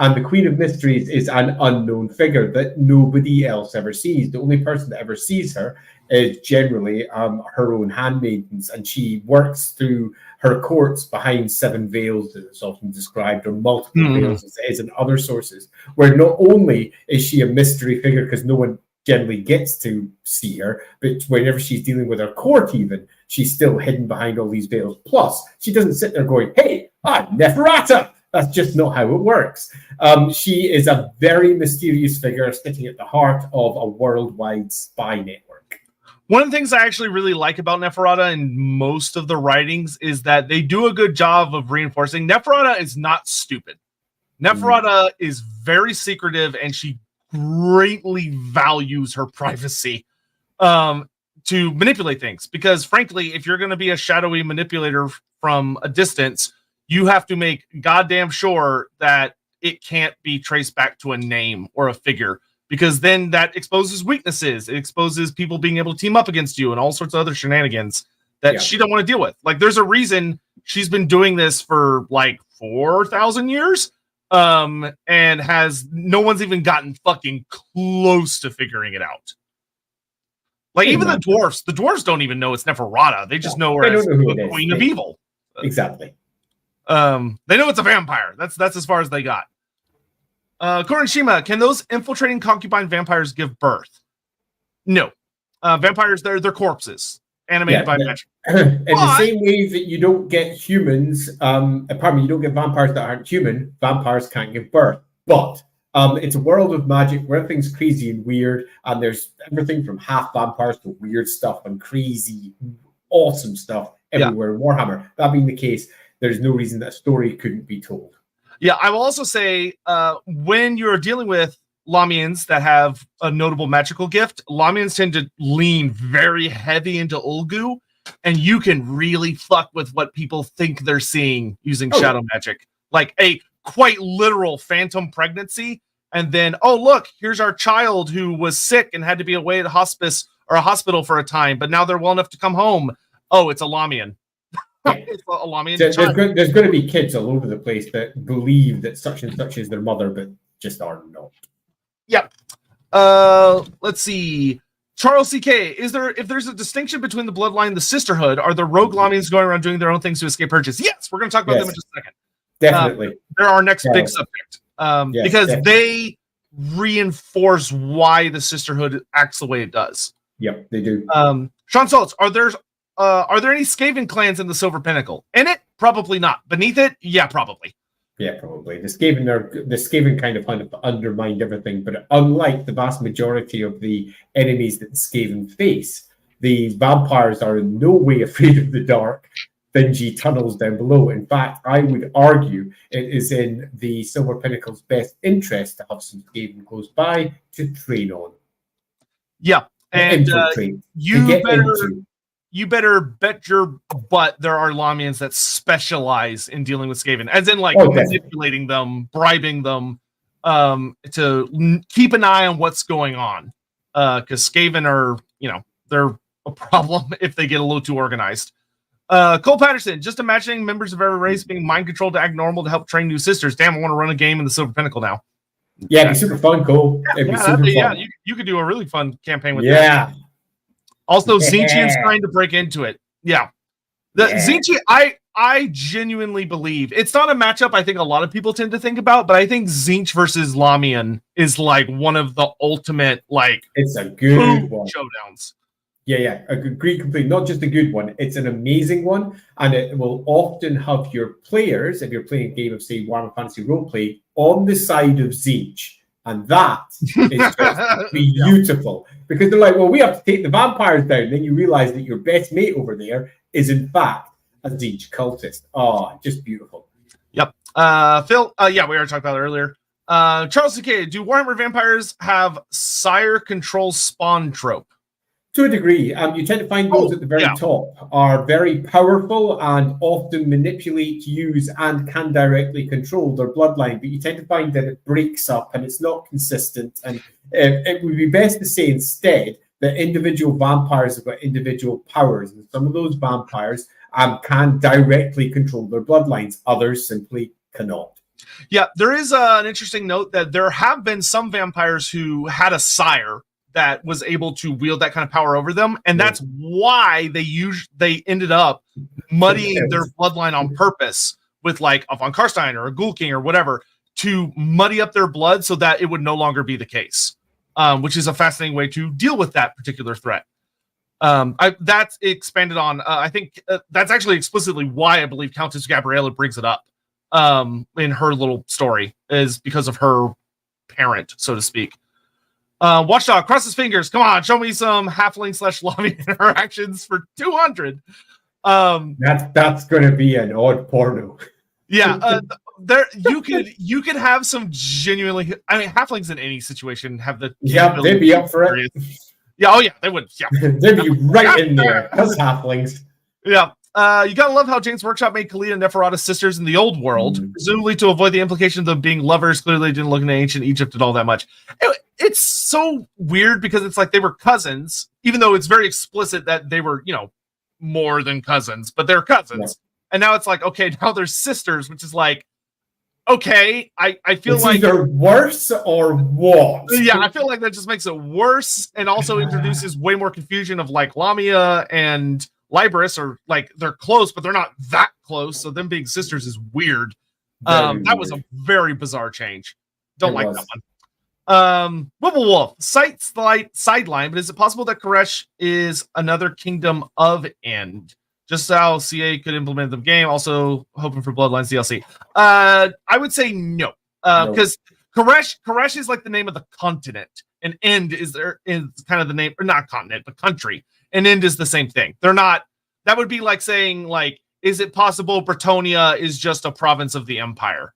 And the Queen of Mysteries is an unknown figure that nobody else ever sees. The only person that ever sees her is generally her own handmaidens, and she works through her courts behind 7 veils, as it's often described, or multiple veils, as it is in other sources, where not only is she a mystery figure because no one generally gets to see her, but whenever she's dealing with her court even, she's still hidden behind all these veils. Plus, she doesn't sit there going, hey, I'm Neferata. That's just not how it works. She is a very mysterious figure sitting at the heart of a worldwide spy network. One of the things I actually really like about Neferata in most of the writings is that they do a good job of reinforcing Neferata is not stupid. Neferata is very secretive, and she greatly values her privacy to manipulate things. Because frankly, if you're going to be a shadowy manipulator from a distance, you have to make goddamn sure that it can't be traced back to a name or a figure, because then that exposes weaknesses. It exposes people being able to team up against you and all sorts of other shenanigans that she don't want to deal with. Like, there's a reason she's been doing this for like 4,000 years. And no one's even gotten fucking close to figuring it out. Like, even the dwarves don't even know it's Neferata. They just know her as the Queen of Evil. Exactly. They know it's a vampire. That's as far as they got. Korinshima, can those infiltrating concubine vampires give birth? No. Vampires, they're corpses. Animated by magic. In the same way that you don't get humans, you don't get vampires that aren't human, vampires can't give birth. But it's a world of magic where everything's crazy and weird, and there's everything from half vampires to weird stuff and crazy, awesome stuff everywhere in Warhammer. That being the case, there's no reason that a story couldn't be told. Yeah, I will also say, when you're dealing with Lahmians that have a notable magical gift, Lahmians tend to lean very heavy into Ulgu, and you can really fuck with what people think they're seeing using shadow magic. Like a quite literal phantom pregnancy, and then, oh, look, here's our child who was sick and had to be away at a hospice or a hospital for a time, but now they're well enough to come home. Oh, it's a Lahmian. It's a Lahmian child. There's going to be kids all over the place that believe that such and such is their mother, but just are not. Yep. Let's see. Charles CK, if there's a distinction between the bloodline and the Sisterhood, are the rogue Lahmians going around doing their own things to escape purchase? Yes, we're going to talk about them in just a second. Definitely. They're our next big subject. Because they reinforce why the Sisterhood acts the way it does. Yep, they do. Sean Saltz, are there any Skaven clans in the Silver Pinnacle? In it? Probably not. Beneath it? Yeah, probably. Yeah, probably. The Skaven kind of undermined everything, but unlike the vast majority of the enemies that the Skaven face, the vampires are in no way afraid of the dark, dingy tunnels down below. In fact, I would argue it is in the Silver Pinnacle's best interest to have some Skaven close by to train on. Yeah, and you better bet your butt there are Lahmians that specialize in dealing with Skaven, as in like manipulating them, bribing them, to keep an eye on what's going on. Because Skaven are, they're a problem if they get a little too organized. Cole Patterson, just imagining members of every race being mind controlled to act normal to help train new sisters. Damn, I want to run a game in the Silver Pinnacle now. Yeah, it'd be super fun, Cole. It'd be super fun. Yeah, you could do a really fun campaign with that. Also, Zinchian's trying to break into it. Yeah. Zinchi, I genuinely believe it's not a matchup I think a lot of people tend to think about, but I think Zinch versus Lahmian is like one of the ultimate, like, it's a good one. Showdowns. Yeah, I agree completely. Not just a good one, it's an amazing one, and it will often have your players, if you're playing a game of, say, Warhammer Fantasy Roleplay, on the side of Zinch. And that is just beautiful. Because they're like, well, we have to take the vampires down. And then you realize that your best mate over there is, in fact, a Zinch cultist. Oh, just beautiful. Yep. Phil, we already talked about it earlier. Charles C.K., do Warhammer vampires have sire control spawn trope? To a degree, you tend to find those at the very top are very powerful and often manipulate, use, and can directly control their bloodline. But you tend to find that it breaks up and it's not consistent. And it would be best to say instead that individual vampires have got individual powers. And some of those vampires can directly control their bloodlines. Others simply cannot. Yeah, there is an interesting note that there have been some vampires who had a sire that was able to wield that kind of power over them, and that's why they ended up muddying their bloodline on purpose with like a von Karstein or a Ghoul King or whatever to muddy up their blood so that it would no longer be the case, which is a fascinating way to deal with that particular threat. That's expanded on. I think that's actually explicitly why I believe Countess Gabriella brings it up in her little story, is because of her parent, so to speak. Watchdog, cross his fingers. Come on, show me some halfling / Lahmian interactions for 200. That's going to be an odd porno. Yeah, there you could have some genuinely. I mean, halflings in any situation have the. Yeah, they'd be up for it. Yeah, oh yeah, they would. Yeah, they'd be right in there. Those halflings. Yeah. You gotta love how James Workshop made Khalid and Neferata sisters in the old world, presumably to avoid the implication of them being lovers. Clearly, they didn't look into ancient Egypt at all that much. It's so weird because it's like they were cousins, even though it's very explicit that they were, more than cousins, but they're cousins. Yeah. And now it's like, okay, now they're sisters, which is like, okay, I feel it's like either worse or what? Yeah, I feel like that just makes it worse, and also introduces way more confusion of like Lamia and Libris, or like they're close, but they're not that close. So them being sisters is weird. That was a very bizarre change. Don't like that one. Wolf, sideline, but is it possible that Koresh is another kingdom of End? Just how CA could implement the game. Also hoping for Bloodlines DLC. I would say no, because Koresh is like the name of the continent, and End is kind of the name, or not continent, but country. And End is the same thing. They're not. That would be like saying, like, is it possible Bretonia is just a province of the Empire?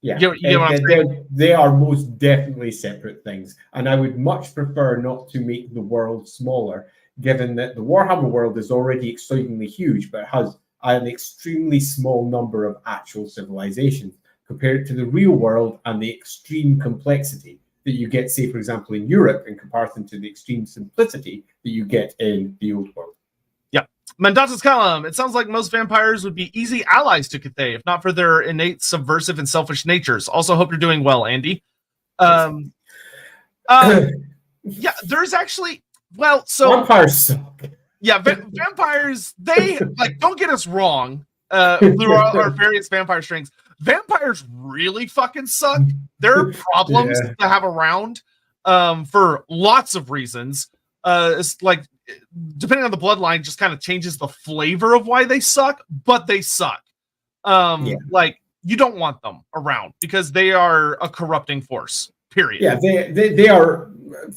Yeah, you know what I'm saying? They are most definitely separate things, and I would much prefer not to make the world smaller, given that the Warhammer world is already extremely huge, but has an extremely small number of actual civilizations compared to the real world and the extreme complexity that you get, say, for example, in Europe, in comparison to the extreme simplicity that you get in the old world. Yeah. Mandata's column. It sounds like most vampires would be easy allies to Cathay, if not for their innate subversive and selfish natures. Also, hope you're doing well, Andy. Yeah, there's actually, well, so vampires suck. Yeah, vampires, they, like, don't get us wrong, through our various vampire strings. Vampires really fucking suck. There are problems to have around for lots of reasons. It's like, depending on the bloodline, just kind of changes the flavor of why they suck, but they suck. Like, you don't want them around because they are a corrupting force, period. Yeah, they are,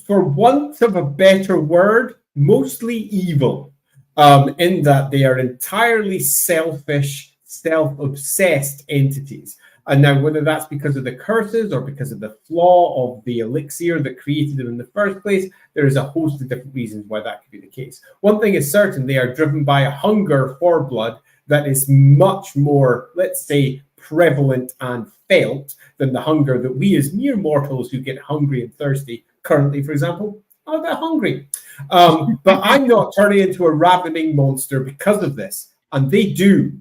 for want of a better word, mostly evil, in that they are entirely selfish, self-obsessed entities. And now, whether that's because of the curses or because of the flaw of the elixir that created them in the first place, there is a host of different reasons why that could be the case. One thing is certain, they are driven by a hunger for blood that is much more, let's say, prevalent and felt than the hunger that we as mere mortals who get hungry and thirsty currently, for example, are a bit hungry. But I'm not turning into a ravening monster because of this. And they do.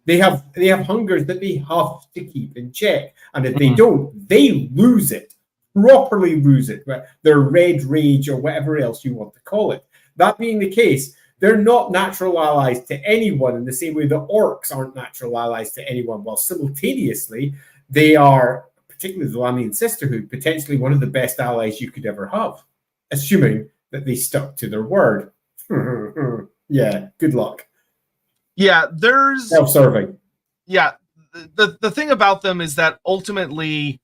They have hungers that they have to keep in check. And if they don't, they lose it. Properly lose it. Their red rage or whatever else you want to call it. That being the case, they're not natural allies to anyone in the same way the orcs aren't natural allies to anyone, while simultaneously they are, particularly the Lahmian Sisterhood, potentially one of the best allies you could ever have, assuming that they stuck to their word. Yeah, good luck. Yeah, there's self-serving. Yeah, the thing about them is that ultimately,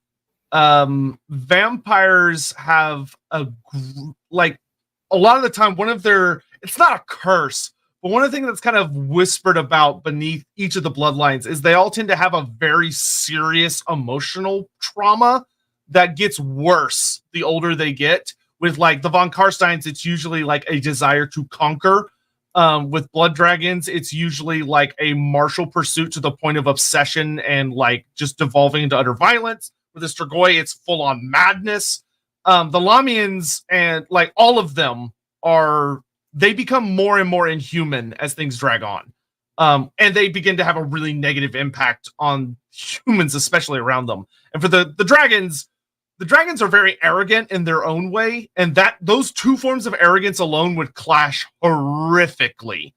vampires have a lot of the time, one of their, it's not a curse, but one of the things that's kind of whispered about beneath each of the bloodlines is they all tend to have a very serious emotional trauma that gets worse the older they get. With like the von Karsteins, it's usually like a desire to conquer. With blood dragons, it's usually like a martial pursuit to the point of obsession and like just devolving into utter violence. With the Strigoi, it's full on madness. The Lahmians and like all of them they become more and more inhuman as things drag on. And they begin to have a really negative impact on humans, especially around them. And for the dragons are very arrogant in their own way, and that those two forms of arrogance alone would clash horrifically.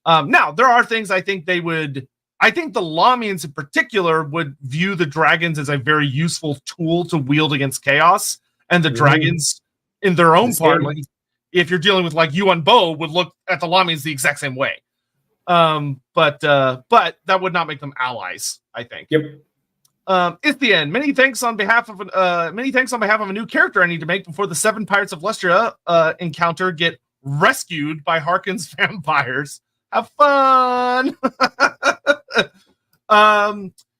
Now, there are things I think the Lahmians in particular would view the dragons as a very useful tool to wield against chaos, and the dragons in their own part, like if you're dealing with like Yuan Bo, would look at the Lahmians the exact same way. But that would not make them allies, I think. Yep. Ithian, many thanks on behalf of a new character I need to make before the 7 Pirates of Lustria encounter get rescued by Harkon's vampires. Have fun.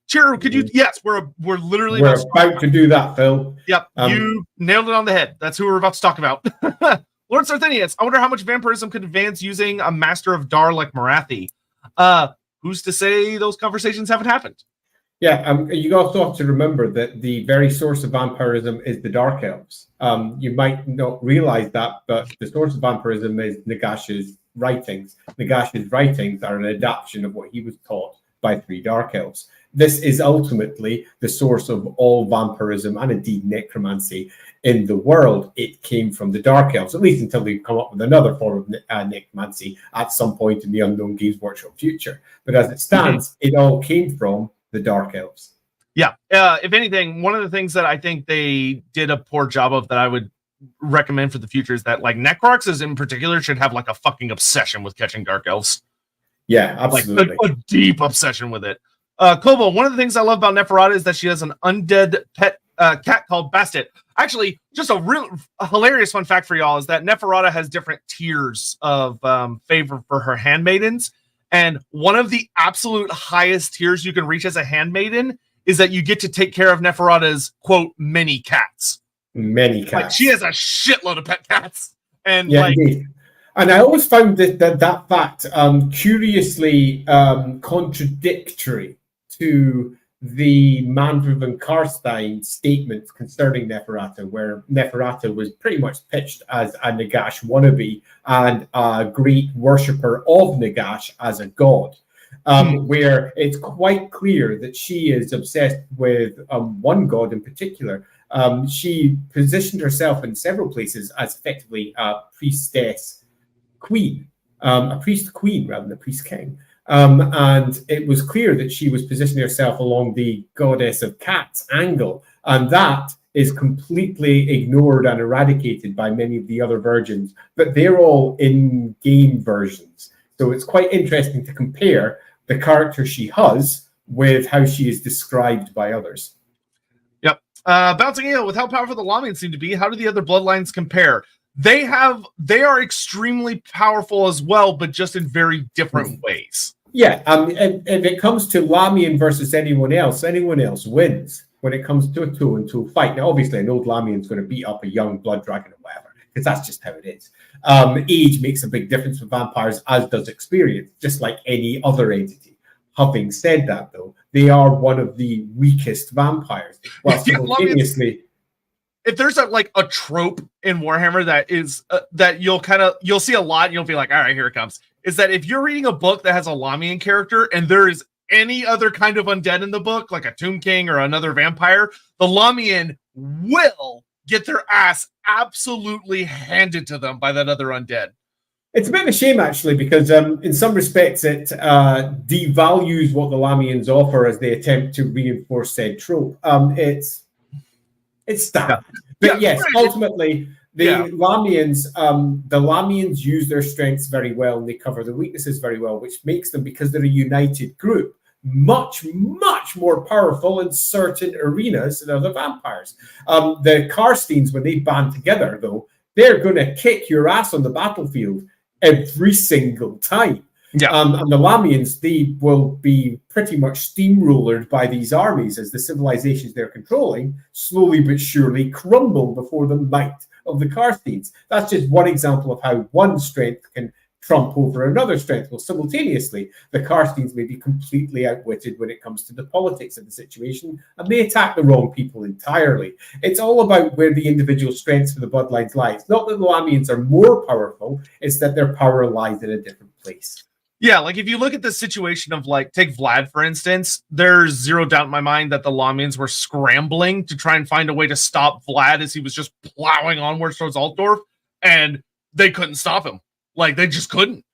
Chiru, could you? Yes, we're literally about to do that, Phil. Yep, you nailed it on the head. That's who we're about to talk about. Lord Sarthinius, I wonder how much vampirism could advance using a Master of Dar like Marathi. Who's to say those conversations haven't happened? Yeah, you also have to remember that the very source of vampirism is the Dark Elves. You might not realize that, but the source of vampirism is Nagash's writings. Nagash's writings are an adaptation of what he was taught by 3 Dark Elves. This is ultimately the source of all vampirism and indeed necromancy in the world. It came from the Dark Elves, at least until they come up with another form of necromancy at some point in the Unknown Games Workshop future. But as it stands, it all came from the Dark Elves. Yeah. If anything, one of the things that I think they did a poor job of that I would recommend for the future is that like Necroxes in particular should have like a fucking obsession with catching Dark Elves. Yeah, absolutely. Like a deep obsession with it. Kobo, one of the things I love about Neferata is that she has an undead pet cat called Bastet. Actually, just a hilarious fun fact for y'all is that Neferata has different tiers of favor for her handmaidens. And one of the absolute highest tiers you can reach as a handmaiden is that you get to take care of Neferata's, quote, many cats. Many cats. Like, she has a shitload of pet cats. And yeah, indeed. And I always found that fact curiously contradictory to the Mandriv and Karstein statements concerning Neferata, where Neferata was pretty much pitched as a Nagash wannabe and a great worshipper of Nagash as a god, where it's quite clear that she is obsessed with one god in particular. She positioned herself in several places as effectively a priestess queen, a priest queen rather than a priest king. And it was clear that she was positioning herself along the goddess of cats angle. And that is completely ignored and eradicated by many of the other versions, but they're all in-game versions. So it's quite interesting to compare the character she has with how she is described by others. Yep. Bouncing in with how powerful the Lahmians seem to be, how do the other bloodlines compare? They are extremely powerful as well, but just in very different ways. Yeah, and if it comes to Lahmian versus anyone else wins when it comes to a 2-on-2 fight. Now, obviously, an old Lahmian's going to beat up a young blood dragon or whatever, because that's just how it is. Age makes a big difference for vampires, as does experience, just like any other entity. Having said that, though, they are one of the weakest vampires. Well, simultaneously... If there's a trope in Warhammer that is that you'll see a lot and you'll be like, all right, here it comes, is that if you're reading a book that has a Lahmian character and there is any other kind of undead in the book, like a Tomb King or another vampire, the Lahmian will get their ass absolutely handed to them by that other undead. It's a bit of a shame, actually, because in some respects it devalues what the Lahmians offer as they attempt to reinforce said trope. It's that. But yes, ultimately, the Lahmians use their strengths very well and they cover their weaknesses very well, which makes them, because they're a united group, much, much more powerful in certain arenas than other vampires. The Karsteins, when they band together, though, they're going to kick your ass on the battlefield every single time. Yeah. And the Lahmians, they will be pretty much steamrollered by these armies as the civilizations they're controlling slowly but surely crumble before the might of the Karsteins. That's just one example of how one strength can trump over another strength. Well, simultaneously, the Karsteins may be completely outwitted when it comes to the politics of the situation, and they attack the wrong people entirely. It's all about where the individual strengths for the bloodlines lie. It's not that the Lahmians are more powerful, it's that their power lies in a different place. Yeah, like if you look at the situation of like, take Vlad, for instance, there's zero doubt in my mind that the Lahmians were scrambling to try and find a way to stop Vlad as he was just plowing onwards towards Altdorf, and they couldn't stop him. Like, they just couldn't.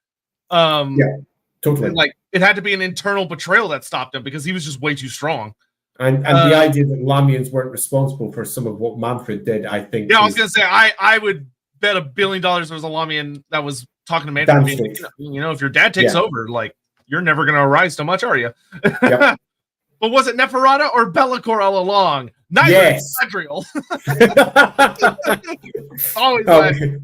Yeah, totally. Like, it had to be an internal betrayal that stopped him because he was just way too strong. And the idea that Lahmians weren't responsible for some of what Manfred did, I think. Yeah, I was going to say, I would bet $1 billion there was a Lahmian that was talking to Manfred. You know, if your dad takes over, like, you're never going to arise so much, are you? Yep. But was it Neferata or Bellicor all along? Neither. Yes. Adriel. Always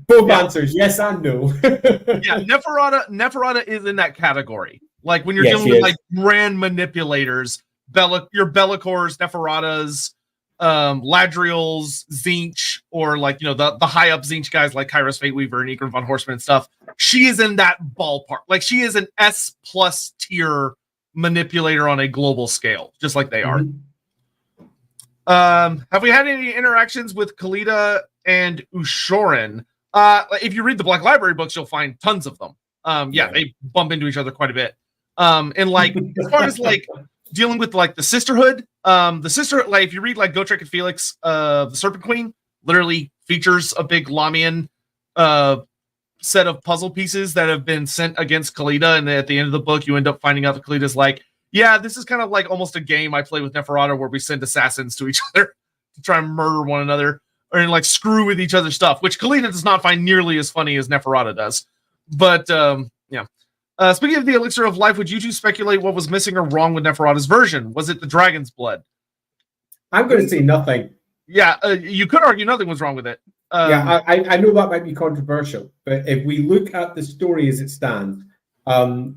both answers, yes and no. Yeah, Neferata is in that category. Like when you're dealing with like grand manipulators, your Bellicors, Neferatas, Ladriels, Zinch, or like, you know, the high up Zinch guys like Kairos Fateweaver and Egron von Horseman and stuff. She is in that ballpark. Like she is an S+ tier manipulator on a global scale, just like they are. Have we had any interactions with Khalida and Ushoran? If you read the Black Library books, you'll find tons of them. They bump into each other quite a bit. And like as far as like dealing with like the Sisterhood, like if you read like Gotrek and Felix, the Serpent Queen literally features a big Lahmian set of puzzle pieces that have been sent against Khalida, and at the end of the book you end up finding out that Khalida's like, yeah, this is kind of like almost a game I play with Neferata where we send assassins to each other to try and murder one another or like screw with each other's stuff, which Khalida does not find nearly as funny as Neferata does. But speaking of the elixir of life, would you two speculate what was missing or wrong with Neferata's version? Was it the dragon's blood? I'm going to say nothing. Yeah, you could argue nothing was wrong with it. I know that might be controversial, but if we look at the story as it stands,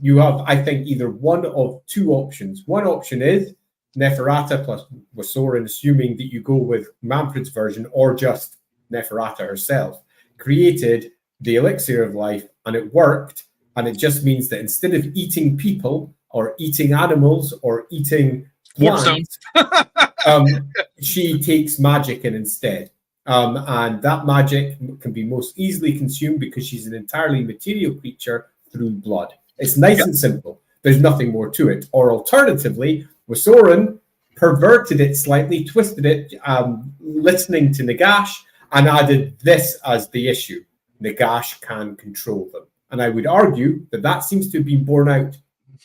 you have, I think, either one of two options. One option is Neferata plus Wasoran, assuming that you go with Manfred's version, or just Neferata herself, created the elixir of life, and it worked. And it just means that instead of eating people or eating animals or eating plants, she takes magic in instead. And that magic can be most easily consumed because she's an entirely material creature through blood. It's nice and simple. There's nothing more to it. Or alternatively, Wasoran perverted it slightly, twisted it, listening to Nagash, and added this as the issue. Nagash can control them. And I would argue that that seems to have been borne out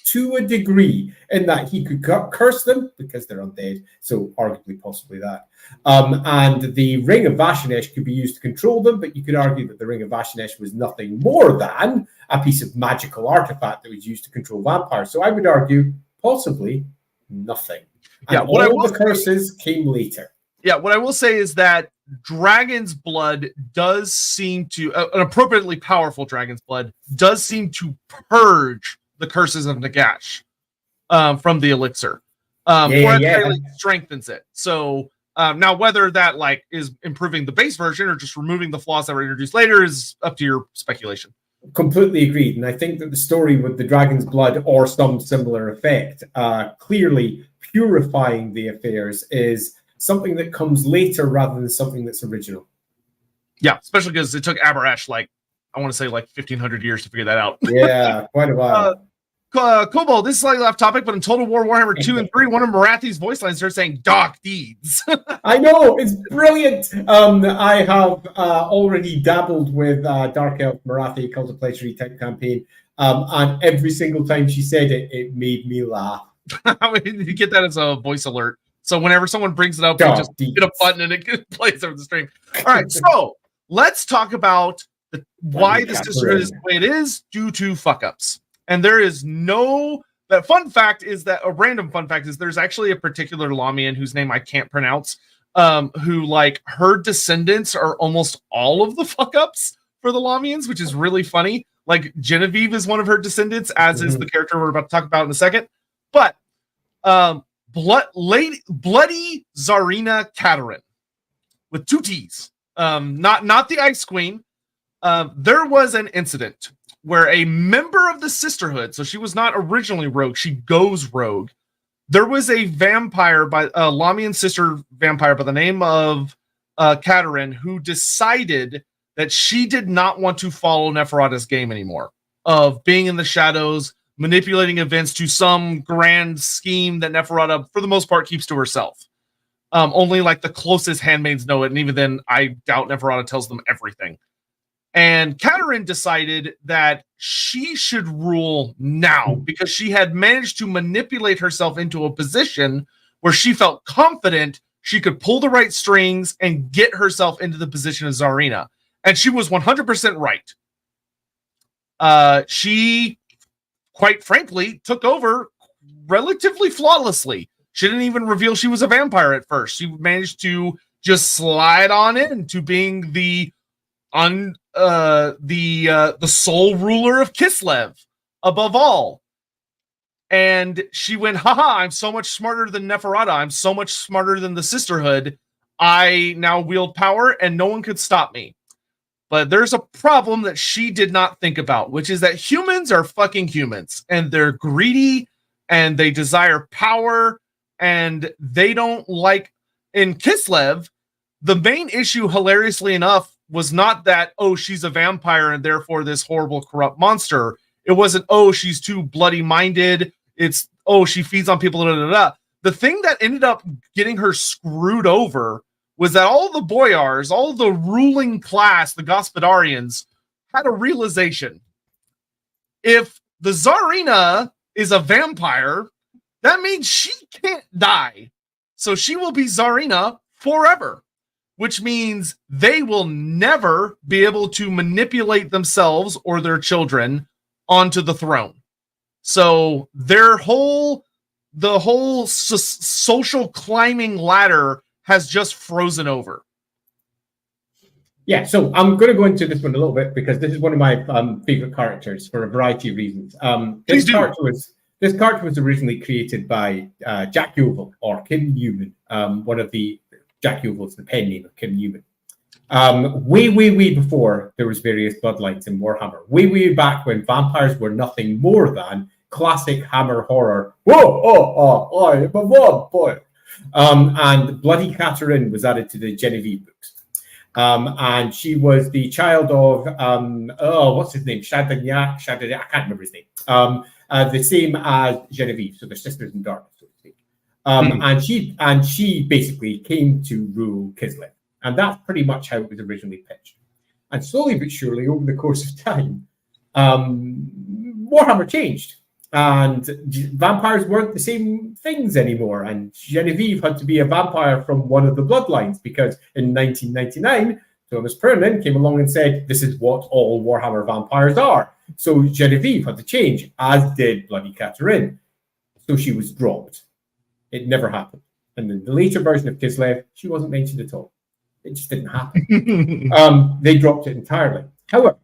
to a degree in that he could curse them because they're undead, so arguably possibly that. And the Ring of Vashanesh could be used to control them, but you could argue that the Ring of Vashanesh was nothing more than a piece of magical artifact that was used to control vampires. So I would argue possibly nothing. And all the curses came later. Yeah, what I will say is that dragon's blood does seem to, an appropriately powerful dragon's blood does seem to purge the curses of Nagash from the elixir. It strengthens it. So now whether that like is improving the base version or just removing the flaws that were introduced later is up to your speculation. Completely agreed. And I think that the story with the dragon's blood or some similar effect, clearly purifying the affairs, is something that comes later rather than something that's original. Yeah, especially because it took Aberash I want to say 1,500 years to figure that out. Yeah, quite a while. Kobold, this is slightly off topic, but in Total War Warhammer 2 and 3, one of Marathi's voice lines starts saying "Dark Deeds." I know, it's brilliant. I have already dabbled with Dark Elf Marathi Cultiplatary type campaign, and every single time she said it, it made me laugh. You get that as a voice alert. So whenever someone brings it up, you just hit a button and it plays over the stream. All right, so let's talk about why the Sisterhood is the way it is due to fuck-ups. And there is no... The fun fact is that... A random fun fact is there's actually a particular Lahmian whose name I can't pronounce, who, her descendants are almost all of the fuck-ups for the Lahmians, which is really funny. Genevieve is one of her descendants, as is the character we're about to talk about in a second. But... Bloody Tsarina Katerin with 2 T's, not the Ice Queen. There was an incident where a member of the Sisterhood, so she was not originally rogue, she goes rogue. There was a vampire by a Lahmian sister vampire by the name of Katerin who decided that she did not want to follow Neferata's game anymore of being in the shadows, manipulating events to some grand scheme that Neferata, for the most part, keeps to herself. Only like the closest handmaids know it, and even then, I doubt Neferata tells them everything. And Katerin decided that she should rule now because she had managed to manipulate herself into a position where she felt confident she could pull the right strings and get herself into the position of Tsarina. And she was 100% right. She, quite frankly, took over relatively flawlessly. She didn't even reveal she was a vampire at first. She managed to just slide on into being the sole ruler of Kislev above all. And she went, haha, I'm so much smarter than Neferata. I'm so much smarter than the Sisterhood. I now wield power and no one could stop me. But there's a problem that she did not think about, which is that humans are fucking humans and they're greedy and they desire power and they don't like. In Kislev, the main issue, hilariously enough, was not that, oh, she's a vampire and therefore this horrible corrupt monster. It wasn't, oh, she's too bloody minded. It's, oh, she feeds on people. Da, da, da. The thing that ended up getting her screwed over was that all the boyars, all the ruling class, the Gospodarians, had a realization. If the Tsarina is a vampire, that means she can't die. So she will be Tsarina forever, which means they will never be able to manipulate themselves or their children onto the throne. So the whole social climbing ladder has just frozen over. Yeah, so I'm going to go into this one a little bit because this is one of my favorite characters for a variety of reasons. This character was originally created by Jack Yeovil, or Kim Newman, one of the Jack Yeovil's the pen name of Kim Newman. Way before there was various bloodlines in Warhammer. Way back when vampires were nothing more than classic Hammer horror. Whoa, I am a vampire. And Bloody Katerin was added to the Genevieve books. And she was the child of what's his name? Chardignac, I can't remember his name. The same as Genevieve, so they're sisters in darkness, so to speak. And she basically came to rule Kislev. And that's pretty much how it was originally pitched. And slowly but surely, over the course of time, Warhammer changed. And vampires weren't the same things anymore. And Genevieve had to be a vampire from one of the bloodlines because in 1999, Thomas Pernin came along and said, this is what all Warhammer vampires are. So Genevieve had to change, as did Bloody Katerin. So she was dropped. It never happened. And in the later version of Kislev, she wasn't mentioned at all. It just didn't happen. They dropped it entirely. However,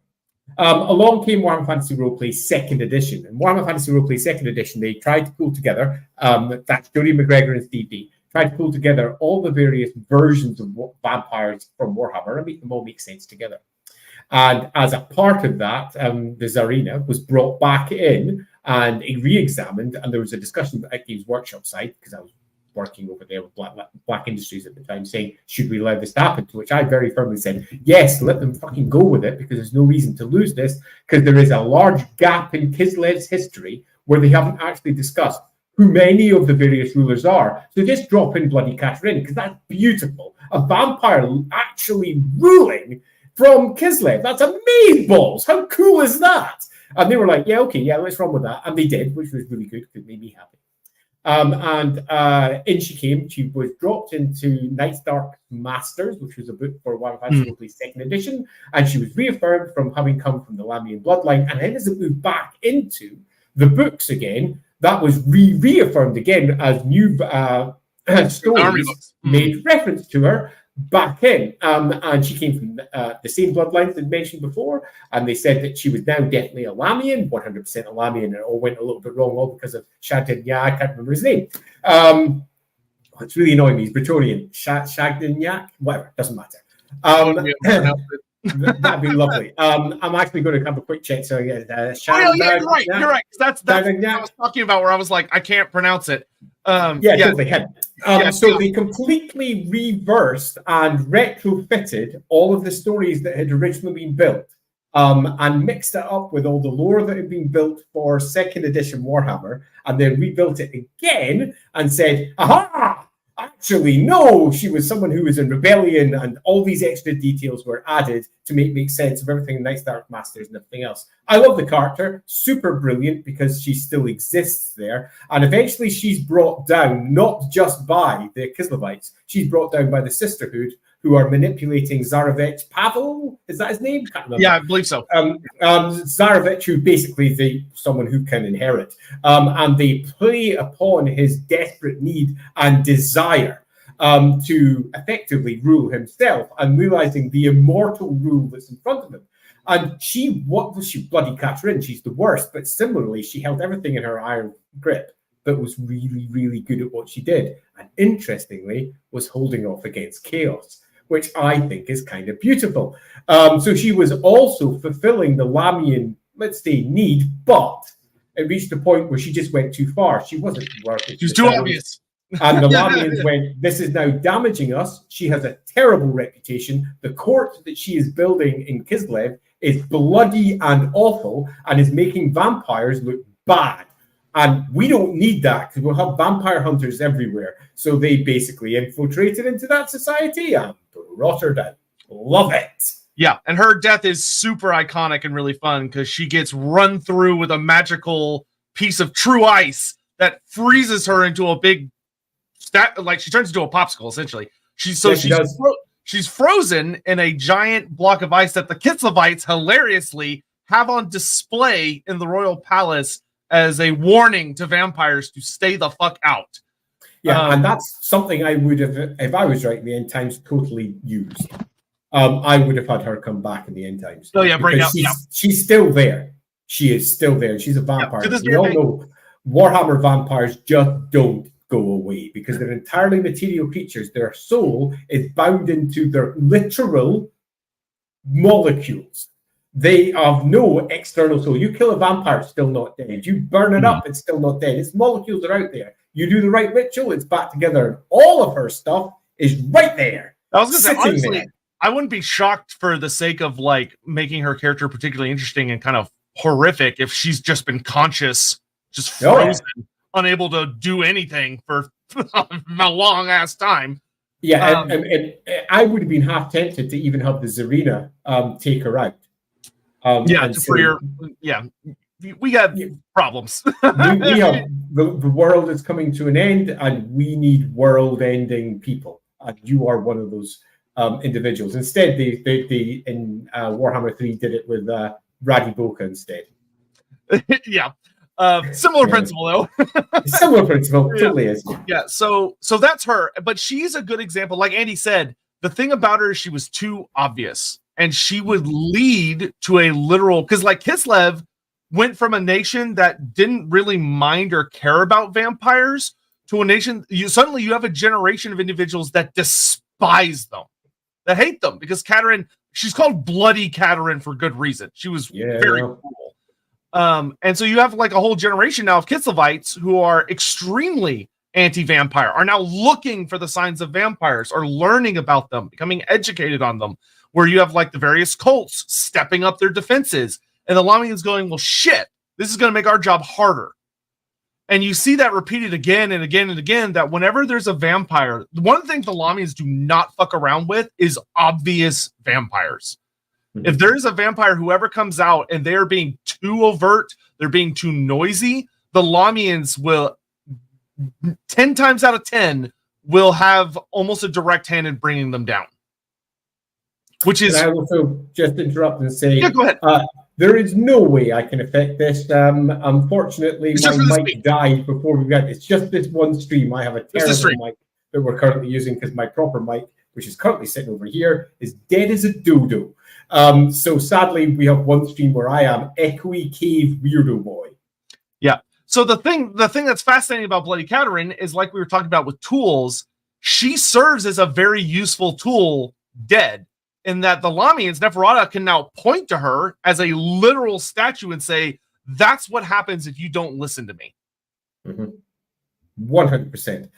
along came Warhammer Fantasy Roleplay 2nd Edition. And Warhammer Fantasy Roleplay 2nd Edition, they tried to pull together, that's Jody McGregor and Steve D, tried to pull together all the various versions of vampires from Warhammer and make them all make sense together. And as a part of that, the Tsarina was brought back in and re-examined, and there was a discussion at Games Workshop side, because I was working over there with Black Industries at the time, saying, should we let this happen? To which I very firmly said, yes, let them fucking go with it, because there's no reason to lose this, because there is a large gap in Kislev's history where they haven't actually discussed who many of the various rulers are. So just drop in Bloody Katerin, because that's beautiful. A vampire actually ruling from Kislev. That's amazeballs. How cool is that? And they were like, yeah, okay, yeah, let's run with that. And they did, which was really good, because it made me happy. In she came. She was dropped into Night's Dark Masters, which was a book for Warhammer Fantasy Roleplay 2nd Edition, and she was reaffirmed from having come from the Lahmian bloodline. And then as it moved back into the books again, that was reaffirmed again as new stories made reference to her back in. And she came from the same bloodlines that mentioned before, and they said that she was now definitely a Lahmian, 100% a Lahmian, and it all went a little bit wrong, all because of Chardignac. I can't remember his name. It's really annoying me. He's Bretonnian. Chardignac? Whatever, doesn't matter. That'd be lovely. I'm actually going to have a quick check. So yeah, you're right. That's what I was talking about, where I was like, I can't pronounce it. Totally. So they completely reversed and retrofitted all of the stories that had originally been built and mixed it up with all the lore that had been built for 2nd edition Warhammer, and then rebuilt it again and said, aha! Actually, no, she was someone who was in rebellion, and all these extra details were added to make sense of everything in Knights Dark Masters and everything else. I love the character, super brilliant because she still exists there. And eventually she's brought down, not just by the Kislevites, she's brought down by the Sisterhood, who are manipulating Zarevich Pavel. Is that his name? Can't remember. Yeah, I believe so. Zarevich, who basically someone who can inherit. And they play upon his desperate need and desire to effectively rule himself, and realizing the immortal rule that's in front of him. And what was she? Bloody Catherine. She's the worst, but similarly, she held everything in her iron grip, but was really, really good at what she did. And interestingly, was holding off against chaos, which I think is kind of beautiful. So she was also fulfilling the Lahmian, let's say, need, but it reached a point where she just went too far. She wasn't working. She was too obvious. And the Lahmians went, this is now damaging us. She has a terrible reputation. The court that she is building in Kislev is bloody and awful and is making vampires look bad. And we don't need that because we'll have vampire hunters everywhere. So they basically infiltrated into that society and brought her down. Love it. Yeah, and her death is super iconic and really fun because she gets run through with a magical piece of true ice that freezes her into a big like she turns into a popsicle essentially. She's frozen in a giant block of ice that the Kislevites hilariously have on display in the royal palace as a warning to vampires to stay the fuck out. Yeah, and that's something I would have, if I was writing the end times, totally used. I would have had her come back in the end times. Oh yeah, bring up. She's still there. She is still there. She's a vampire. Yeah, we all know Warhammer vampires just don't go away because they're entirely material creatures. Their soul is bound into their literal molecules. They have no external soul. You kill a vampire, it's still not dead. You burn it up, it's still not dead. Its molecules are out there. You do the right ritual, it's back together. All of her stuff is right there. I was going to say, honestly, I wouldn't be shocked for the sake of like making her character particularly interesting and kind of horrific if she's just been conscious, just frozen, unable to do anything for a long ass time. Yeah, and I would have been half tempted to even have the Zarina take her out. We got problems. we have the world is coming to an end, and we need world-ending people. And you are one of those individuals. Instead, they in Warhammer 3 did it with Radiboka instead. Yeah. Similar principle though. Similar principle, totally is. Yeah, so that's her, but she's a good example. Like Andy said, the thing about her is she was too obvious, and she would lead to a literal, because like Kislev went from a nation that didn't really mind or care about vampires to a nation, suddenly you have a generation of individuals that despise them, that hate them, because Katerin, she's called Bloody Katerin for good reason. She was very cool. And so you have like a whole generation now of Kislevites who are extremely anti-vampire, are now looking for the signs of vampires, are learning about them, becoming educated on them, where you have like the various cults stepping up their defenses, and the Lahmians going, well, shit, this is going to make our job harder. And you see that repeated again and again and again, that whenever there's a vampire, one of the things the Lahmians do not fuck around with is obvious vampires. If there is a vampire, whoever comes out and they're being too overt, they're being too noisy, the Lahmians will 10 times out of 10 will have almost a direct hand in bringing them down. Which is... Can I also just interrupt and say, go ahead. There is no way I can affect this. Unfortunately, my mic died before we got. It's just this one stream. I have a terrible mic that we're currently using because my proper mic, which is currently sitting over here, is dead as a dodo. So sadly, we have one stream where I am echoey cave weirdo boy. Yeah. So the thing that's fascinating about Bloody Katerin is, like we were talking about with tools, she serves as a very useful tool dead, in that the Lahmians, Neferata, can now point to her as a literal statue and say, that's what happens if you don't listen to me. 100%.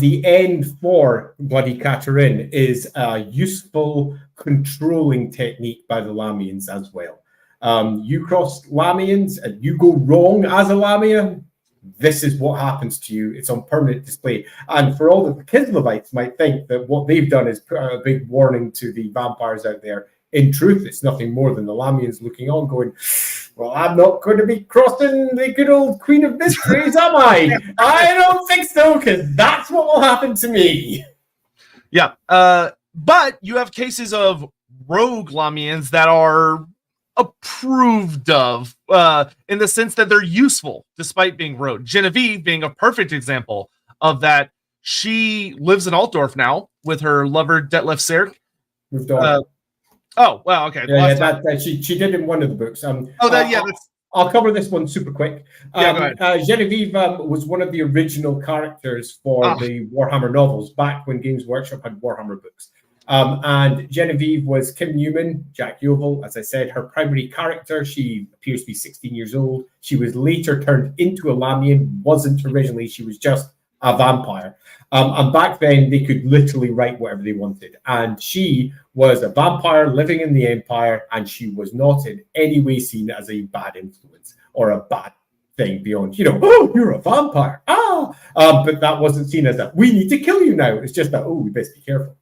The end for Bloody Katerin is a useful controlling technique by the Lahmians as well. You cross Lahmians and you go wrong as a Lahmian, this is what happens to you. It's on permanent display. And for all the Kislevites might think that what they've done is put out a big warning to the vampires out there. In truth, it's nothing more than the Lahmians looking on going, well, I'm not going to be crossing the good old Queen of Mysteries, am I? I don't think so, because that's what will happen to me. Yeah. But you have cases of rogue Lahmians that are approved of in the sense that they're useful despite being rogue. Genevieve being a perfect example of that. She lives in Altdorf now with her lover Detlef Serk. Moved on. Oh, well, okay. She did in one of the books. That's... I'll cover this one super quick. Go ahead. Genevieve was one of the original characters for the Warhammer novels back when Games Workshop had Warhammer books. And Genevieve was Kim Newman, Jack Yeovil, as I said, her primary character. She appears to be 16 years old. She was later turned into a Lahmian, wasn't originally, she was just a vampire. And back then, they could literally write whatever they wanted. And she was a vampire living in the Empire, and she was not in any way seen as a bad influence or a bad thing beyond, oh, you're a vampire. But that wasn't seen as we need to kill you now. It's just that, we best be careful.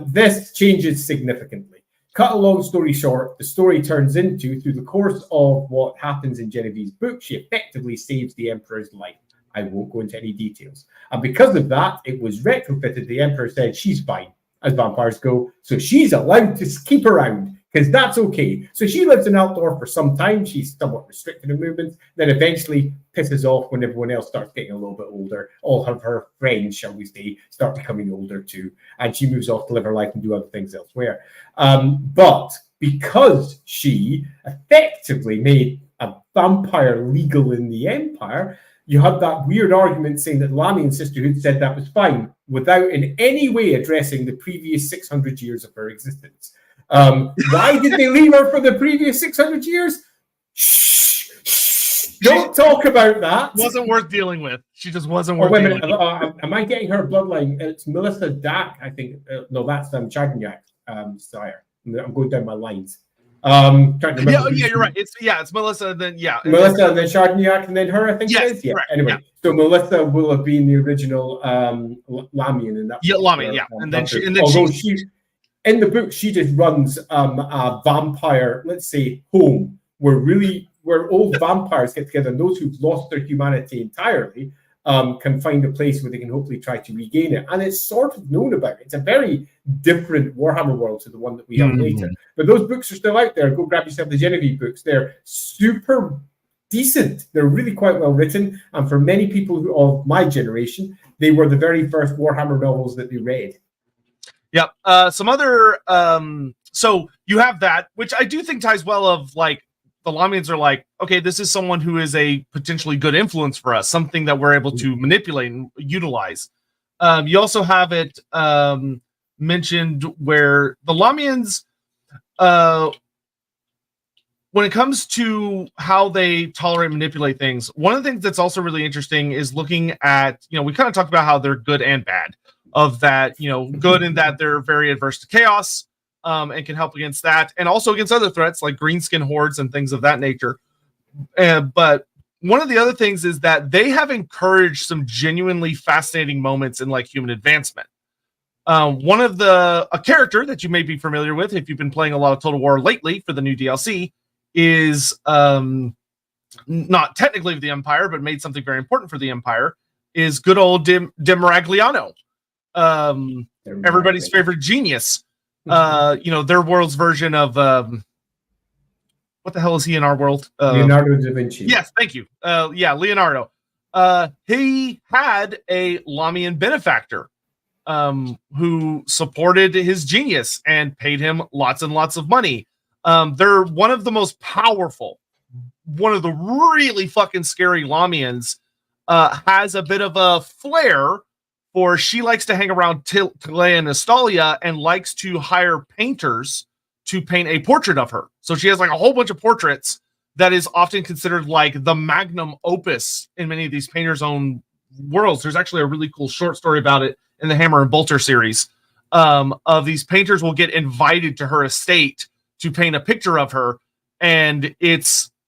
This changes significantly. Cut a long story short, the story turns into, through the course of what happens in Genevieve's book, she effectively saves the Emperor's life. I won't go into any details. And because of that, it was retrofitted. The Emperor said she's fine, as vampires go, so she's allowed to keep around, because that's okay. So she lives in Altdorf for some time. She's somewhat restricted in movements, then eventually pisses off when everyone else starts getting a little bit older. All of her friends, shall we say, start becoming older too. And she moves off to live her life and do other things elsewhere. But because she effectively made a vampire legal in the Empire, you had that weird argument saying that Lahmian Sisterhood said that was fine without in any way addressing the previous 600 years of her existence. Why did they leave her for the previous 600 years? Shh. Don't talk about that. Wasn't worth dealing with. She just wasn't worth dealing with. Am I getting her bloodline? It's Melissa Dack, I think. No, that's Chagnac, sire. I'm going down my lines. Trying to remember you're right. It's Melissa, and then Melissa, and then Chardniak, and then her, I think it is. Yeah. Right, anyway, so Melissa will have been the original Lahmian in that. Yeah, Lahmian, yeah. And then she in the book, she just runs a vampire, let's say, home where old vampires get together, and those who've lost their humanity entirely can find a place where they can hopefully try to regain it. And it's sort of known about. It's a very different Warhammer world to the one that we have later. But those books are still out there. Go grab yourself the Genevieve books. They're super decent. They're really quite well written. And for many people of my generation, they were the very first Warhammer novels that they read. Yep. Some other... so you have that, which I do think ties well of, like, the Lahmians are like, okay, this is someone who is a potentially good influence for us, something that we're able to manipulate and utilize. You also have it mentioned where the Lahmians, when it comes to how they tolerate and manipulate things, one of the things that's also really interesting is looking at, we kind of talked about how they're good and bad, of that, good in that they're very adverse to chaos, and can help against that, and also against other threats like greenskin hordes and things of that nature. But one of the other things is that they have encouraged some genuinely fascinating moments in like human advancement. One of a character that you may be familiar with if you've been playing a lot of Total War lately for the new DLC is not technically the Empire, but made something very important for the Empire, is good old Demaragliano, everybody's favorite genius. Their world's version of what the hell is he in our world? Leonardo da Vinci. Yes, thank you. Leonardo. He had a Lahmian benefactor who supported his genius and paid him lots and lots of money. They're one of the most powerful, one of the really fucking scary Lahmians. Has a bit of a flair for she likes to hang around Tilea and Estalia and likes to hire painters to paint a portrait of her. So she has like a whole bunch of portraits that is often considered like the magnum opus in many of these painters' own worlds. There's actually a really cool short story about it in the Hammer and Bolter series, of these painters will get invited to her estate to paint a picture of her. and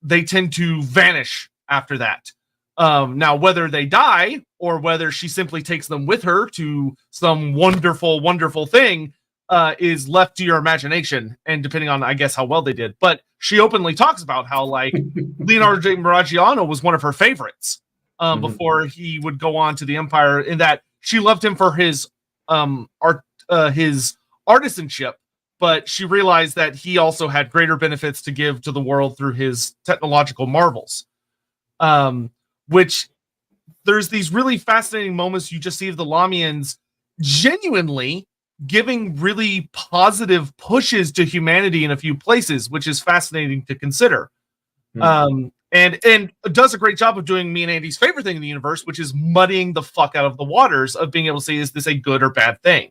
they tend to vanish after that. Now, whether they die or whether she simply takes them with her to some wonderful, wonderful thing is left to your imagination, and depending on, I guess, how well they did. But she openly talks about how, like, Leonardo da Maragiano was one of her favorites before he would go on to the Empire, in that she loved him for his his artisanship, but she realized that he also had greater benefits to give to the world through his technological marvels. Which there's these really fascinating moments you just see of the Lahmians genuinely giving really positive pushes to humanity in a few places, which is fascinating to consider. And does a great job of doing me and Andy's favorite thing in the universe, which is muddying the fuck out of the waters of being able to say, is this a good or bad thing?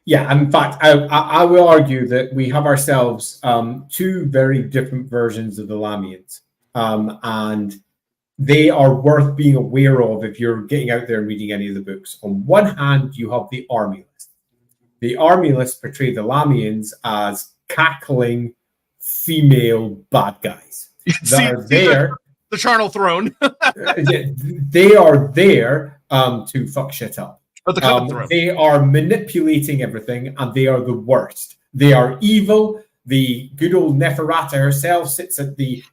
Yeah, in fact, I will argue that we have ourselves two very different versions of the Lahmians. And they are worth being aware of if you're getting out there and reading any of the books. On one hand, you have the army list. The army list portray the Lahmians as cackling female bad guys. That are there. The charnel throne. They are there to fuck shit up. But the they are manipulating everything, and they are the worst. They are evil. The good old Neferata herself sits at the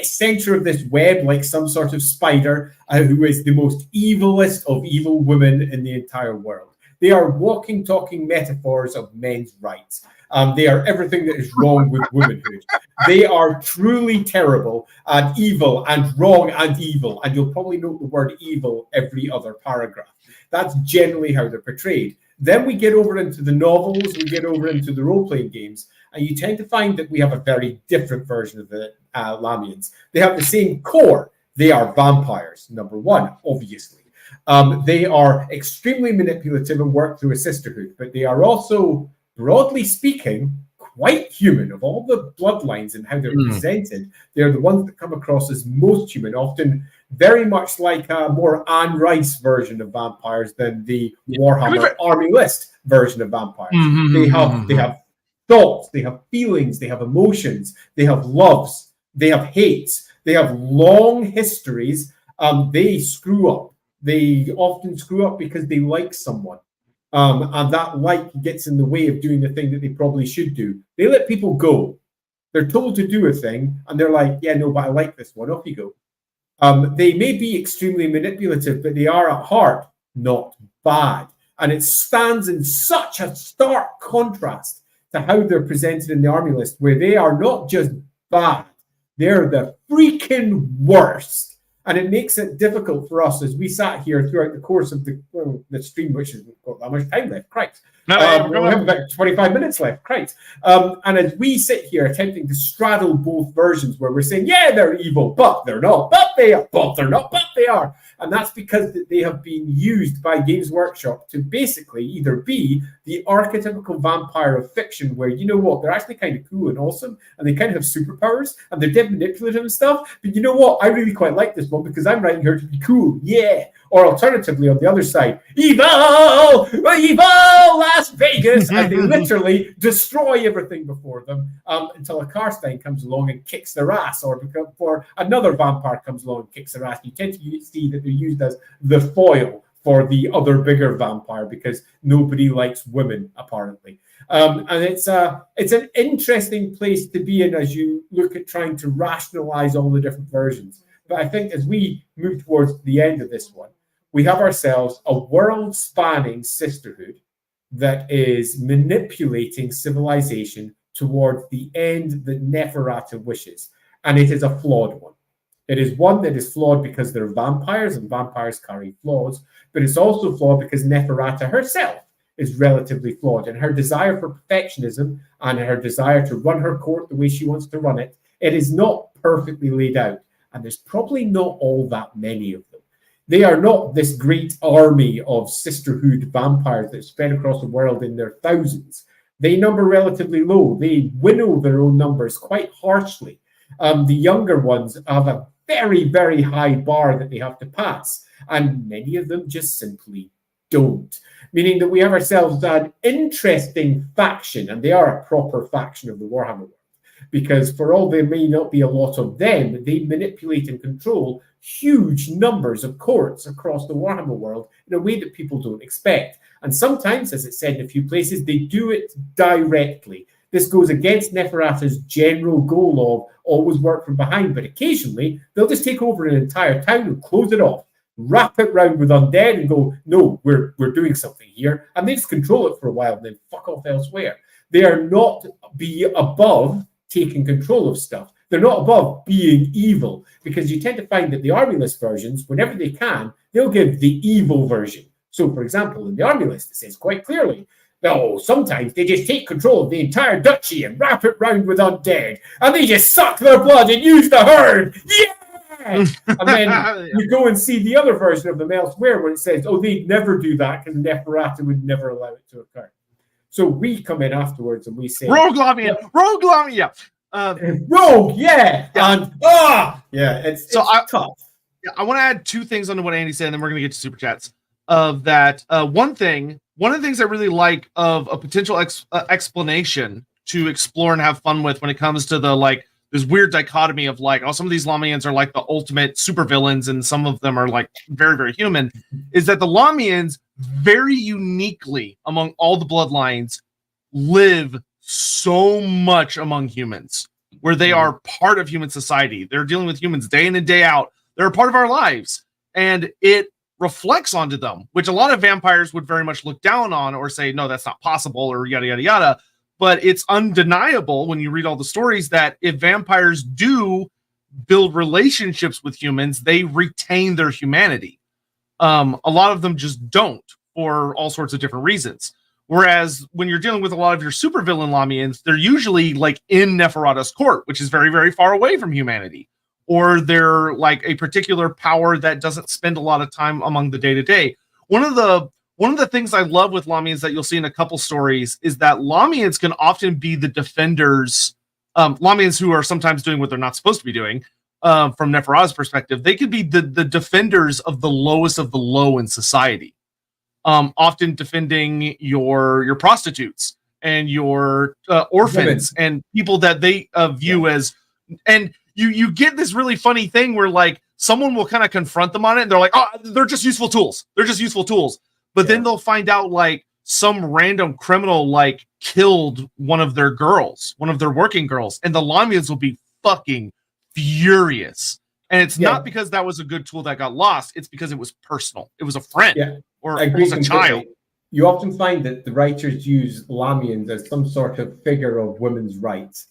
center of this web like some sort of spider, who is the most evilest of evil women in the entire world. They are walking, talking metaphors of men's rights. They are everything that is wrong with womanhood. They are truly terrible and evil and wrong and evil. And you'll probably note the word evil every other paragraph. That's generally how they're portrayed. Then we get over into the novels, we get over into the role-playing games, and you tend to find that we have a very different version of the Lahmians. They have the same core. They are vampires, number one, obviously. They are extremely manipulative and work through a sisterhood, but they are also, broadly speaking, quite human. Of all the bloodlines and how they're presented, they're the ones that come across as most human, often very much like a more Anne Rice version of vampires than the Warhammer Army List version of vampires. They have thoughts, they have feelings, they have emotions, they have loves, they have hates, they have long histories. They screw up. They often screw up because they like someone. And that like gets in the way of doing the thing that they probably should do. They let people go. They're told to do a thing, and they're like, yeah, no, but I like this one. Off you go. They may be extremely manipulative, but they are at heart not bad. And it stands in such a stark contrast to how they're presented in the army list, where they are not just bad, they're the freaking worst. And it makes it difficult for us as we sat here throughout the course of the stream, which has got that much time left. Christ. We have about 25 minutes left. Christ. And as we sit here attempting to straddle both versions where we're saying, yeah, they're evil, but they're not, but they are, but they're not, but they are. And that's because they have been used by Games Workshop to basically either be the archetypical vampire of fiction where, you know what, they're actually kind of cool and awesome, and they kind of have superpowers, and they're dead manipulative and stuff, but you know what, I really quite like this one because I'm writing her to be cool, yeah. Or alternatively, on the other side, evil, Las Vegas, and they literally destroy everything before them until a Karstein comes along and kicks their ass, or another vampire comes along and kicks their ass. You tend to see that they're used as the foil for the other bigger vampire because nobody likes women, apparently. And it's an interesting place to be in as you look at trying to rationalize all the different versions. But I think as we move towards the end of this one, we have ourselves a world-spanning sisterhood that is manipulating civilization towards the end that Neferata wishes. And it is a flawed one. It is one that is flawed because they're vampires, and vampires carry flaws, but it's also flawed because Neferata herself is relatively flawed. And her desire for perfectionism and her desire to run her court the way she wants to run it, it is not perfectly laid out. And there's probably not all that many of them. They are not this great army of sisterhood vampires that spread across the world in their thousands. They number relatively low. They winnow their own numbers quite harshly. The younger ones have a very, very high bar that they have to pass. And many of them just simply don't. Meaning that we have ourselves an interesting faction, and they are a proper faction of the Warhammer world. because for all there may not be a lot of them, they manipulate and control huge numbers of courts across the Warhammer world in a way that people don't expect. And sometimes, as it's said in a few places, they do it directly. This goes against Neferata's general goal of always work from behind, but occasionally they'll just take over an entire town and close it off, wrap it round with undead and go, no, we're doing something here. And they just control it for a while and then fuck off elsewhere. They are not above taking control of stuff. They're not above being evil, because you tend to find that the army list versions, whenever they can, they'll give the evil version. So, for example, in the army list, it says quite clearly, no, sometimes they just take control of the entire duchy and wrap it round with undead, and they just suck their blood and use the herd. Yeah! And then you go and see the other version of them elsewhere where it says, oh, they'd never do that because Neferata would never allow it to occur. So we come in afterwards and we say, Rogue Lahmian! Rogue Lahmian! Rogue, yeah! And, it's tough. Yeah, I want to add two things onto what Andy said, and then we're going to get to super chats. Of that, one of the things I really like of a potential explanation to explore and have fun with when it comes to the like this weird dichotomy of like, oh, some of these Lahmians are like the ultimate supervillains and some of them are like very, very human, is that the Lahmians very uniquely among all the bloodlines live so much among humans, where they are part of human society. They're dealing with humans day in and day out. They're a part of our lives, and it reflects onto them, which a lot of vampires would very much look down on or say, no, that's not possible, or yada, yada, yada. But it's undeniable when you read all the stories that if vampires do build relationships with humans, they retain their humanity. A lot of them just don't, for all sorts of different reasons. Whereas when you're dealing with a lot of your supervillain Lahmians, they're usually like in Neferata's court, which is very, very far away from humanity. Or they're like a particular power that doesn't spend a lot of time among the day-to-day. One of the things I love with Lahmians that you'll see in a couple stories is that Lahmians can often be the defenders, Lahmians who are sometimes doing what they're not supposed to be doing, from Neferata's perspective. They could be the defenders of the lowest of the low in society, often defending your prostitutes and your orphans and people that they view as... and you get this really funny thing where like someone will kind of confront them on it and they're like, oh, they're just useful tools. They're just useful tools. But then they'll find out like some random criminal like killed one of their girls, one of their working girls. And the Lahmians will be fucking furious. And it's not because that was a good tool that got lost. It's because it was personal. It was a friend or it was a child. You often find that the writers use Lahmians as some sort of figure of women's rights.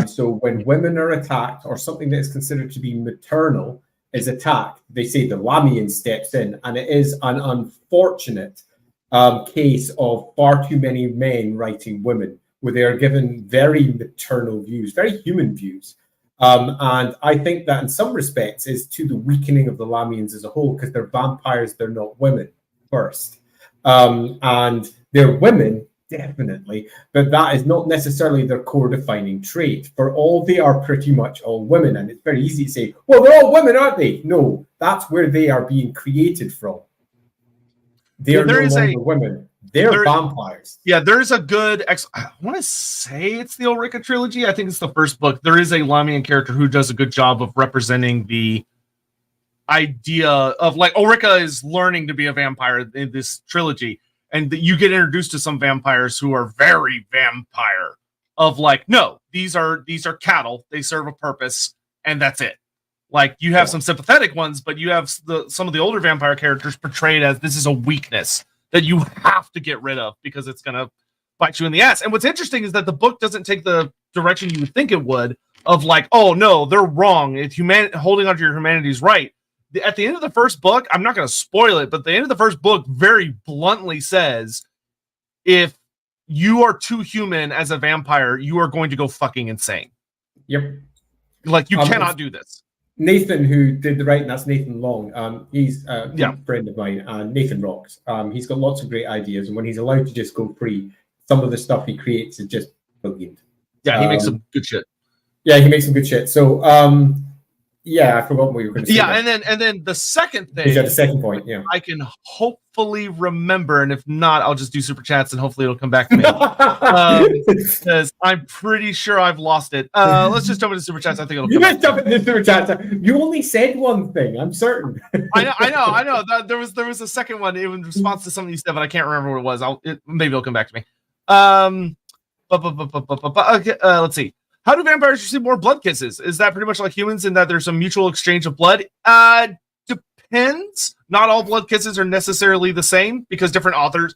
So when women are attacked or something that is considered to be maternal is attacked, they say the Lahmian steps in, and it is an unfortunate case of far too many men writing women, where they are given very maternal views, very human views. And I think that in some respects is to the weakening of the Lahmians as a whole, because they're vampires, they're not women first. And they're women, definitely, but that is not necessarily their core defining trait. For all, they are pretty much all women, and it's very easy to say, well, they're all women, aren't they? No, that's where they are being created from. They are no longer women. They're vampires. Yeah, there's a good... I want to say it's the Ulrika trilogy. I think it's the first book. There is a Lahmian character who does a good job of representing the idea of, like, Ulrika is learning to be a vampire in this trilogy. And you get introduced to some vampires who are very vampire of like, no, these are cattle. They serve a purpose, and that's it. Like you have some sympathetic ones, but you have some of the older vampire characters portrayed as this is a weakness that you have to get rid of because it's going to bite you in the ass. And what's interesting is that the book doesn't take the direction you would think it would of like, oh no, they're wrong. It's holding onto your humanity's right. At the end of the first book, I'm not going to spoil it, but the end of the first book very bluntly says, if you are too human as a vampire, you are going to go fucking insane. Yep. Like, you cannot do this. Nathan, who did the writing, that's Nathan Long. He's a good friend of mine. Nathan rocks. He's got lots of great ideas, and when he's allowed to just go free, some of the stuff he creates is just brilliant. Yeah, he makes some good shit. Yeah, he makes some good shit. So, Yeah, I forgot what you were going to say. Yeah, and then the second thing. You got the second point. Yeah, I can hopefully remember, and if not, I'll just do super chats, and hopefully it'll come back to me. Because I'm pretty sure I've lost it. Let's just jump into super chats. I think it'll. You just jump into super chats. You only said one thing. I'm certain. I know. There was a second one in response to something you said, but I can't remember what it was. Maybe it'll come back to me. Okay, let's see. How do vampires receive more blood kisses? Is that pretty much like humans in that there's a mutual exchange of blood? Depends. Not all blood kisses are necessarily the same because different authors.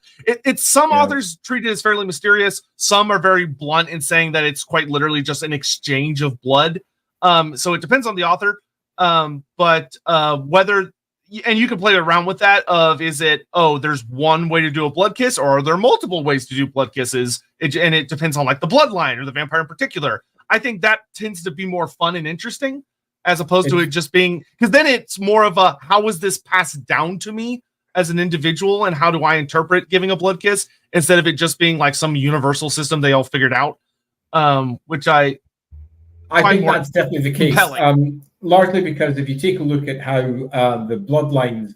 Some authors treat it as fairly mysterious. Some are very blunt in saying that it's quite literally just an exchange of blood. So it depends on the author. But whether, and you can play around with that of, is it, there's one way to do a blood kiss, or are there multiple ways to do blood kisses? And it depends on like the bloodline or the vampire in particular. I think that tends to be more fun and interesting as opposed to it just being, because then it's more of a, how was this passed down to me as an individual, and how do I interpret giving a blood kiss, instead of it just being like some universal system they all figured out, which I think that's definitely the case. Largely because if you take a look at how the bloodlines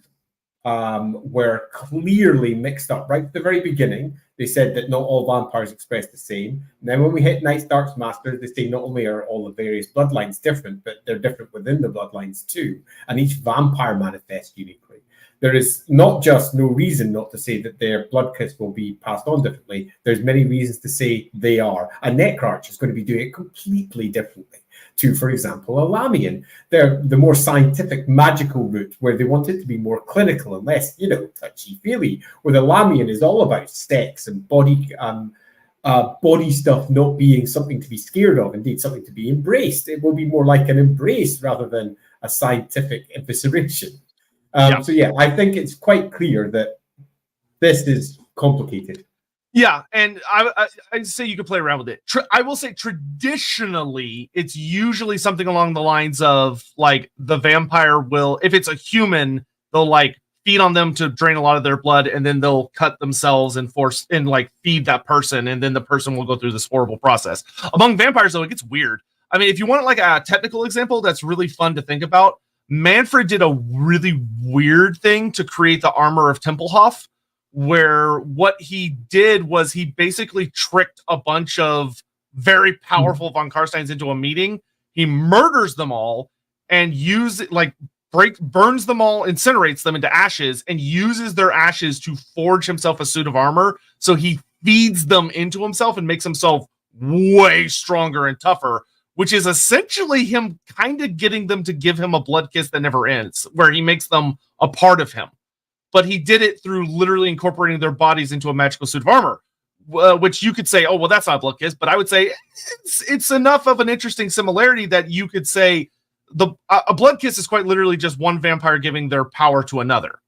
were clearly mixed up right at the very beginning. They said that not all vampires express the same. And then when we hit Knights, Darks, Masters, they say not only are all the various bloodlines different, but they're different within the bloodlines too. And each vampire manifests uniquely. There is not just no reason not to say that their blood kiss will be passed on differently. There's many reasons to say they are. A Necrarch is going to be doing it completely differently to, for example, a Lahmian. They're the more scientific, magical route where they want it to be more clinical and less, touchy-feely, where the Lahmian is all about sex and body stuff not being something to be scared of, indeed something to be embraced. It will be more like an embrace rather than a scientific evisceration. So yeah, I think it's quite clear that this is complicated. Yeah, and I'd say you could play around with it. I will say traditionally, it's usually something along the lines of like the vampire will, if it's a human, they'll like feed on them to drain a lot of their blood, and then they'll cut themselves and force and like feed that person, and then the person will go through this horrible process. Among vampires, though, it gets weird. I mean, if you want like a technical example that's really fun to think about, Manfred did a really weird thing to create the armor of Tempelhof, where what he did was he basically tricked a bunch of very powerful von Karsteins into a meeting. He murders them all and burns them all, incinerates them into ashes, and uses their ashes to forge himself a suit of armor. So he feeds them into himself and makes himself way stronger and tougher, which is essentially him kind of getting them to give him a blood kiss that never ends, where he makes them a part of him. But he did it through literally incorporating their bodies into a magical suit of armor, which you could say, oh, well, that's not a blood kiss. But I would say it's enough of an interesting similarity that you could say a blood kiss is quite literally just one vampire giving their power to another.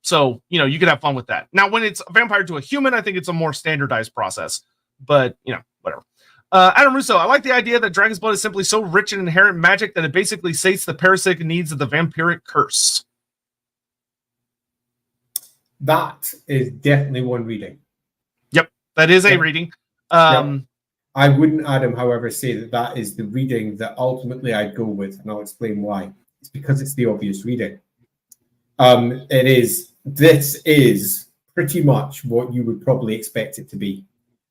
So, you could have fun with that. Now, when it's a vampire to a human, I think it's a more standardized process. But, whatever. Adam Russo, I like the idea that dragon's blood is simply so rich in inherent magic that it basically sates the parasitic needs of the vampiric curse. That is definitely one reading. Yep, that is a reading. I wouldn't, Adam, however, say that is the reading that ultimately I'd go with, and I'll explain why. It's because it's the obvious reading. This is pretty much what you would probably expect it to be.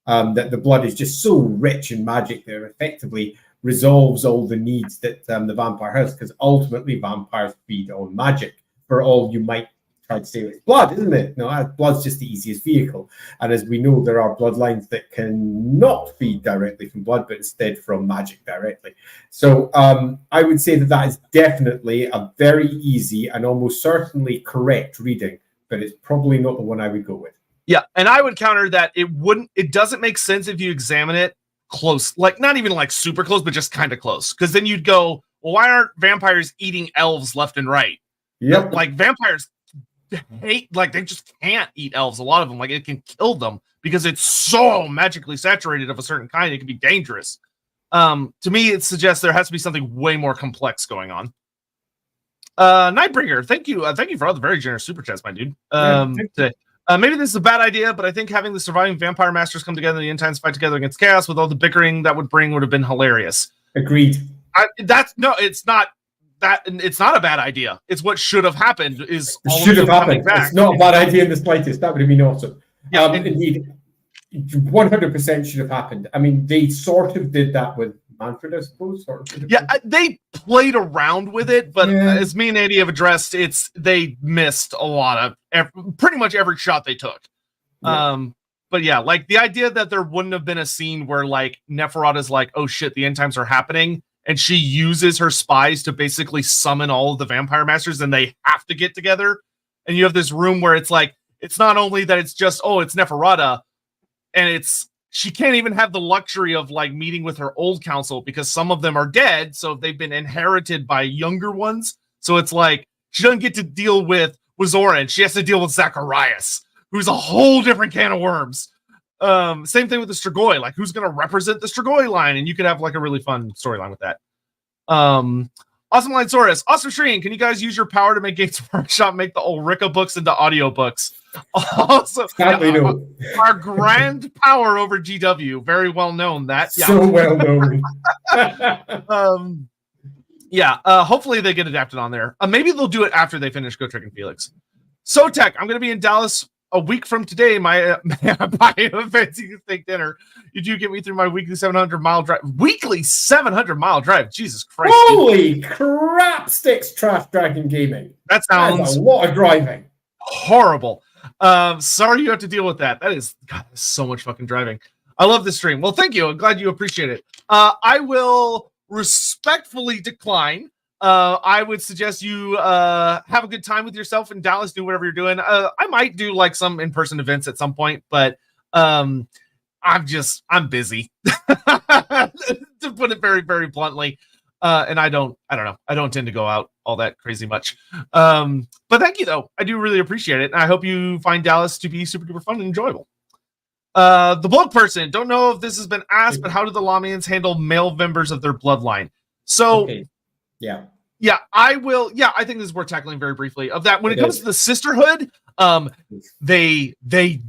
That the blood is just so rich in magic that it effectively resolves all the needs that the vampire has, because ultimately vampires feed on magic. For all you might try to say it's blood, isn't it? No, blood's just the easiest vehicle. And as we know, there are bloodlines that can not feed directly from blood, but instead from magic directly. So I would say that is definitely a very easy and almost certainly correct reading, but it's probably not the one I would go with. Yeah, and I would counter that it doesn't make sense if you examine it close, like not even like super close, but just kind of close. Because then you'd go, well, why aren't vampires eating elves left and right? Yep. Like vampires hate, like they just can't eat elves. A lot of them, like it can kill them because it's so magically saturated of a certain kind. It can be dangerous. To me, it suggests there has to be something way more complex going on. Nightbringer, thank you for all the very generous super chats, my dude. Today. Maybe this is a bad idea, but I think having the surviving vampire masters come together in the end times fight together against chaos with all the bickering that would have been hilarious. Agreed. It's not that. It's not a bad idea. It's what should have happened. Is It should have happened. It's not a bad idea in the slightest. That would have been awesome. Yeah, indeed, 100% should have happened. I mean, they sort of did that with Manfred, I suppose. They played around with it, but as me and Andy have addressed, they missed a lot of pretty much every shot they took. Yeah. But yeah, like the idea that there wouldn't have been a scene where like Neferata's like, oh shit, the end times are happening, and she uses her spies to basically summon all of the vampire masters, and they have to get together. And you have this room where it's like, it's not only that it's just, oh, it's Neferata, and she can't even have the luxury of like meeting with her old council because some of them are dead, so they've been inherited by younger ones. So it's like she doesn't get to deal with Zoran. She has to deal with Zacharias, who's a whole different can of worms. Same thing with the Strigoi. Like, who's going to represent the Strigoi line? And you could have like a really fun storyline with that. Awesome Line Saurus. Awesome Shreen. Can you guys use your power to make Games Workshop make the Ulrika books into audiobooks? Also, our grand power over GW. Very well known that. Yeah. So well known. Hopefully they get adapted on there. Maybe they'll do it after they finish Go Trick and Felix. Sotek, I'm going to be in Dallas a week from today. My buying a fancy steak dinner. You do get me through my weekly 700-mile drive. Weekly 700-mile drive. Jesus Christ! Holy crap! Sticks Trash Dragon Gaming. That sounds a lot of driving. Horrible. Sorry you have to deal with that. That is so much fucking driving. I love this stream. Well, thank you. I'm glad you appreciate it. I will respectfully decline. I would suggest you have a good time with yourself in Dallas, do whatever you're doing. I might do like some in-person events at some point, but I'm busy to put it very, very bluntly. And I don't know. I don't tend to go out all that crazy much. But thank you though. I do really appreciate it. And I hope you find Dallas to be super duper fun and enjoyable. The Blood Person, don't know if this has been asked, but how do the Lahmians handle male members of their bloodline? So okay. Yeah, I will. Yeah, I think this is worth tackling very briefly. Of that, when it comes to the Sisterhood, they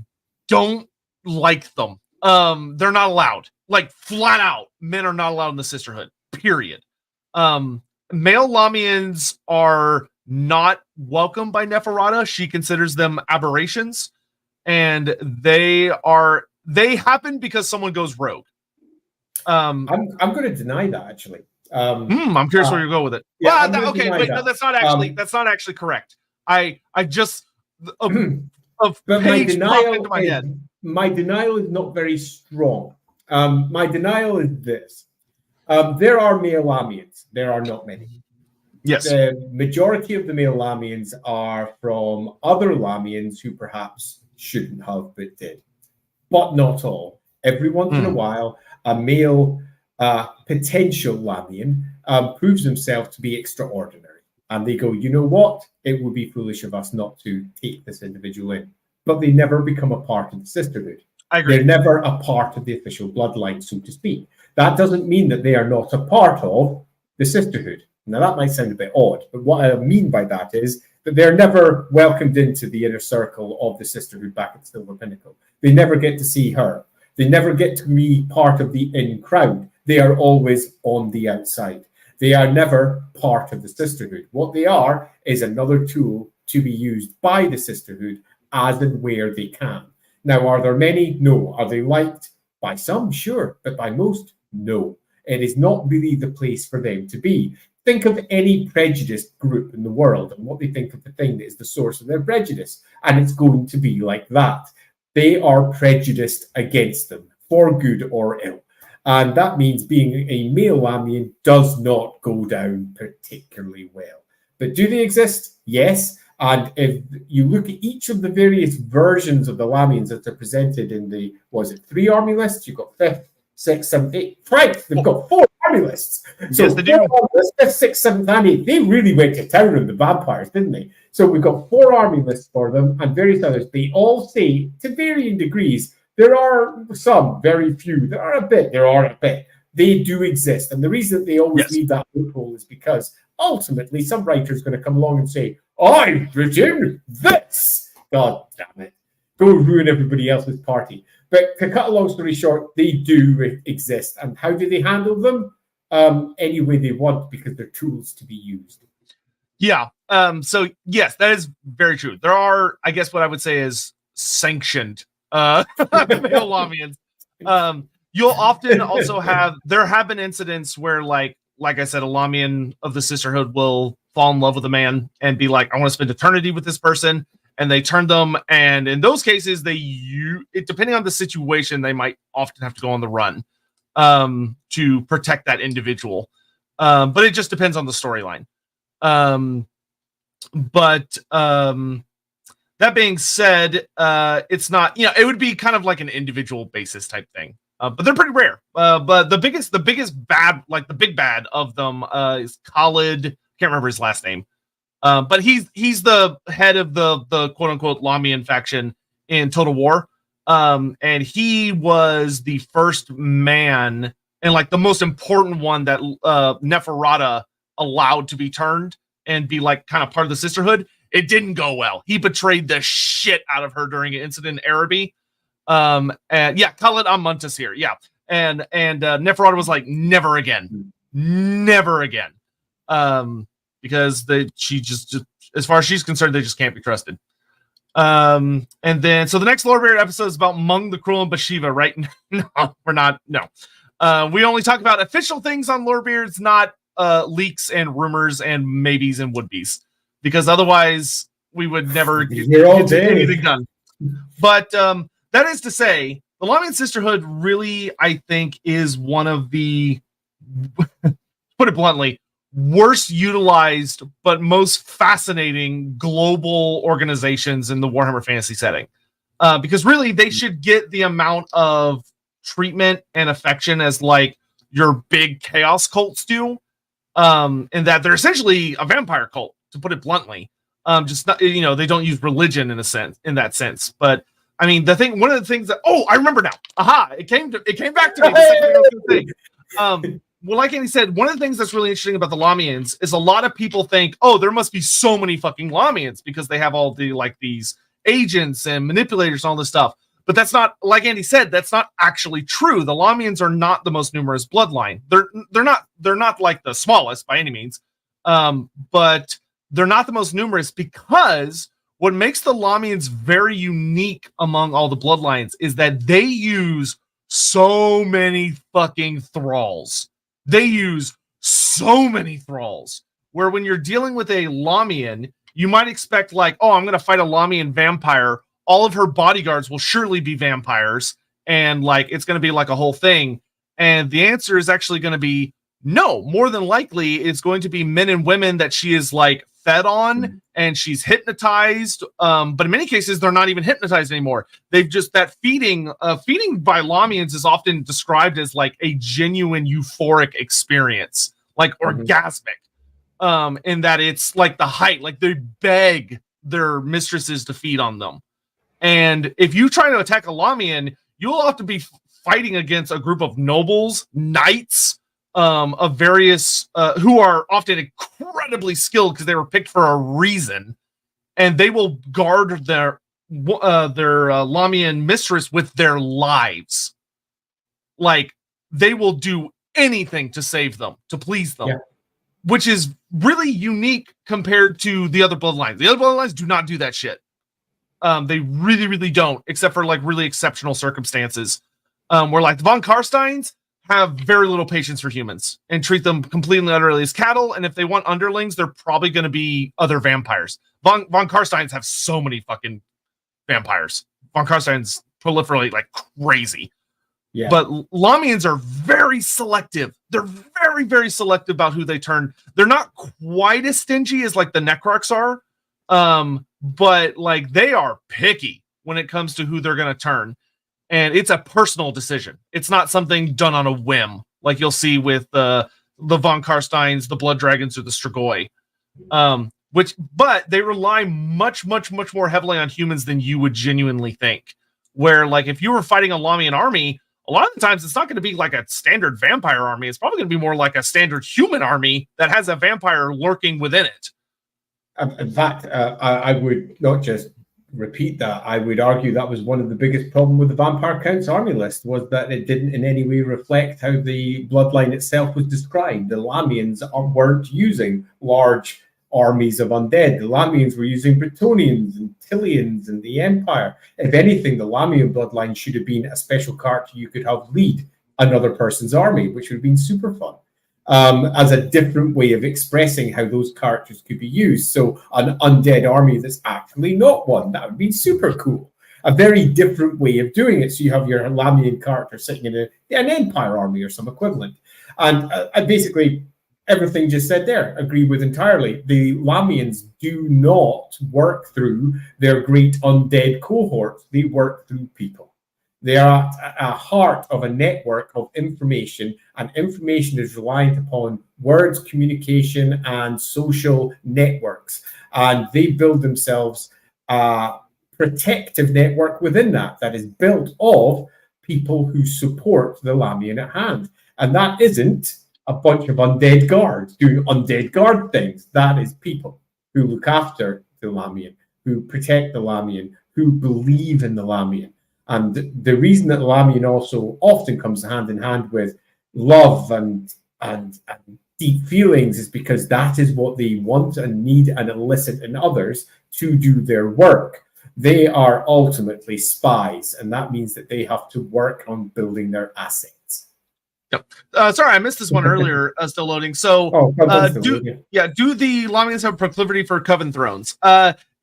don't like them. They're not allowed. Like flat out, men are not allowed in the Sisterhood. Period. Male Lahmians are not welcome by Neferata. She considers them aberrations, and they happen because someone goes rogue. I'm going to deny that actually. I'm curious where you go with it. Yeah, no, that's not actually correct. I just but page popped into my head. My denial is not very strong. My denial is this: there are male Lahmians. There are not many. Yes, the majority of the male Lahmians are from other Lahmians who perhaps shouldn't have but did, but not all. Every once in a while, a male potential Lahmian proves himself to be extraordinary, and they go, you know what, it would be foolish of us not to take this individual in, but they never become a part of the Sisterhood. I agree. They're never a part of the official bloodline, so to speak. That doesn't mean that they are not a part of the Sisterhood. Now that might sound a bit odd, but what I mean by that is that they're never welcomed into the inner circle of the Sisterhood back at Silver Pinnacle. They never get to see her. They never get to be part of the in crowd. They are always on the outside. They are never part of the Sisterhood. What they are is another tool to be used by the Sisterhood as and where they can. Now, are there many? No. Are they liked? By some, sure, but by most, no. It is not really the place for them to be. Think of any prejudiced group in the world and what they think of the thing that is the source of their prejudice, and it's going to be like that. They are prejudiced against them, for good or ill. And that means being a male Lahmian does not go down particularly well. But do they exist? Yes. And if you look at each of the various versions of the Lahmians that are presented in the, 3 army lists? You've got 5th, 6th, 7th, 8th. Right, they've got 4 army lists. So yes, they do. 5th, 6th, 7th, and 8th. They really went to town on the vampires, didn't they? So we've got 4 army lists for them and various others. They all say, to varying degrees, there are some, very few. There are a bit. They do exist. And the reason that they always leave that loophole is because ultimately some writer is going to come along and say, I've written this. God damn it. Go ruin everybody else's party. But to cut a long story short, they do exist. And how do they handle them? any way they want because they're tools to be used. Yeah. So yes, that is very true. There are, I guess, what I would say is sanctioned male Lahmians. You'll often also there have been incidents where, like I said, a Lahmian of the Sisterhood will fall in love with a man and be like, I want to spend eternity with this person. And they turn them. And in those cases, depending on the situation, they might often have to go on the run to protect that individual. But it just depends on the storyline. That being said, it's not, it would be kind of like an individual basis type thing. But they're pretty rare. But the biggest bad, like the big bad of them is Khalid. Can't remember his last name. But he's the head of the quote unquote Lahmian faction in Total War. And he was the first man and like the most important one that Neferata allowed to be turned and be like kind of part of the Sisterhood. It didn't go well. He betrayed the shit out of her during an incident in Araby. And yeah, Khalid Amuntas here. Yeah. And Neferata was like, never again. Because she just as far as she's concerned, they just can't be trusted. And then so the next Lorebeard episode is about Mung the Cruel and Bathsheba, right? No, we're not. No. We only talk about official things on Lorebeards, not leaks and rumors and maybes and would-be's, because otherwise we would never get anything done. But that is to say, the Lahmian Sisterhood really, I think, is one of the, put it bluntly, worst utilized but most fascinating global organizations in the Warhammer Fantasy setting. Because really, they should get the amount of treatment and affection as like your big chaos cults do. In that they're essentially a vampire cult, to put it bluntly. Just not, they don't use religion in that sense. But I mean, one of the things that, I remember now. Aha! It came back to me. The second thing I was gonna say. Well, like Andy said, one of the things that's really interesting about the Lahmians is a lot of people think, there must be so many fucking Lahmians because they have all the like these agents and manipulators and all this stuff. But that's not, like Andy said, that's not actually true. The Lahmians are not the most numerous bloodline. They're not like the smallest by any means. But they're not the most numerous because what makes the Lahmians very unique among all the bloodlines is that they use so many fucking thralls. They use so many thralls, where when you're dealing with a Lahmian, you might expect like, I'm going to fight a Lahmian vampire. All of her bodyguards will surely be vampires. And like, it's going to be like a whole thing. And the answer is actually going to be no. More than likely, it's going to be men and women that she is like fed on and she's hypnotized. But in many cases, they're not even hypnotized anymore. They've just that feeding by Lahmians is often described as like a genuine euphoric experience, like orgasmic. In that it's like the height, like they beg their mistresses to feed on them. And if you try to attack a Lahmian, you'll have to be fighting against a group of nobles, knights, of various who are often incredibly skilled because they were picked for a reason, and they will guard their Lahmian mistress with their lives. Like they will do anything to save them, to please them, which is really unique compared to the other bloodlines. The other bloodlines do not do that shit. They really, really don't, except for like really exceptional circumstances, where like the von Karsteins have very little patience for humans and treat them completely and utterly as cattle. And if they want underlings, they're probably going to be other vampires. Von Karsteins have so many fucking vampires. Von Karsteins proliferate like crazy. Yeah. But Lahmians are very selective. They're very, very selective about who they turn. They're not quite as stingy as like the Necrocs are. But like they are picky when it comes to who they're going to turn. And it's a personal decision. It's not something done on a whim, like you'll see with the von Karsteins, the Blood Dragons, or the Strigoi. But they rely much, much, much more heavily on humans than you would genuinely think. Where, like, if you were fighting a Lahmian army, a lot of the times it's not going to be like a standard vampire army. It's probably going to be more like a standard human army that has a vampire lurking within it. In fact, I would not just repeat that. I would argue that was one of the biggest problems with the Vampire Count's army list, was that it didn't in any way reflect how the bloodline itself was described. The Lahmians weren't using large armies of undead. The Lahmians were using Bretonnians and Tillians and the Empire. If anything, the Lahmian bloodline should have been a special character you could have lead another person's army, which would have been super fun. As a different way of expressing how those characters could be used. So an undead army that's actually not one, that would be super cool. A very different way of doing it. So you have your Lahmian character sitting in an Empire army or some equivalent. And basically, everything just said there, agree with entirely. The Lahmians do not work through their great undead cohorts. They work through people. They are at a heart of a network of information, and information is reliant upon words, communication, and social networks. And they build themselves a protective network within that is built of people who support the Lahmian at hand. And that isn't a bunch of undead guards doing undead guard things. That is people who look after the Lahmian, who protect the Lahmian, who believe in the Lahmian. And the reason that Lahmian also often comes hand in hand with love and deep feelings is because that is what they want and need and elicit in others to do their work. They are ultimately spies, and that means that they have to work on building their assets. Yep. Sorry, I missed this one earlier. Still loading. So, do the Lahmians have a proclivity for Coven Thrones?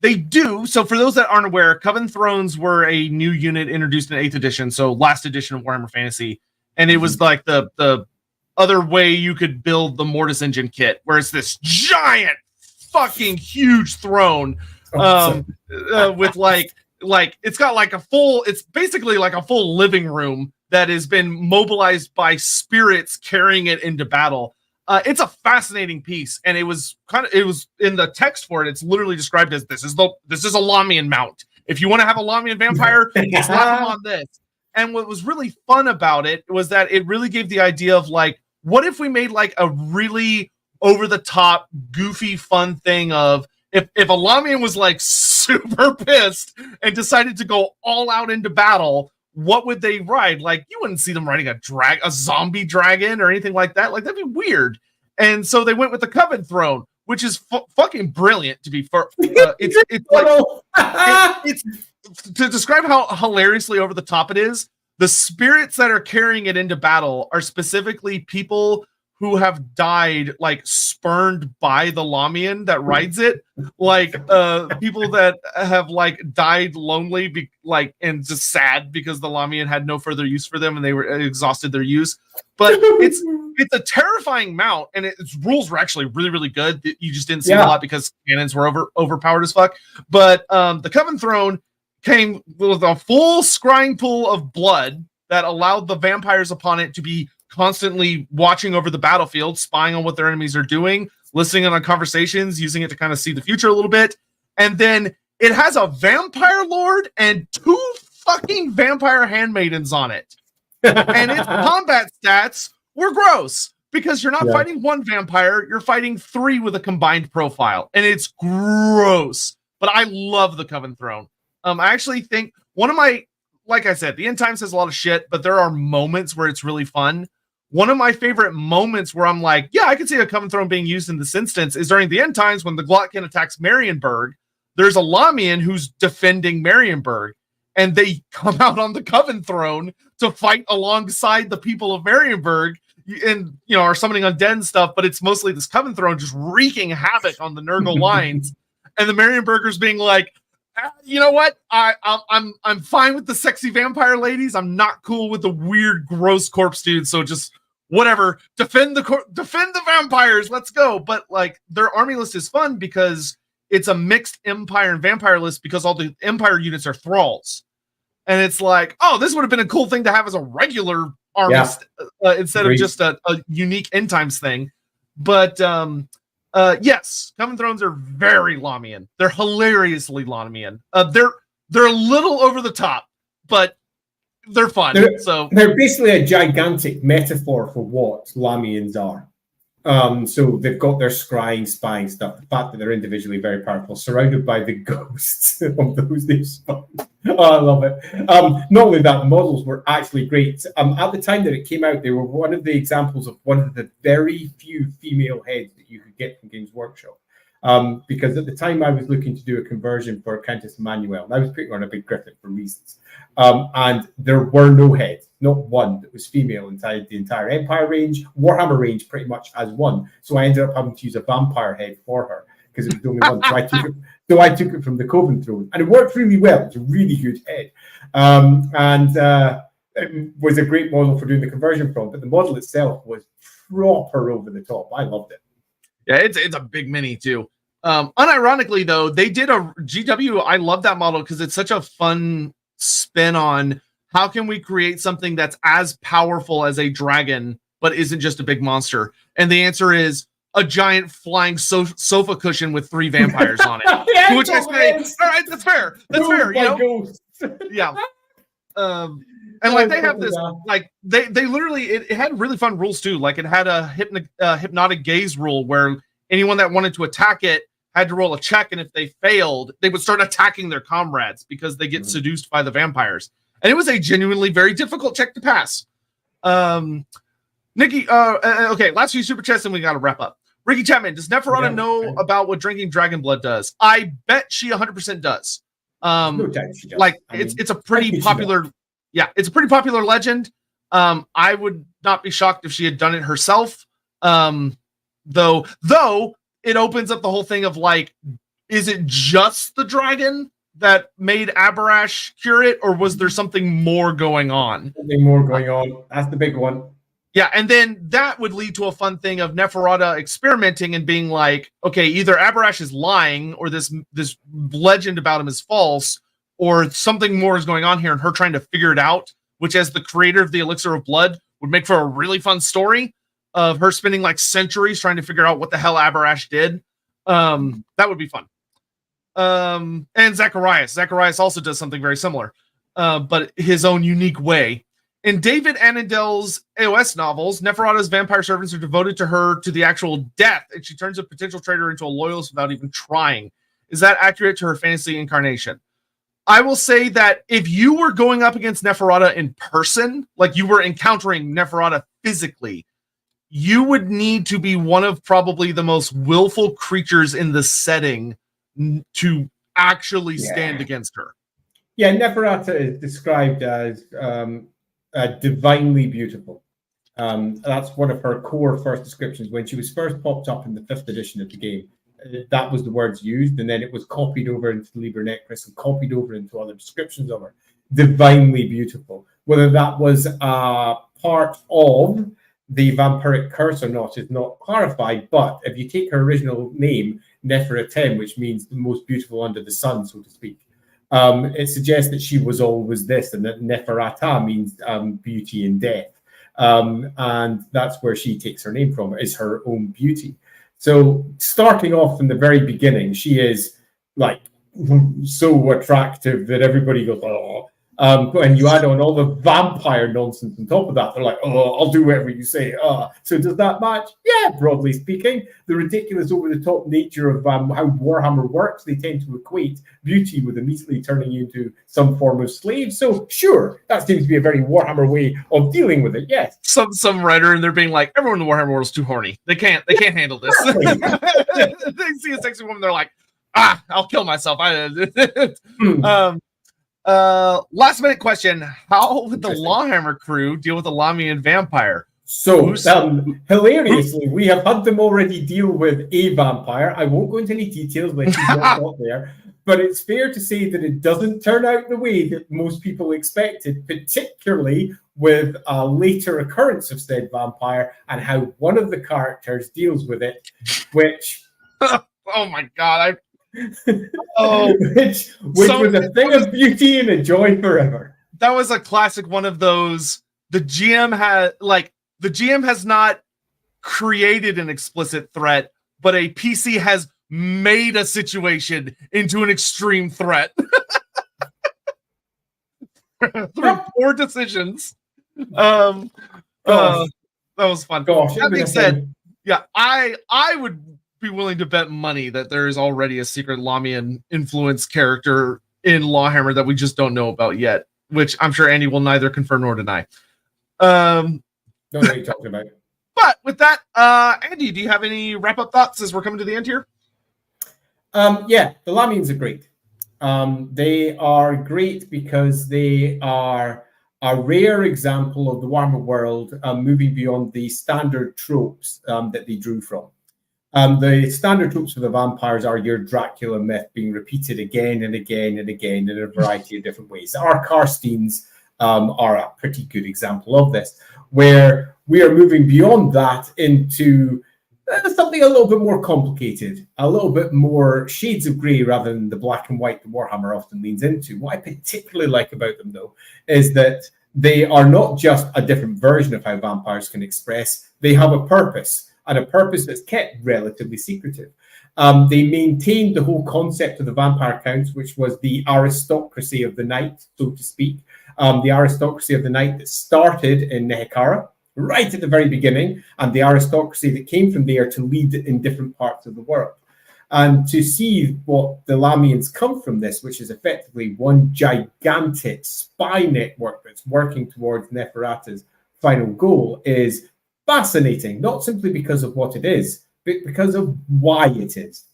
They do. So for those that aren't aware, Coven Thrones were a new unit introduced in 8th edition, so last edition of Warhammer Fantasy. And it was like the other way you could build the Mortis Engine kit, where it's this giant fucking huge throne with like it's got like it's basically like a full living room that has been mobilized by spirits carrying it into battle. It's a fascinating piece, and it was in the text for it. It's literally described as this is a Lahmian mount. If you want to have a Lahmian vampire, slap him on this. And what was really fun about it was that it really gave the idea of like, what if we made like a really over the top, goofy, fun thing of if a Lahmian was like super pissed and decided to go all out into battle, what would they ride? Like, you wouldn't see them riding a zombie dragon or anything like that. Like, that'd be weird. And so they went with the Coven Throne, which is fucking brilliant. To be fair, it's to describe how hilariously over the top it is. The spirits that are carrying it into battle are specifically people who have died, like spurned by the Lahmian that rides it, like people that have like died lonely, and just sad because the Lahmian had no further use for them and they were exhausted their use. But it's a terrifying mount, and its rules were actually really, really good. You just didn't see a lot because cannons were overpowered as fuck. But the Coven Throne came with a full scrying pool of blood that allowed the vampires upon it to be constantly watching over the battlefield, spying on what their enemies are doing, listening on conversations, using it to kind of see the future a little bit. And then it has a vampire lord and 2 fucking vampire handmaidens on it. And its combat stats were gross because you're not fighting 1 vampire, you're fighting 3 with a combined profile. And it's gross. But I love the Coven Throne. I actually think one of my, like I said, the End Times has a lot of shit, but there are moments where it's really fun. One of my favorite moments where I'm like, yeah, I can see a Coven Throne being used in this instance is during the End Times when the Glotkin attacks Marienburg. There's a Lahmian who's defending Marienburg, and they come out on the Coven Throne to fight alongside the people of Marienburg and, are summoning undead and stuff, but it's mostly this Coven Throne just wreaking havoc on the Nurgle lines. And the Marienburgers being like, you know what? I'm fine with the sexy vampire ladies. I'm not cool with the weird, gross corpse dudes. So just whatever. Defend the vampires. Let's go. But like their army list is fun because it's a mixed Empire and vampire list because all the Empire units are thralls, and it's like, oh, this would have been a cool thing to have as a regular army instead of just a unique End Times thing. But yes, Coven Thrones are very Lahmian. They're hilariously Lahmian. They're a little over the top, but they're fun. They're basically a gigantic metaphor for what Lahmians are. So they've got their scrying, spying stuff. The fact that they're individually very powerful, surrounded by the ghosts of those they've spawned. Oh, I love it. Not only that, the models were actually great. At the time that it came out, they were one of the examples of one of the very few female heads that you could get from Games Workshop. Because at the time I was looking to do a conversion for Countess Emmanuel, and I was putting on a big griffin for reasons. And there were no heads, not one that was female inside the entire Empire range. Warhammer range pretty much as one. So I ended up having to use a vampire head for her because it was the only one. So I took it from the Coven Throne, and it worked really well. It's a really good head. It was a great model for doing the conversion from, but the model itself was proper over the top. I loved it. Yeah, it's a big mini too. Unironically, though, they did a GW. I love that model because it's such a fun spin on how can we create something that's as powerful as a dragon, but isn't just a big monster. And the answer is a giant flying sofa cushion with 3 vampires on it. Yeah, which I say, all right, that's fair. That's fair. You know? Yeah. And like they have this, like they literally it had really fun rules too. Like it had a hypnotic gaze rule where anyone that wanted to attack it had to roll a check, and if they failed, they would start attacking their comrades because they get seduced by the vampires. And it was a genuinely very difficult check to pass. Nikki, okay, last few super chats and we got to wrap up. Ricky Chapman, does Neferata know about what drinking dragon blood does? I bet she 100% does. No doubt she does. Like it's a pretty popular, yeah, it's a pretty popular legend. I would not be shocked if she had done it herself. Though it opens up the whole thing of like, is it just the dragon that made Abarash cure it, or was there something more going on? Something more going on. That's the big one. Yeah, and then that would lead to a fun thing of Neferata experimenting and being like, okay, either Abarash is lying, or this legend about him is false, or something more is going on here, and her trying to figure it out, which as the creator of the Elixir of Blood would make for a really fun story of her spending like centuries trying to figure out what the hell Abarash did. That would be fun. And Zacharias also does something very similar, but his own unique way. In David Annandel's AOS novels, Neferata's vampire servants are devoted to her to the actual death, and she turns a potential traitor into a loyalist without even trying. Is that accurate to her fantasy incarnation? I will say that if you were going up against Neferata in person, like you were encountering Neferata physically, you would need to be one of probably the most willful creatures in the setting to actually stand against her. Yeah, Neferata is described as divinely beautiful. That's one of her core first descriptions. When she was first popped up in the 5th edition of the game, that was the words used, and then it was copied over into the Liber Necris and copied over into other descriptions of her. Divinely beautiful. Whether that was part of the vampiric curse or not is not clarified, but if you take her original name, Neferatem, which means the most beautiful under the sun, so to speak, it suggests that she was always this, and that Neferata means beauty and death. And that's where she takes her name from, is her own beauty. So starting off from the very beginning, she is like so attractive that everybody goes, oh. And you add on all the vampire nonsense on top of that. They're like, oh, I'll do whatever you say. So does that match? Yeah, broadly speaking. The ridiculous over-the-top nature of how Warhammer works, they tend to equate beauty with immediately turning you into some form of slave. So sure, that seems to be a very Warhammer way of dealing with it, yes. Some writer, and they're being like, everyone in the Warhammer world is too horny. They can't handle this. They see a sexy woman, they're like, I'll kill myself. Last minute question: how would the Lawhammer crew deal with the Lahmian vampire? So, hilariously, we have had them already deal with a vampire. I won't go into any details, like he's not got there. But it's fair to say that it doesn't turn out the way that most people expected, particularly with a later occurrence of said vampire and how one of the characters deals with it, which oh my god, which was a thing of beauty and a joy forever. That was a classic one of those. The GM has not created an explicit threat, but a PC has made a situation into an extreme threat through poor decisions. That was fun. Gosh, that being said, Yeah, I would be willing to bet money that there is already a secret Lahmian influence character in Lawhammer that we just don't know about yet, which I'm sure Andy will neither confirm nor deny. Don't know what you're talking about. But with that, Andy, do you have any wrap-up thoughts as we're coming to the end here? Yeah, the Lahmians are great. They are great because they are a rare example of the Warhammer world moving beyond the standard tropes that they drew from. The standard tropes for the vampires are your Dracula myth being repeated again and again and again in a variety of different ways. Our Karsteins are a pretty good example of this, where we are moving beyond that into something a little bit more complicated, a little bit more shades of grey rather than the black and white that Warhammer often leans into. What I particularly like about them, though, is that they are not just a different version of how vampires can express. They have a purpose, and a purpose that's kept relatively secretive. They maintained the whole concept of the vampire counts, which was the aristocracy of the night, so to speak. The aristocracy of the night that started in Nehekara, right at the very beginning, and the aristocracy that came from there to lead in different parts of the world. And to see what the Lahmians come from this, which is effectively one gigantic spy network that's working towards Neferata's final goal, is fascinating, not simply because of what it is, but because of why it is.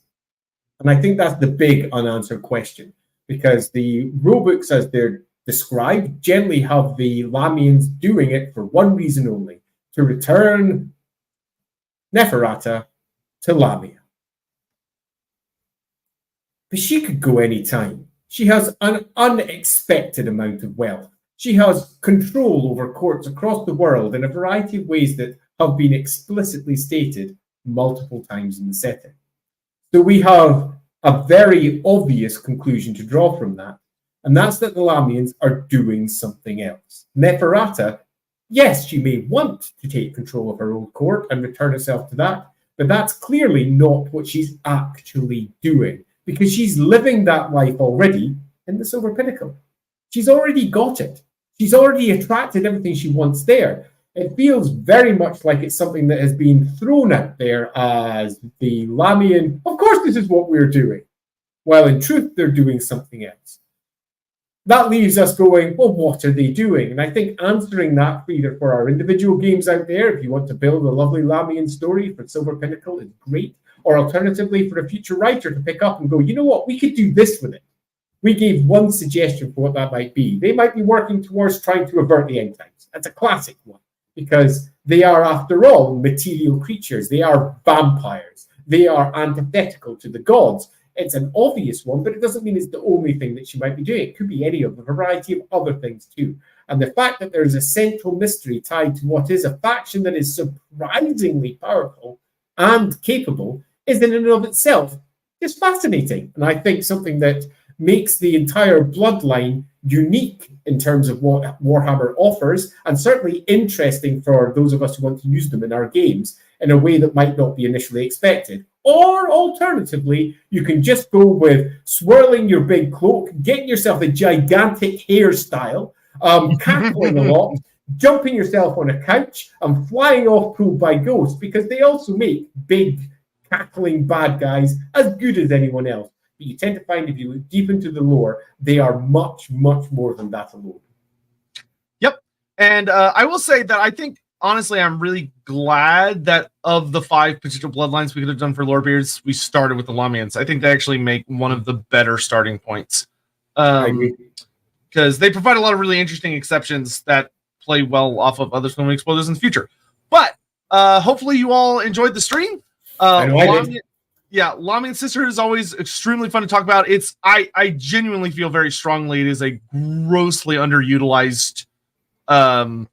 And I think that's the big unanswered question, because the rulebooks, as they're described, generally have the Lahmians doing it for one reason only: to return Neferata to Lahmia. But she could go any time. She has an unexpected amount of wealth. She has control over courts across the world in a variety of ways that have been explicitly stated multiple times in the setting. So we have a very obvious conclusion to draw from that, and that's that the Lahmians are doing something else. Neferata, yes, she may want to take control of her old court and return herself to that, but that's clearly not what she's actually doing, because she's living that life already in the Silver Pinnacle. She's already got it. She's already attracted everything she wants there. It feels very much like it's something that has been thrown out there as the Lahmian, of course this is what we're doing, while in truth they're doing something else. That leaves us going, well, what are they doing? And I think answering that either for our individual games out there, if you want to build a lovely Lahmian story for Silver Pinnacle, is great. Or alternatively, for a future writer to pick up and go, you know what, we could do this with it. We gave one suggestion for what that might be. They might be working towards trying to avert the end times. That's a classic one, because they are, after all, material creatures. They are vampires. They are antithetical to the gods. It's an obvious one, but it doesn't mean it's the only thing that she might be doing. It could be any of a variety of other things too. And the fact that there's a central mystery tied to what is a faction that is surprisingly powerful and capable is in and of itself is fascinating. And I think something that makes the entire bloodline unique in terms of what Warhammer offers, and certainly interesting for those of us who want to use them in our games in a way that might not be initially expected. Or alternatively, you can just go with swirling your big cloak, getting yourself a gigantic hairstyle, cackling a lot, jumping yourself on a couch, and flying off pulled by ghosts, because they also make big, cackling bad guys as good as anyone else. But you tend to find, if you look deep into the lore, they are much, much more than that alone. Yep. And I will say that I think, honestly, I'm really glad that of the 5 potential bloodlines we could have done for Lorebeards, we started with the Lahmians. I think they actually make one of the better starting points. Because they provide a lot of really interesting exceptions that play well off of others when we explore those in the future. But hopefully you all enjoyed the stream. Lahmian Sisterhood is always extremely fun to talk about. I genuinely feel very strongly it is a grossly underutilized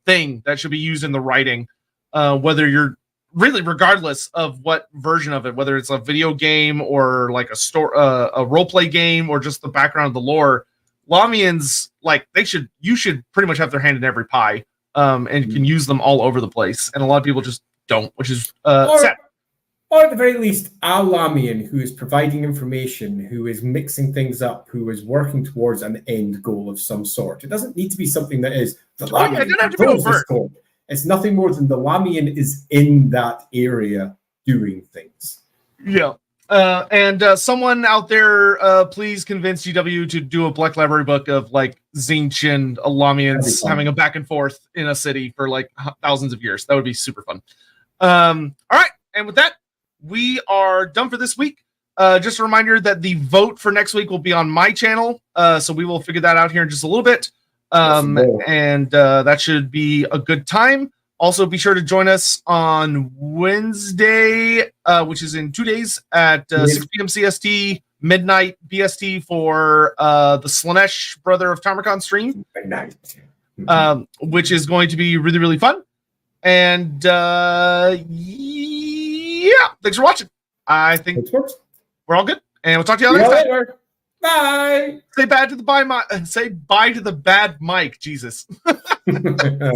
thing that should be used in the writing, whether you're really, regardless of what version of it, whether it's a video game or like a role play game or just the background of the lore. Lahmians, like, you should pretty much have their hand in every pie, and can use them all over the place, and a lot of people just don't, which is sad. Or at the very least, a Lahmian who is providing information, who is mixing things up, who is working towards an end goal of some sort. It doesn't need to be something that is the Lahmian it doesn't have to be overt. It's nothing more than the Lahmian is in that area doing things. Yeah. And someone out there, please convince GW to do a Black Library book of like Tzeentch and Lahmians having a back and forth in a city for like thousands of years. That would be super fun. All right. And with that, we are done for this week. Just a reminder that the vote for next week will be on my channel. So we will figure that out here in just a little bit. And that should be a good time. Also, be sure to join us on Wednesday, which is in 2 days at 6 p.m. CST, midnight BST for the Slanesh Brother of Tamarkon stream, which is going to be really, really fun. And yeah, thanks for watching. I think we're all good, and we'll talk to you all next time. Bye. Say bye to the bad mic. Jesus.